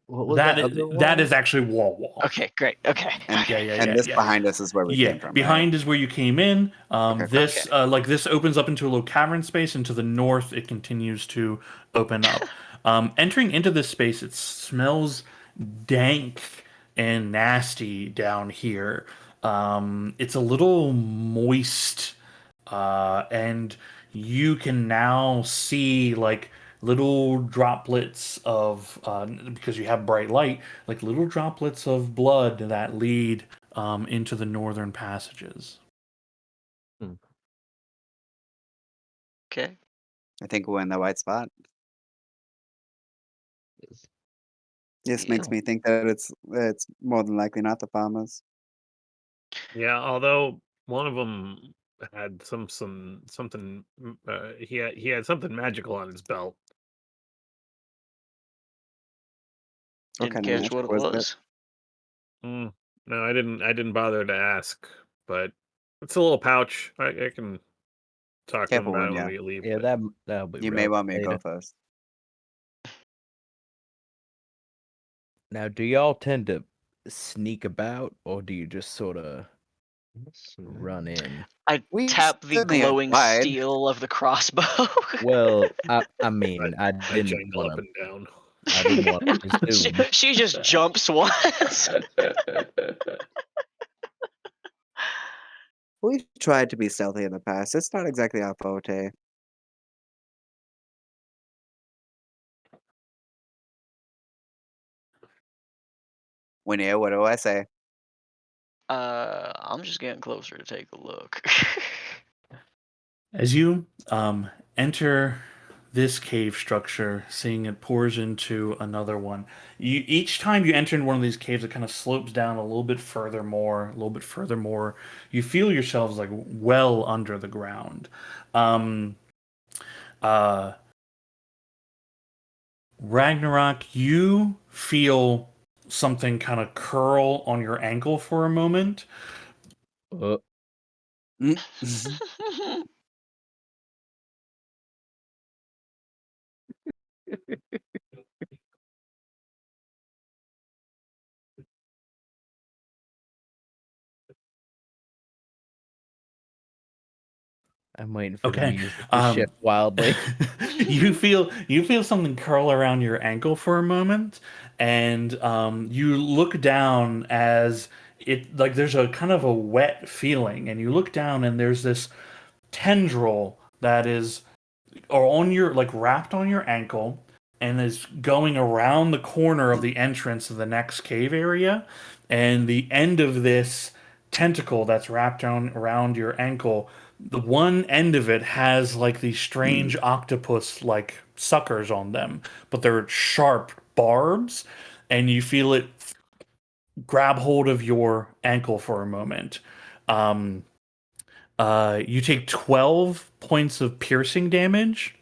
What was That that is, other wall? that is actually wall. Okay, great. Okay. And, Yeah, yeah, and yeah, this yeah. behind us is where we Yeah, came from. behind is where you came in. Okay. This like this opens up into a little cavern space, and to the north it continues to open up. Entering into this space, it smells dank and nasty down here. It's a little moist, and you can now see like little droplets of because you have bright light, like little droplets of blood that lead into the northern passages. Okay. I think we're in the right spot. This makes Yeah. me think that it's more than likely not the farmers. Yeah. Although one of them had something. He had something magical on his belt. What Didn't kind of catch magic what it was it? was. No, I didn't bother to ask, but it's a little pouch. I can talk to him Careful about one, it when yeah. we leave. Yeah, but- that'll be. You may want me to later. go first. Now, do y'all tend to sneak about, or do you just sort of run in? I We tap the certainly glowing applied. steel of the crossbow. Well, I mean, I I didn't jangle want up to. and down. I didn't want to she, presume. she just jumps once. We've tried to be stealthy in the past. It's not exactly our forte. Winnie, what do I say? I'm just getting closer to take a look. As you enter this cave structure, seeing it pours into another one, each time you enter in one of these caves, it kind of slopes down a little bit further more, a little bit further more. You feel yourselves like well under the ground. Ragnarok, you feel something kind of curl on your ankle for a moment. Mm. I'm waiting for the Okay. music to shift wildly. you feel something curl around your ankle for a moment, and you look down as it like there's a kind of a wet feeling, and you look down and there's this tendril that is or on your like wrapped on your ankle and is going around the corner of the entrance of the next cave area, and the end of this tentacle that's wrapped around your ankle, the one end of it has like these strange octopus like suckers on them, but they're sharp barbs, and you feel it grab hold of your ankle for a moment. You take 12 points of piercing damage,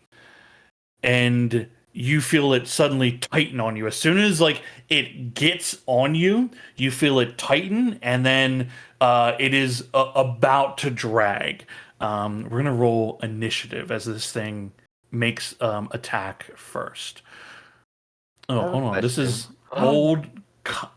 and you feel it suddenly tighten on you. As soon as like it gets on you, you feel it tighten, and then it is about to drag. We're gonna roll initiative as this thing makes attack first. Oh, hold on. This is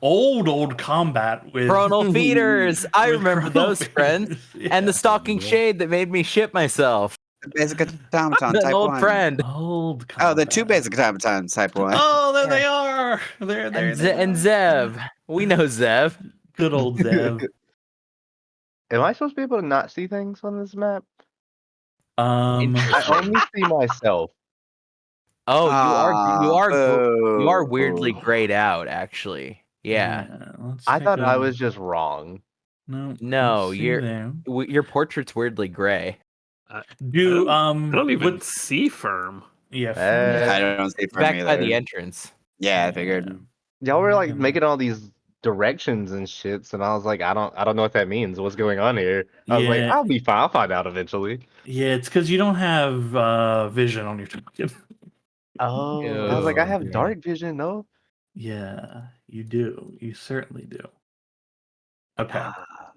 old combat with Chronal feeders. I with remember Chronal those friends. Feeders. And the Yeah. stalking shade that made me shit myself. The basic automaton An type old 1. friend. Old Oh, the two combat. basic automatons type 1. Oh, there Yeah. they are. There And, they and are. Zev. We know Zev. Good old Zev. Am I supposed to be able to not see things on this map? I Interesting. only see myself. Oh, you are Boo. weirdly grayed out, actually. Yeah. Let's I take thought I a- was just wrong. No. No, let's see you're there. your portrait's weirdly gray. Do I don't even with- see firm. yeah. Eh. I don't see from Back by either. the entrance. Yeah, I figured. Y'all were like making all these directions and shits, and I was like, I don't know what that means. What's going on here? I was like, Yeah. I'll be fine. I'll find out eventually. Yeah, it's because you don't have vision on your token. Oh, I was like, I have Yeah. dark vision. No. Yeah, you do. You certainly do. Okay. Ah,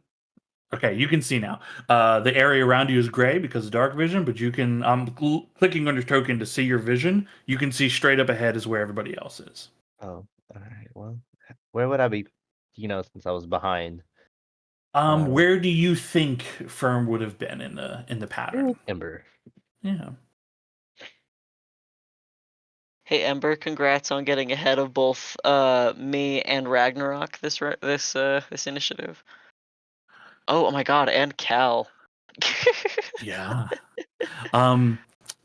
Okay, you can see now. The area around you is gray because of dark vision, but you can. I'm clicking on your token to see your vision. You can see straight up ahead is where everybody else is. oh, all right. Well, where would I be? Since I was behind. Where do you think Firm would have been in the pattern? Ember. Yeah. Hey Ember, congrats on getting ahead of both me and Ragnarok this initiative. Oh my god, and Cal. Yeah.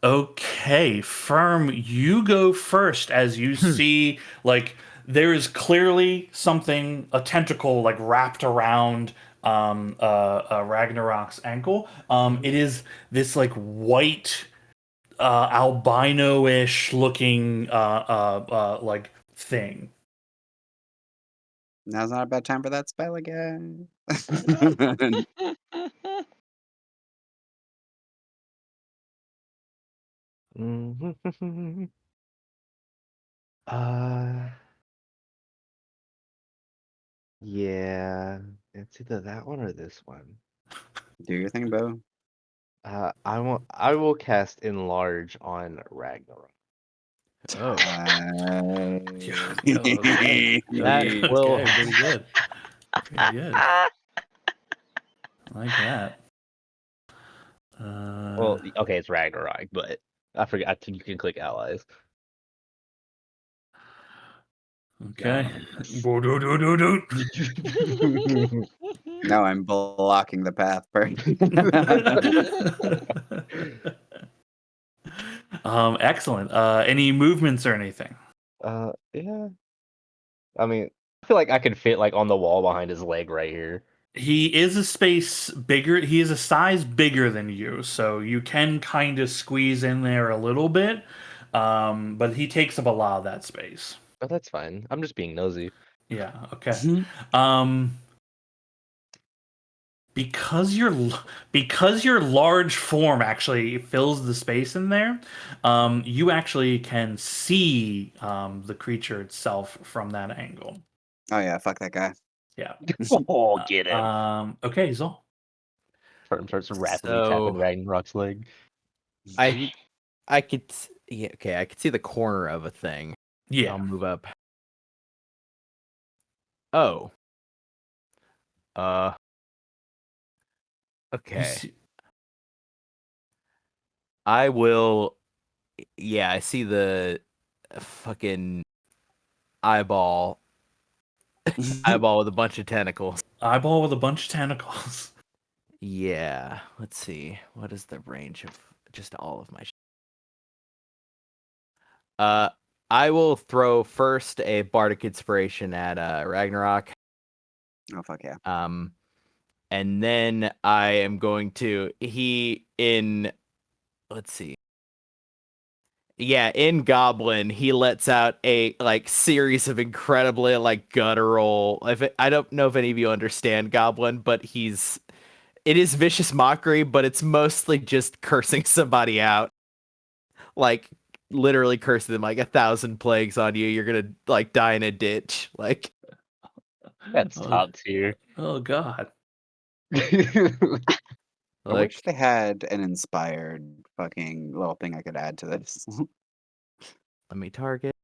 Okay, Firm, you go first as you see like there is clearly something, a tentacle like wrapped around Ragnarok's ankle. It is this like white albino-ish looking like thing. Now's not a bad time for that spell again. Mhm. uh, yeah, it's either that one or this one. Do your thing, Bo. I will cast enlarge on Ragnarok. Oh, Okay. that will. Okay, pretty good. Pretty good. I like that. Well, okay, it's Ragnarok, but I forgot. I think you can click allies. Okay. Boo-doo-doo-doo-doo. No, I'm blocking the path for. Excellent. Any movements or anything? Yeah. I mean, I feel like I could fit like on the wall behind his leg right here. He is a space bigger. He is a size bigger than you, so you can kind of squeeze in there a little bit. But he takes up a lot of that space. But that's fine. I'm just being nosy. Yeah. Okay. Um, because your large form actually fills the space in there, you actually can see the creature itself from that angle. Oh yeah, fuck that guy. Yeah. Oh, get him. Okay, Zol. Firm starts rapidly tapping So Ragnarok's leg. I could. Yeah, okay, I could see the corner of a thing. Yeah. I'll move up. Oh. You Okay. see- I will. Yeah, I see the fucking eyeball with a bunch of tentacles. eyeball with a bunch of tentacles. Yeah. Let's see. What is the range of just all of my? I will throw first a bardic inspiration at Ragnarok. Oh fuck yeah. And then I am going to let's see. Yeah, in Goblin, he lets out a like series of incredibly like guttural. I don't know if any of you understand Goblin, but it is vicious mockery, but it's mostly just cursing somebody out, like literally cursing them like 1,000 plagues on you. You're gonna like die in a ditch, like. That's Oh, top tier. oh God. I Like, wish they had an inspired fucking little thing I could add to this. let me target.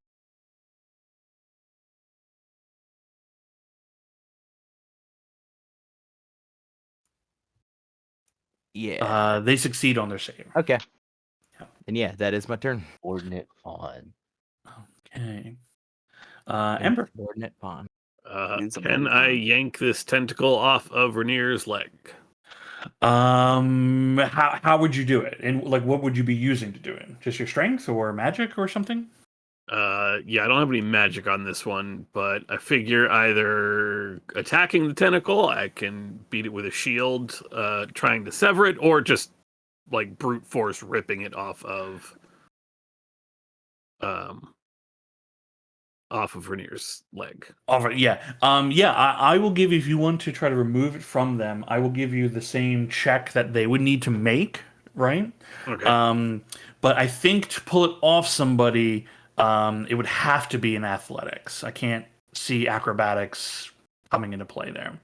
Yeah. They succeed on their save. Okay. Yeah. And yeah, that is my turn. Ordinate fawn. Okay. Ember. Coordinate pawn. Can I yank this tentacle off of Rainier's leg? How would you do it? And like, what would you be using to do it? Just your strength or magic or something? Yeah, I don't have any magic on this one, but I figure either attacking the tentacle, I can beat it with a shield, trying to sever it, or just like brute force ripping it off of off of Rainier's leg. All right, yeah. I will give you, if you want to try to remove it from them, I will give you the same check that they would need to make, right? Okay. But I think to pull it off somebody, it would have to be in athletics. I can't see acrobatics coming into play there.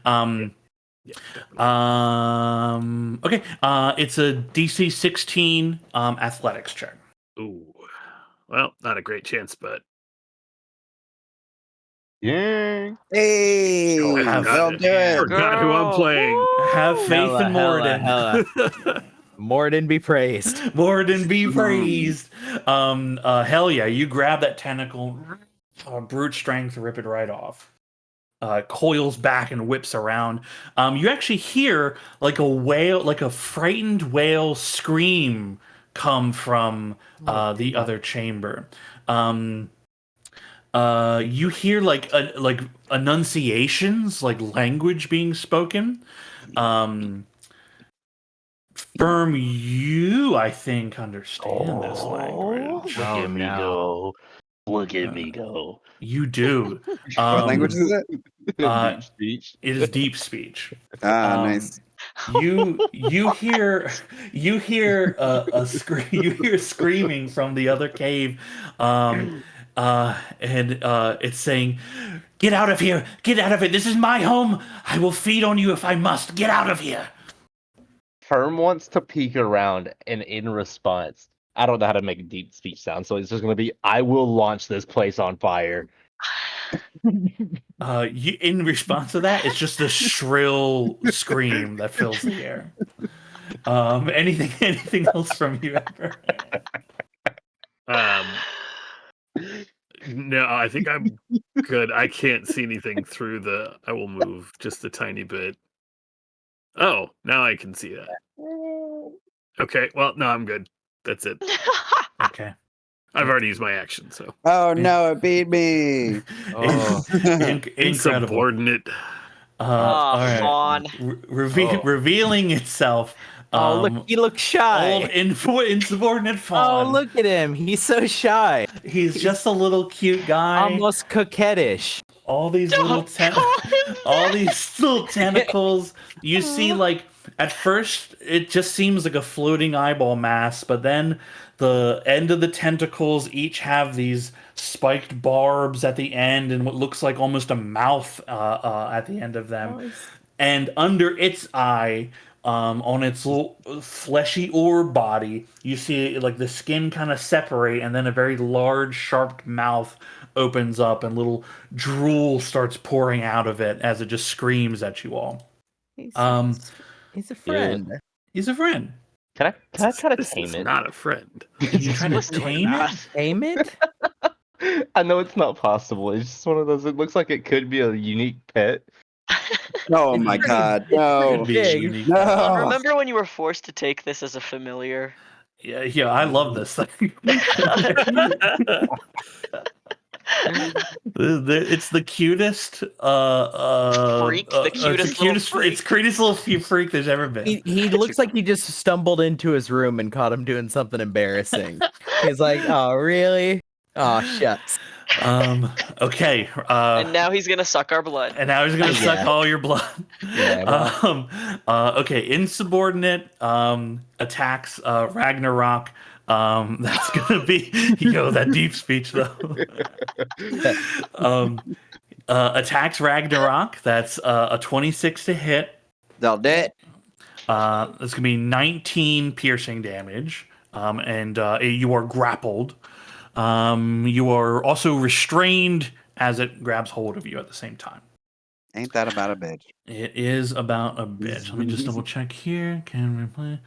Yeah, definitely. Okay. It's a DC 16 athletics check. Ooh. Well, not a great chance, but Yeah. Hey, Oh, have they'll it. do it. Forgot who I'm Girl. playing. Have faith Hella, in hella, Morden. hella. Morden be praised. Morden be praised. Hell yeah! You grab that tentacle, brute strength, rip it right off. Coils back and whips around. You actually hear like a whale, like a frightened whale scream come from the other chamber. You hear like enunciations, like language being spoken. Firm, you I think understand this language. Look at me no. go. Look at me go. You do. What language is it? Deep speech. It is deep speech. Nice. You hear you hear screaming from the other cave, and it's saying, "Get out of here! Get out of it! This is my home. I will feed on you if I must. Get out of here!" Firm wants to peek around, and in response, I don't know how to make a deep speech sound, so it's just going to be, I will launch this place on fire. In response to that, it's just a shrill scream that fills the air. Anything else from you, Ember? No, I think I'm good. I can't see anything through the. I will move just a tiny bit. Oh, now I can see that. Okay, well, no, I'm good. That's it. Okay. I've already used my action, so. Oh no, it beat me. Oh. Incredible. Insubordinate. All right. Fawn. Revealing itself. Oh, look, he looks shy. Old insubordinate fawn. Oh, look at him. He's so shy. He's just a little cute guy. Almost coquettish. All these little all these little tentacles. You see, like, at first it just seems like a floating eyeball mass, but then the end of the tentacles each have these spiked barbs at the end and what looks like almost a mouth at the end of them. And under its eye, on its little fleshy orb body, you see like the skin kind of separate, and then a very large, sharp mouth opens up, and little drool starts pouring out of it as it just screams at you all. He's a friend. He's a friend. Can I try to This tame is it? not a friend. You trying to tame it? Tame it? I know it's not possible. It's just one of those. It looks like it could be a unique pet. Oh my god, no. Could be a big. unique- No. Remember when you were forced to take this as a familiar? Yeah, I love this thing. It's the cutest Freak, the cutest little freak. It's the cutest little freak there's ever been. He looks like he just stumbled into his room and caught him doing something embarrassing. He's like, oh, really? Oh, shucks. Okay. And now he's gonna suck our blood. And now he's gonna suck Yeah. all your blood. Yeah, Okay, insubordinate attacks Ragnarok. That's gonna be that deep speech though. Attacks Ragnarok. That's a 26 to hit. They'll do it. That's gonna be 19 piercing damage. And you are grappled. You are also restrained as it grabs hold of you at the same time. Ain't that about a bitch? It is about a bitch. Let me just double check here. Can we play?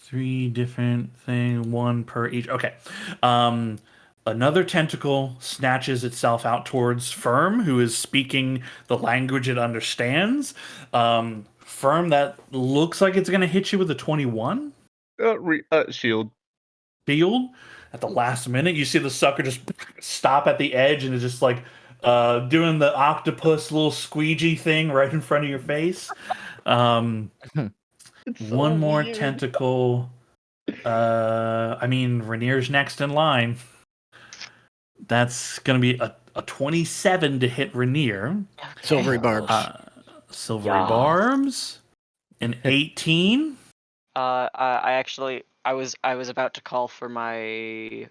3 different things, 1 per each. Okay. Another tentacle snatches itself out towards Firm, who is speaking the language it understands. Firm, that looks like it's going to hit you with a 21. Shield. Shield. At the last minute, you see the sucker just stop at the edge and is just like doing the octopus little squeegee thing right in front of your face. One more tentacle. I mean, Rainier's next in line. That's going to be a 27 to hit Rainier. Silvery Okay. barbs. Silvery Yeah. Barbs. An 18. I was about to call for my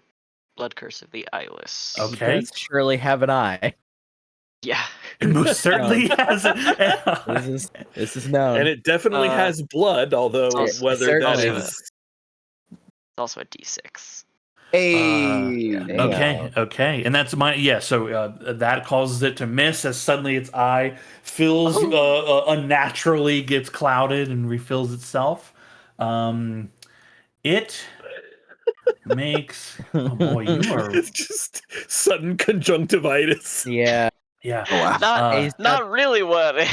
Blood Curse of the Eyeless. He Okay. does surely have an eye. Yeah. It most certainly has. This is known. And it definitely has blood, although also- whether that certainly is It's also a D6. Hey. Okay, and that's my So that causes it to miss as suddenly its eye fills unnaturally gets clouded and refills itself. It makes boy, you are it's just sudden conjunctivitis. Yeah, yeah. Oh, wow. Not really what. it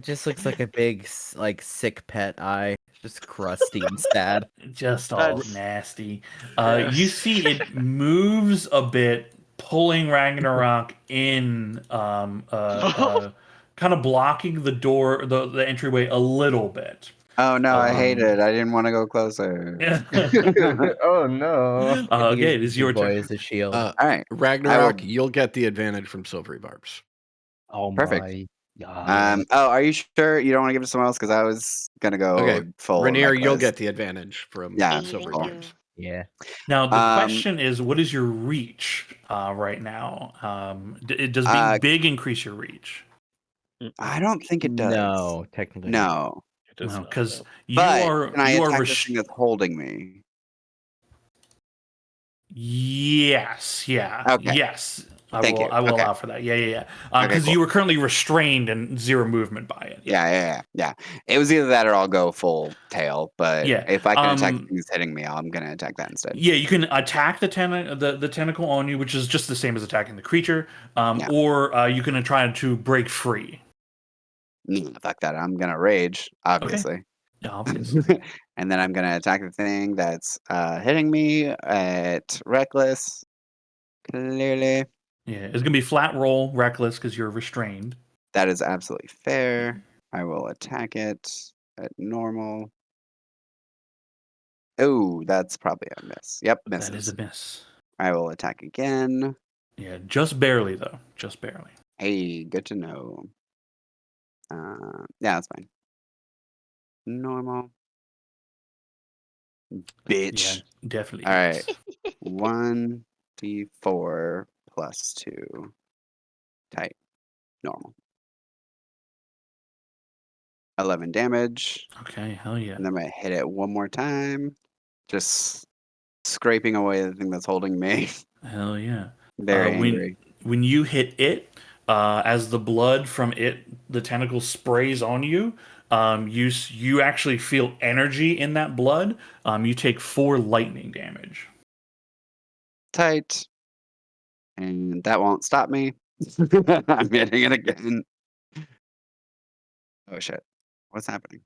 just looks like a big sick pet eye, just crusty and sad. Just all That's- nasty. Gross. You see it moves a bit, pulling Ragnarok in, kind of blocking the door, the entryway a little bit. Oh no, I hate Um, it. I didn't want to go closer. Oh no. Okay, it is your boy turn. as a shield. All right. Ragnarok, you'll get the advantage from silvery barbs. Oh Perfect. my god. Oh, are you sure you don't want to give it to someone else? Because I was gonna go Okay, full. Rainier, you'll necklace. get the advantage from Yeah, silvery cool. barbs. Yeah. Now the Um, question is, what is your reach right now? Does being big increase your reach? I don't think it does. No, technically. not. No. It does not, Because no. you But are can I you are attack this thing that's holding me? Yes, yeah, Okay. yes. I Thank will. you. I will Okay. allow for that. Yeah. Okay, Because cool. you were currently restrained and zero movement by it. Yeah. It was either that or I'll go full tail. But Yeah, if I can attack the thing that's hitting me, I'm gonna attack that instead. Yeah, you can attack the tentacle on you, which is just the same as attacking the creature. Yeah. Or you can try to break free. Fuck that. I'm gonna rage, obviously. Yeah, obviously. And then I'm gonna attack the thing that's hitting me at reckless. Clearly. Yeah, it's gonna be flat roll, reckless, because you're restrained. That is absolutely fair. I will attack it at normal. Oh, that's probably a miss. Yep, misses. That is a miss. I will attack again. Yeah, just barely though. Just barely. Hey, good to know. Yeah, that's fine. Normal. Bitch. Yeah, definitely. All hits. right. 1d4 plus 2. Tight. Normal. 11 damage. Okay, hell yeah. And then I'm going to hit it one more time. Just scraping away the thing that's holding me. Hell yeah. Very angry. When you hit it, as the blood from it, the tentacle sprays on you, you actually feel energy in that blood. You take 4 lightning damage. Tight. And that won't stop me. I'm hitting it again. Oh shit. What's happening?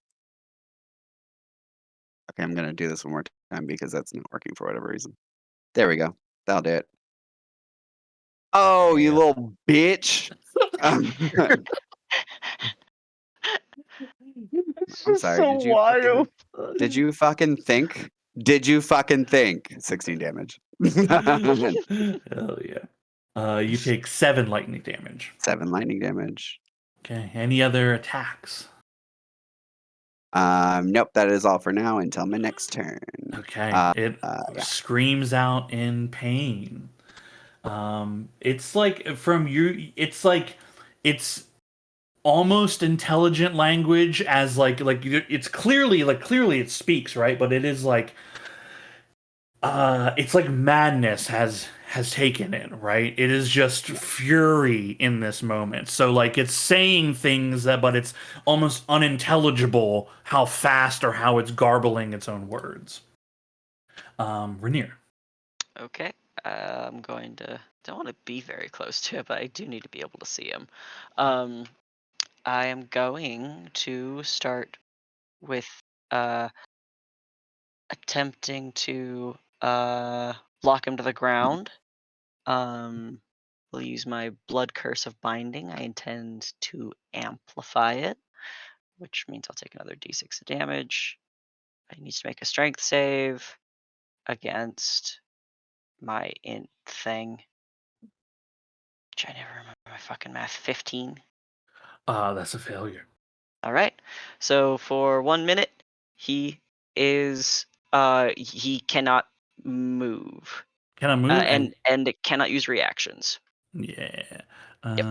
Okay, I'm gonna do this one more time because that's not working for whatever reason. There we go. That'll do it. Oh, you Yeah. little bitch. I'm sorry. Did you fucking think? Did you fucking think? 16 damage. Hell yeah. You take 7 lightning damage. 7 lightning damage. Okay. Any other attacks? Nope, that is all for now until my next turn. Okay. It Yeah. screams out in pain. It's like from you. It's like it's almost intelligent language as it's clearly it speaks, right, but it is like it's like madness has taken it, right? It is just fury in this moment, so like it's saying things but it's almost unintelligible how fast or how it's garbling its own words. Rainier. Okay. I'm going to. Don't want to be very close to it, but I do need to be able to see him. I am going to start with attempting to lock him to the ground. We'll use my blood curse of binding. I intend to amplify it, which means I'll take another d6 of damage. I need to make a strength save against my int thing. I never remember my fucking math. 15. That's a failure. All right. So for 1 minute, he is he cannot move, Can I move? and it cannot use reactions. Yeah. Yep.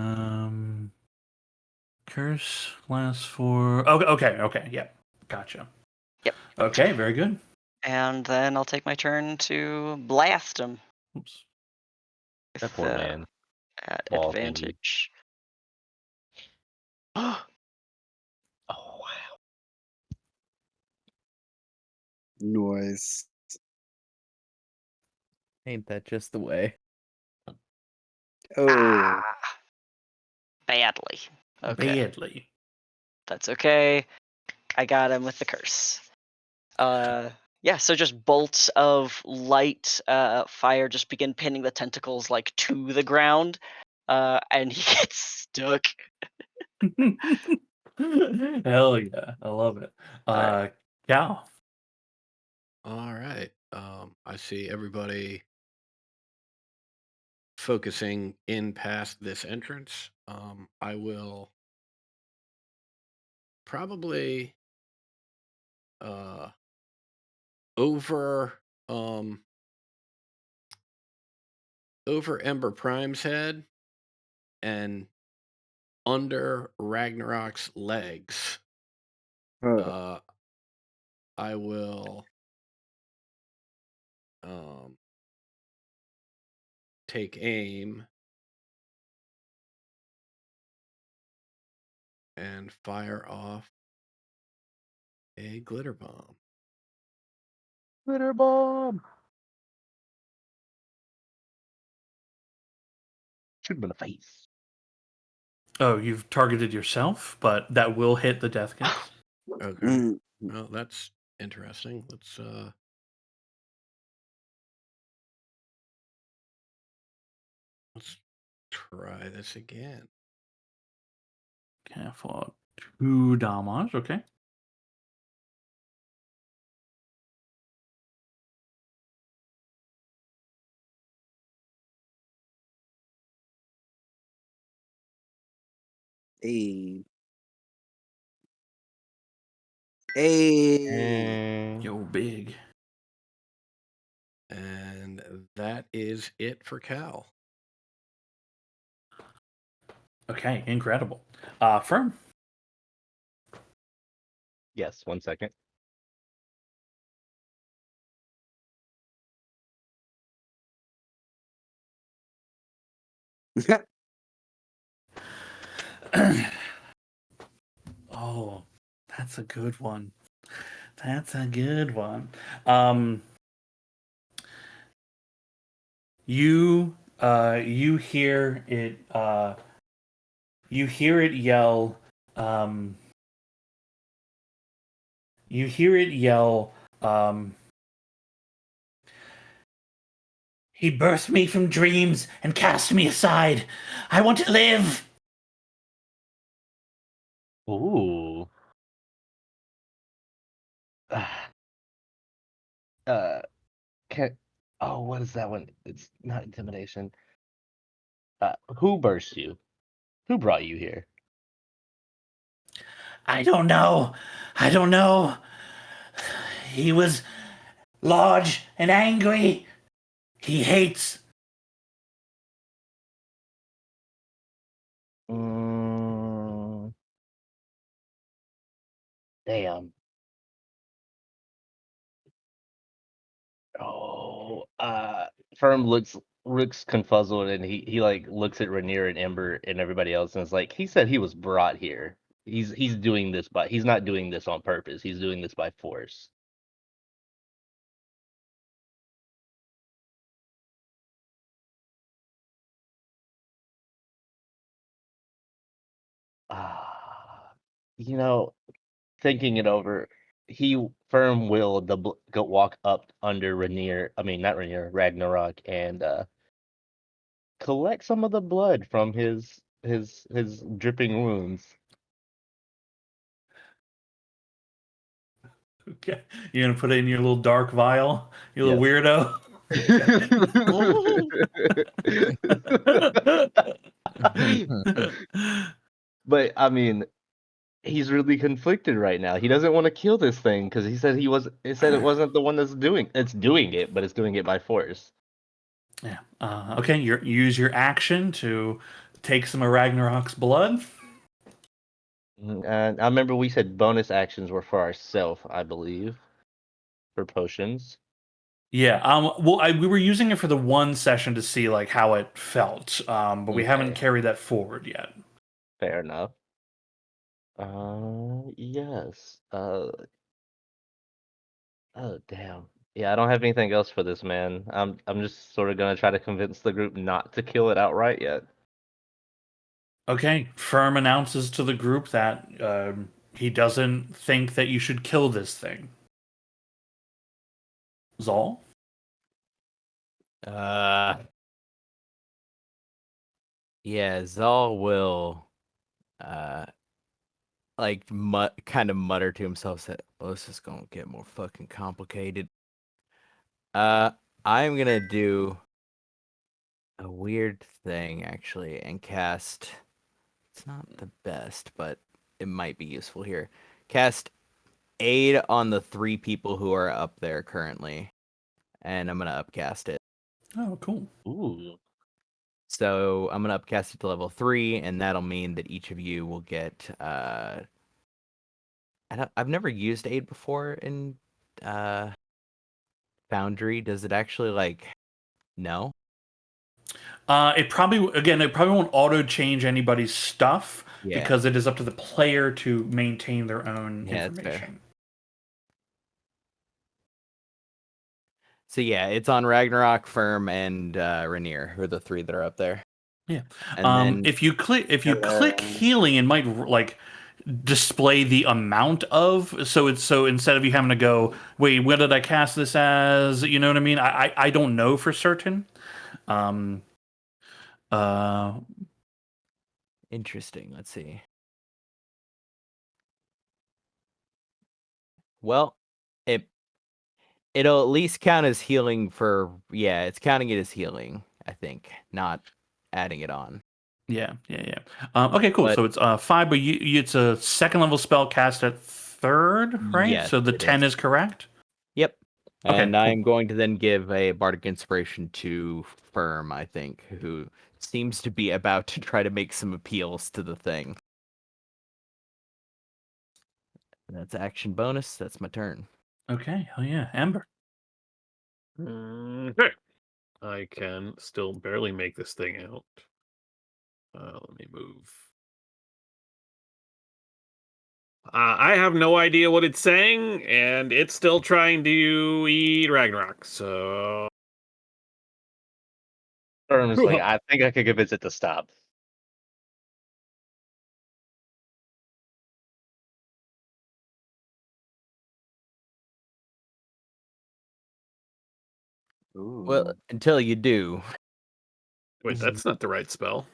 Curse lasts for. Okay. Yep. Gotcha. Yep. Okay. Very good. And then I'll take my turn to blast him Oops. That with, poor man. at Ball thingy. advantage. Oh wow. Noise. Ain't that just the way? Oh, Ah, badly. Okay, Badly. that's okay. I got him with the curse. Yeah, so just bolts of light fire just begin pinning the tentacles like to the ground, and he gets stuck. Hell yeah. I love it. Alright. Cal. All right. I see everybody focusing in past this entrance. I will probably over Ember Prime's head and under Ragnarok's legs. oh. I will take aim and fire off a glitter bomb. Glitter bomb. Shoot him in the face. Oh, you've targeted yourself, but that will hit the death kiss. Okay. Mm. Well, that's interesting. Let's try this again. Okay, for 2 damage. Okay. Hey. Hey. Yo, big. And that is it for Cal. Okay, incredible. Firm. Yes, 1 second. Oh, that's a good one. That's a good one. You hear it yell you hear it yell he birthed me from dreams and cast me aside. I want to live. Ooh. Can what is that one? It's not intimidation. Who burst you? Who brought you here? I don't know. He was large and angry. He hates. Damn. Oh, Firm looks confuzzled, and he like looks at Rainier and Ember and everybody else, and it's like he said he was brought here. He's doing this, but he's not doing this on purpose. He's doing this by force. You know, thinking it over, Firm will go walk up under Rainier. I mean, not Rainier, Ragnarok, and collect some of the blood from his dripping wounds. Okay. You're gonna put it in your little dark vial, you little Yes. weirdo. But I mean, he's really conflicted right now. He doesn't want to kill this thing because he said he said it wasn't the one that's doing it, but it's doing it by force. Yeah. Okay. You use your action to take some of Ragnarok's blood. And I remember we said bonus actions were for ourselves, I believe, for potions. Yeah. Well, we were using it for the one session to see like how it felt. But we haven't Okay. carried that forward yet. Fair enough. Yes. Oh damn. Yeah, I don't have anything else for this man. I'm just sort of gonna try to convince the group not to kill it outright yet. Okay. Firm announces to the group that he doesn't think that you should kill this thing. Zol? Yeah, Zal will like kind of mutter to himself, say, "Oh, this is gonna get more fucking complicated." I'm gonna do a weird thing actually and cast. It's not the best, but it might be useful here. Cast aid on the 3 people who are up there currently, and I'm gonna upcast it. Oh, cool. Ooh. So I'm gonna upcast it to level 3, and that'll mean that each of you will get. I've never used aid before in Foundry. Does it actually like? No. It probably won't auto change anybody's stuff Yeah. because it is up to the player to maintain their own Yeah, that's fair. information. So yeah, it's on Ragnarok, Firm, and Rainier, who are the 3 that are up there. Yeah. And then If you click Hello. healing, it might like display the amount of so instead of you having to go, wait, what did I cast this as? You know what I mean? I don't know for certain. interesting. Let's see. Well, it'll at least count as healing for it's counting it as healing, I think, not adding it on. Yeah. Okay, cool. But- So it's 5, but it's a second level spell cast at 3rd, right? Yes, So the it 10 is. is correct. Yep. Okay, And cool. I'm going to then give a bardic inspiration to Firm, I think, who seems to be about to try to make some appeals to the thing. That's action bonus. That's my turn. Okay, hell yeah, Amber. Okay. I can still barely make this thing out. Let me move. I have no idea what it's saying, and it's still trying to eat Ragnarok. So Firm's like, I think I could convince it to stop. Well, until you do. wait, that's not the right spell.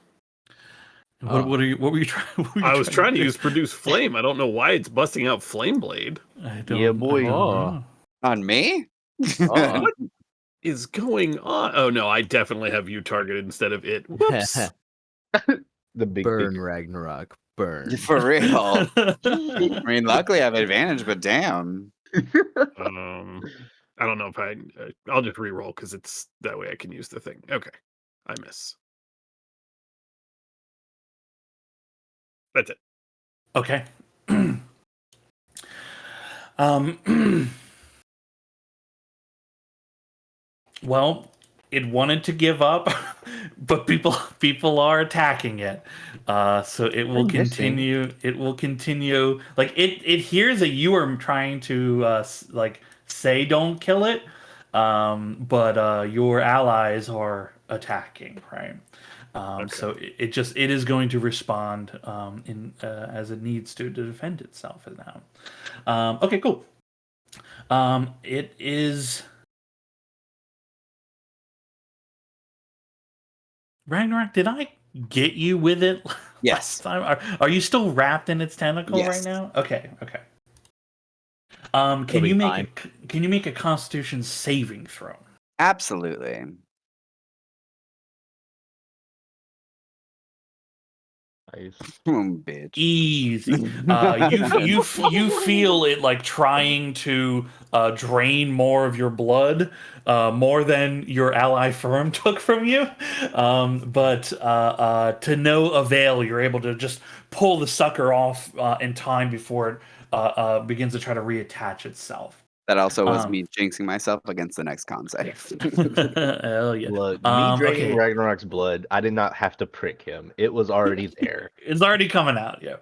What were you trying? I was trying to use Produce Flame. I don't know why it's busting out Flame Blade. Yeah, boy. I don't know. On me? Oh. What is going on? Oh no, I definitely have you targeted instead of it. Whoops. The big Burn dick. Ragnarok. Burn. For real. I mean, luckily I have advantage, but damn. I don't know if I'll just re-roll because it's that way I can use the thing. Okay, I miss. That's it. Okay. Well, it wanted to give up, but people are attacking it. So it will I'm missing. continue. It will continue. Like it hears that you are trying to like say don't kill it, but your allies are attacking, right? So it is going to respond in as it needs to defend itself now. Okay, cool. It is Ragnarok. Did I get you with it Yes. last time? Are you still wrapped in its tentacle right Yes. now? Okay. It'll Can be you make a Constitution saving throw? Absolutely. Nice. Bitch. Easy. You feel it like trying to drain more of your blood, more than your ally Firm took from you. But to no avail, you're able to just pull the sucker off in time before it begins to try to reattach itself. That also was Um, me jinxing myself against the next con save. Hell yeah. Look, me draining Okay. Ragnarok's blood, I did not have to prick him. It was already there. It's already coming out, yeah.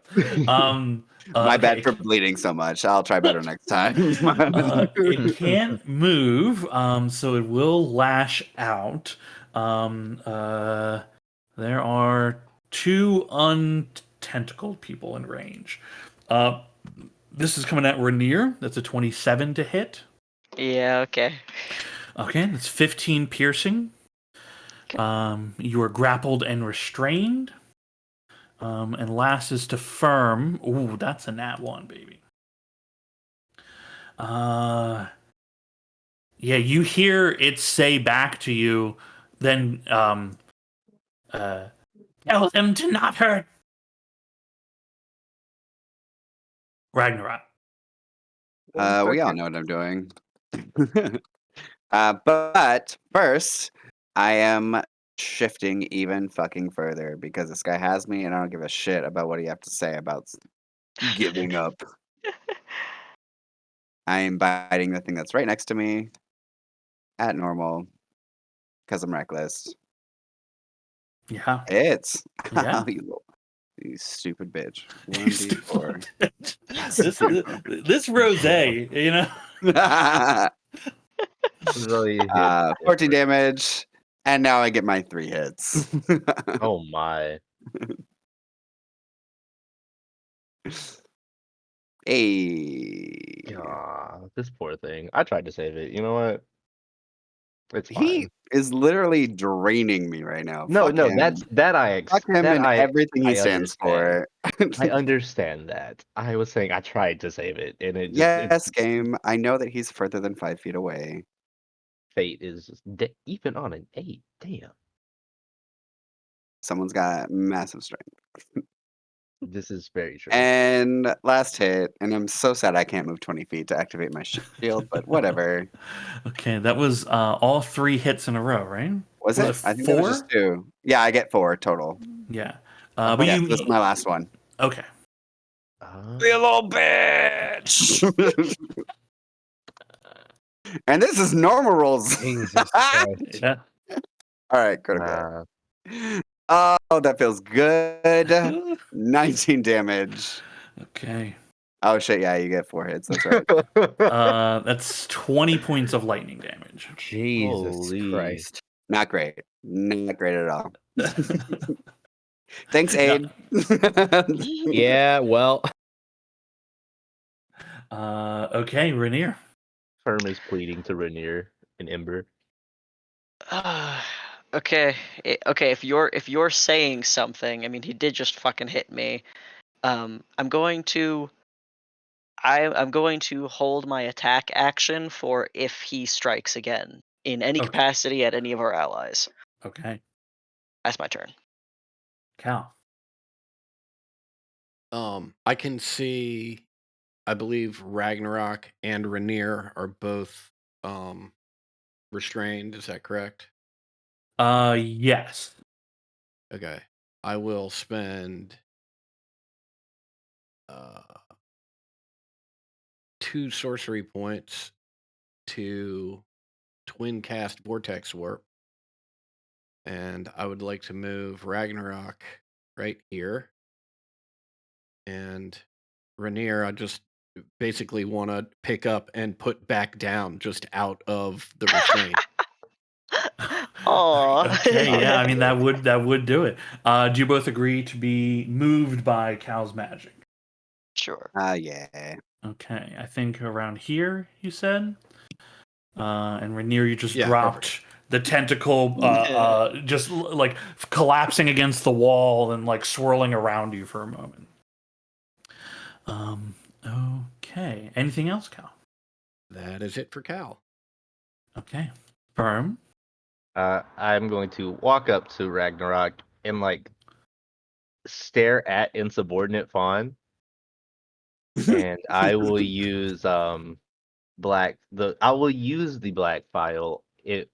My bad Okay. for bleeding so much. I'll try better next time. It can't move, so it will lash out. There are 2 untentacled people in range. This is coming at Rainier. That's a 27 to hit. Yeah, okay. Okay, that's 15 piercing. You are grappled and restrained. And last is to Firm. Ooh, that's a nat 1, baby. Yeah, you hear it say back to you, then tell them to not hurt Ragnarok. We all know what I'm doing. But first, I am shifting even fucking further because this guy has me, and I don't give a shit about what you have to say about giving up. I am biting the thing that's right next to me at normal because I'm reckless. Yeah. It's Yeah. you stupid bitch. 1d4. this rosé, you know. Really 14 damage, and now I get my 3 hits. Oh my. Hey. Aw, this poor thing. I tried to save it. You know what? It's He fine. is literally draining me right now. No, Fuck no, him. that's that I Fuck him that and everything he I stands understand. for. I understand that. I was saying I tried to save it, and it just Yes, game. I know that he's further than 5 feet away. fate is even on an 8. Damn, Someone's got massive strength. this is very true. And last hit, and I'm so sad I can't move 20 feet to activate my shield, but whatever. Okay, that was all 3 hits in a row, right? Was Was it? it I think it was just 2. Yeah, I get 4 total. Yeah. But Yes, you this is my last one. okay. Be a little bitch. And this is normal rolls. Jesus Christ. Yeah. All right, critical. Oh, that feels good. 19 damage. Okay. Oh shit, yeah, you get 4 hits. That's right. That's 20 points of lightning damage. Jesus Holy. Christ. Not great. Not great at all. Thanks, No. Aid. Yeah, well, Okay, Rainier. Firm is pleading to Rainier and Ember. Okay. Okay, if you're saying something, I mean, he did just fucking hit me. I'm going to hold my attack action for if he strikes again in any Okay. capacity at any of our allies. Okay. That's my turn. Cal. I can see, I believe Ragnarok and Rainier are both restrained. Is that correct? Yes. Okay. I will spend 2 sorcery points to twin cast Vortex Warp. And I would like to move Ragnarok right here. And Rainier, I just basically want to pick up and put back down just out of the restraint. Aw. Okay, yeah, I mean that would do it. Do you both agree to be moved by Cal's magic? Sure. Yeah. Okay, I think around here you said. And Rainier, you just Yeah, dropped perfect. the tentacle, just like collapsing against the wall and like swirling around you for a moment. Okay. Anything else, Cal? That is it for Cal. Okay. Firm. I'm going to walk up to Ragnarok and like stare at insubordinate fawn, and I will use I will use the black file.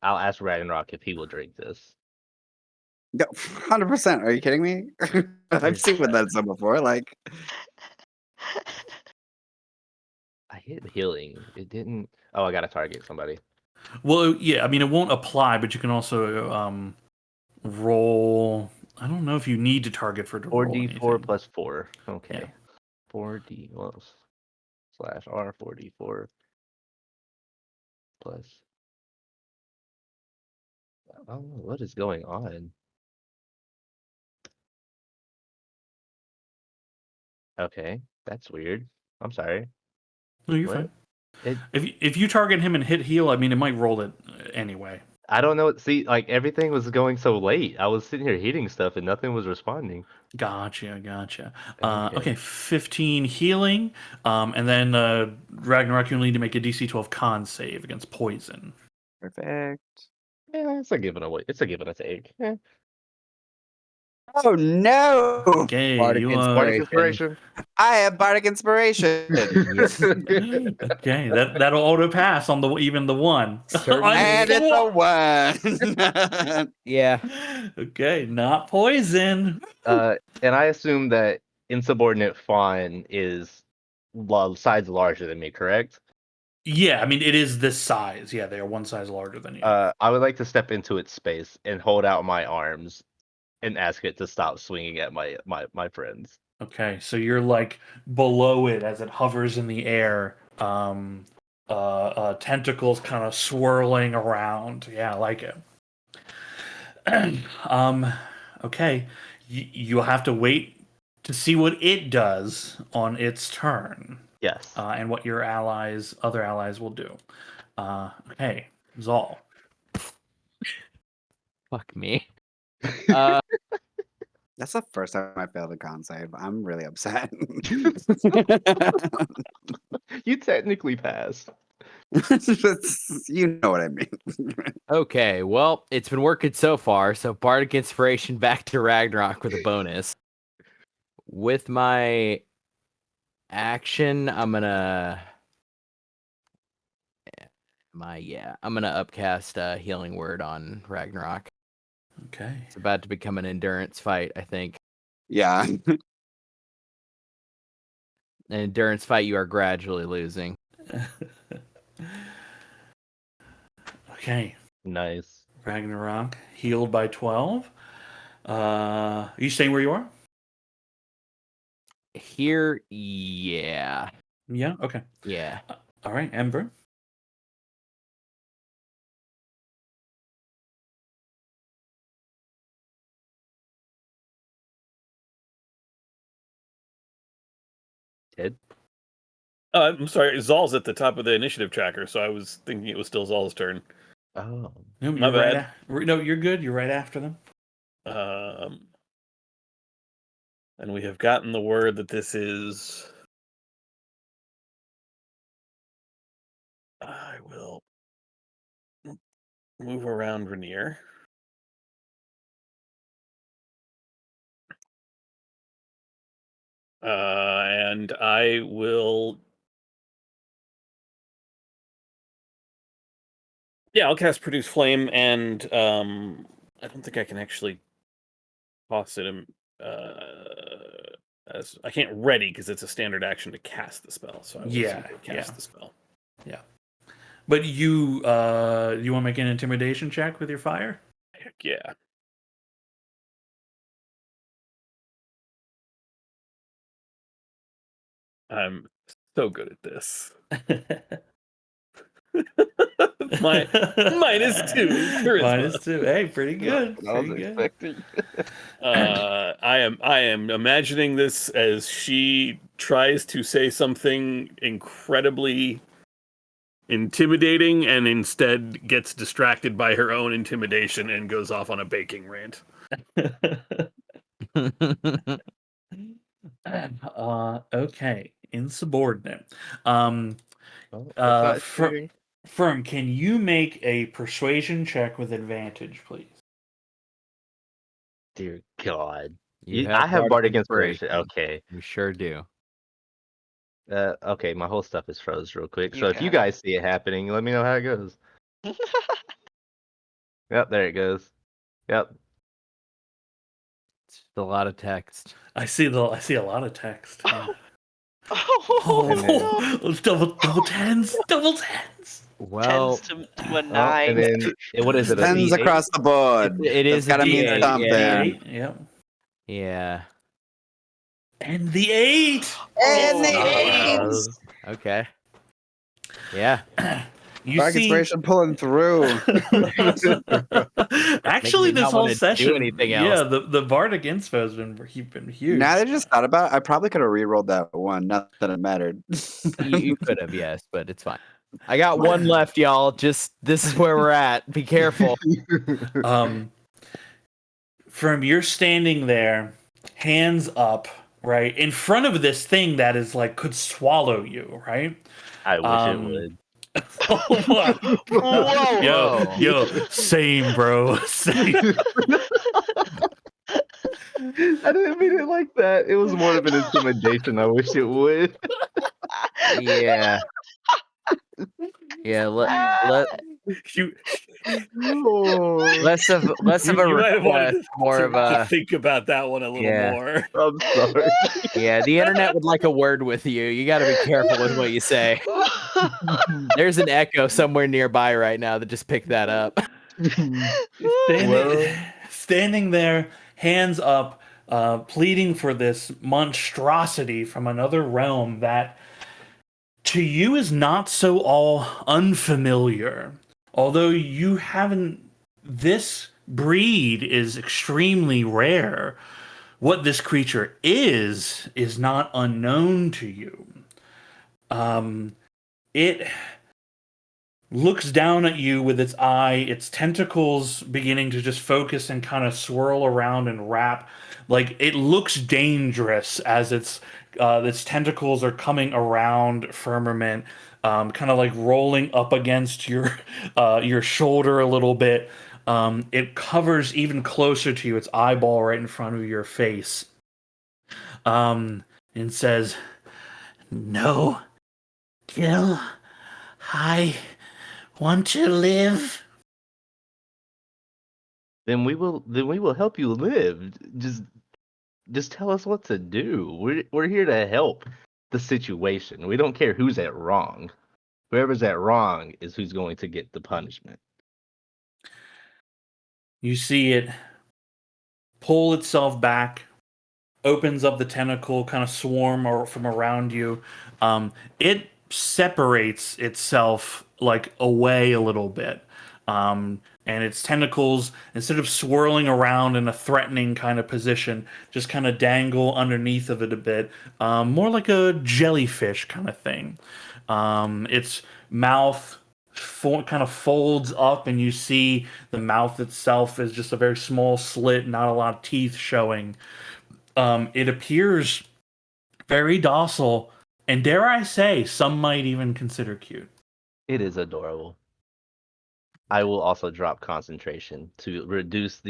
I'll ask Ragnarok if he will drink this. No, 100%. Are you kidding me? I've seen what that's done before. Like, I hit healing. It didn't. Oh, I gotta target somebody. Well, yeah, I mean, it won't apply, but you can also roll. I don't know if you need to target for to roll 4d4 anything. plus 4. Okay. Yeah. 4d well, slash r 4d4 plus. I don't know what is going on. Okay, that's weird. I'm sorry. No, you're What? fine. It, If you target him and hit heal, I mean, it might roll it anyway. I don't know. See, like everything was going so late. I was sitting here hitting stuff and nothing was responding. Gotcha. Okay. Okay, 15 healing, and then Ragnarok, you'll need to make a DC 12 con save against poison. perfect. Yeah, it's a given away. It's a given a take. Yeah. Oh no! Okay, Bardic you Bardic Inspiration. inspiration. I have bardic inspiration. okay, that'll auto pass on even the one. Certainly. And it's a 1. Yeah. Okay, not poison. And I assume that insubordinate fawn is size larger than me, correct? Yeah, I mean it is this size. Yeah, they are one size larger than you. I would like to step into its space and hold out my arms and ask it to stop swinging at my friends. Okay, so you're like below it as it hovers in the air. Tentacles kind of swirling around. Yeah, I like it. Okay, you'll have to wait to see what it does on its turn, Yes. and what your other allies will do. Okay, Zal. Fuck me. That's the first time I failed a con save. I'm really upset. You technically passed. You know what I mean. Okay, well, it's been working so far. So Bardic Inspiration back to Ragnarok with a bonus. With my action, I'm gonna upcast Healing Word on Ragnarok. Okay. It's about to become an endurance fight, I think. Yeah. An endurance fight you are gradually losing. Okay. Nice. Ragnarok healed by 12. Are you staying where you are? Here, yeah. Yeah. Okay. Yeah. All right, Ember. Ted? I'm sorry, Zal's at the top of the initiative tracker, so I was thinking it was still Zal's turn. Oh. No, My you're right. bad. No, you're good. You're right after them. And we have gotten the word that this is. I will move around Rainier. And I will. Yeah, I'll cast Produce Flame, and I don't think I can actually toss it. As I can't ready because it's a standard action to cast the spell. So I will simply cast the spell. Yeah. But you want to make an intimidation check with your fire? Heck yeah. I'm so good at this. My -2 charisma. -2. Hey, pretty good. I was Pretty good. expecting. I am imagining this as she tries to say something incredibly intimidating and instead gets distracted by her own intimidation and goes off on a baking rant. Okay, insubordinate. Shooting. Firm, can you make a persuasion check with advantage, please? Dear God. I have Bardic Inspiration. Okay. You sure do. Okay, my whole stuff is froze real quick. You So if you got it. guys see it happening, let me know how it goes. Yep, there it goes. Yep. It's just a lot of text. I see a lot of text. Yeah. Oh, Those double tens, double tens. Well, tens to a And 9. then what is it? A Tens D8? across the board. it That's is a gotta mean D8, something. yeah. D8, yep. Yeah. And the 8. And the Oh, eights. Okay. Yeah. You Bardic see, Inspiration pulling through. actually, Making me this not whole wanna do session, anything yeah, else. the Bardic Inspo has been huge. Now that I just thought about it, I probably could have re-rolled that one. Not that it mattered. You could have, yes, but it's fine. I got one left, y'all. Just this is where we're at. Be careful. From you're standing there, hands up, right in front of this thing that is like could swallow you, right? I wish it would. Oh, wow. Whoa. Yo, same, bro. Same. I didn't mean it like that. It was more of an intimidation. I wish it would. Yeah. Yeah, let You, less of a You might have wanted request, more of to a think about that one a little Yeah. more. I'm sorry. yeah. The internet would like a word with you. You got to be careful with what you say. There's an echo somewhere nearby right now that just picked that up. standing there, hands up, pleading for this monstrosity from another realm that to you is not so all unfamiliar. Although you haven't, this breed is extremely rare. What this creature is not unknown to you. It looks down at you with its eye, its tentacles beginning to just focus and kind of swirl around and wrap. Like it looks dangerous as its tentacles are coming around Firmament, kind of like rolling up against your shoulder a little bit. It covers even closer to you, its eyeball right in front of your face, and says, "No, Gil, I want to live." Then we will help you live. Just tell us what to do. We're here to help the situation. We don't care who's at wrong. Whoever's at wrong is who's going to get the punishment. You see it pull itself back, opens up the tentacle, kind of swarm or from around you. It separates itself like away a little bit. And its tentacles, instead of swirling around in a threatening kind of position, just kind of dangle underneath of it a bit, more like a jellyfish kind of thing. Its mouth kind of folds up, and you see the mouth itself is just a very small slit, not a lot of teeth showing. It appears very docile, and dare I say, some might even consider cute. It is adorable. I will also drop concentration to reduce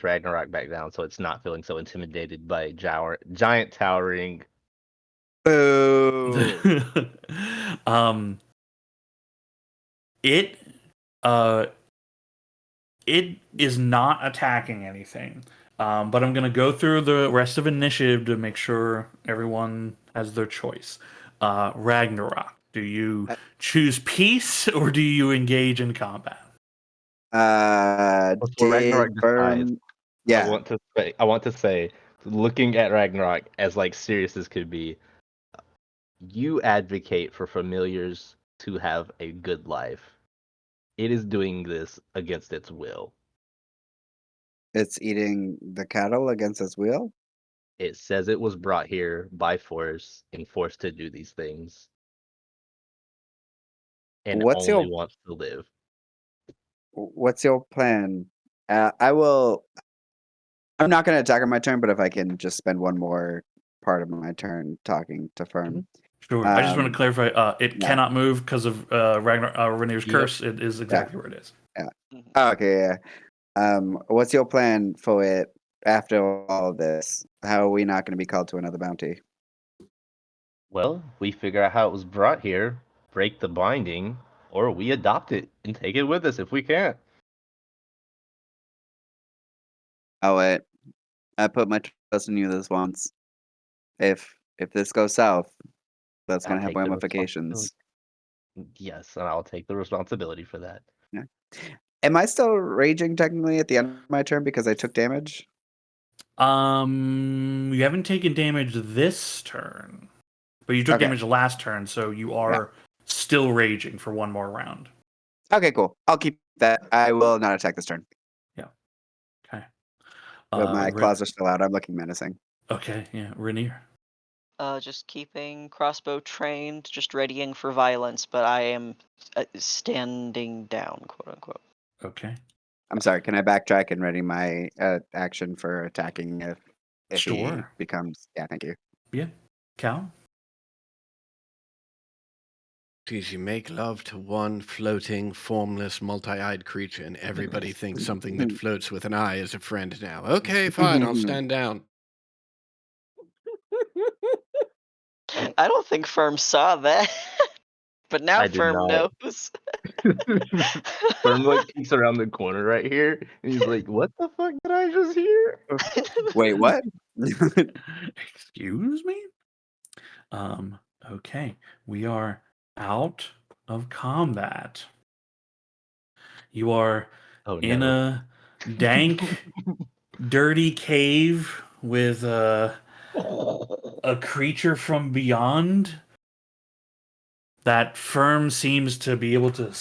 Ragnarok back down, so it's not feeling so intimidated by giant towering. Boo. It is not attacking anything. But I'm going to go through the rest of initiative to make sure everyone has their choice. Ragnarok, do you choose peace or do you engage in combat? Before Ragnarok decides, Yeah. I want to say, looking at Ragnarok as like serious as could be, you advocate for familiars to have a good life. It is doing this against its will. It's eating the cattle against its will? It says it was brought here by force and forced to do these things. And What's only your- wants to live. What's your plan? I'm not going to attack on my turn, but if I can just spend one more part of my turn talking to Firm. Sure. I just want to clarify. It yeah. cannot move because of Renier's Yep. curse. It is exactly where it is. Oh, okay, yeah. What's your plan for it after all of this? How are we not going to be called to another bounty? Well, we figure out how it was brought here, break the binding, or we adopt it and take it with us if we can't. Oh wait, I put my trust in you this once. If this goes south, that's I'll going to have take the ramifications. Yes, and I'll take the responsibility for that. Yeah. Am I still raging technically at the end of my turn because I took damage? You haven't taken damage this turn, but you took Okay. damage last turn, so you are still raging for one more round. Okay, cool. I'll keep that. I will not attack this turn. Okay. But my Ren- claws are still out. I'm looking menacing. Okay, yeah, Rainier. Just keeping crossbow trained, just readying for violence, but I am standing down, quote unquote. Okay. I'm sorry. Can I backtrack and ready my action for attacking if he Sure. becomes? Yeah, thank you. Yeah. Cal? Geez, you make love to one floating, formless, multi-eyed creature, and everybody thinks something that floats with an eye is a friend now. Okay, fine, I'll stand down. I don't think Firm saw that, but now I did Firm not. knows. Firm like peeks around the corner right here, and he's like, "What the fuck did I just hear?" Wait, what? Excuse me? Okay. We are out of combat. You are Oh in no! a dank, dirty cave with a creature from beyond. That Firm seems to be able to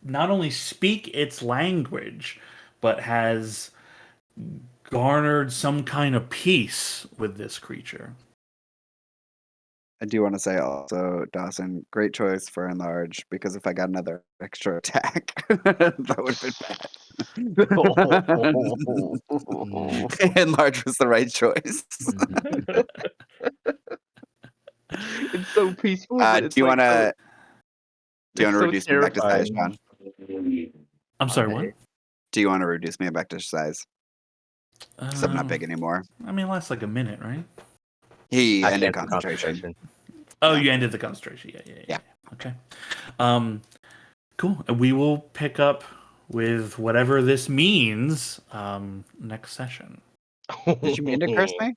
not only speak its language, but has garnered some kind of peace with this creature. I do want to say also, Dawson, great choice for enlarge because if I got another extra attack, that would have been bad. Enlarge was the right choice. It's so peaceful, but it's Do you like want to? so, Do you it's want to so reduce me back to size, terrifying. John? I'm sorry, what? Do you want to reduce me back to size? Because I'm not big anymore. I mean, it lasts like a minute, right? He Actually, ended that's concentration. Oh, Yeah. you ended the concentration. Yeah. Yeah. Okay. Cool. We will pick up with whatever this means next session. Did you mean to curse me?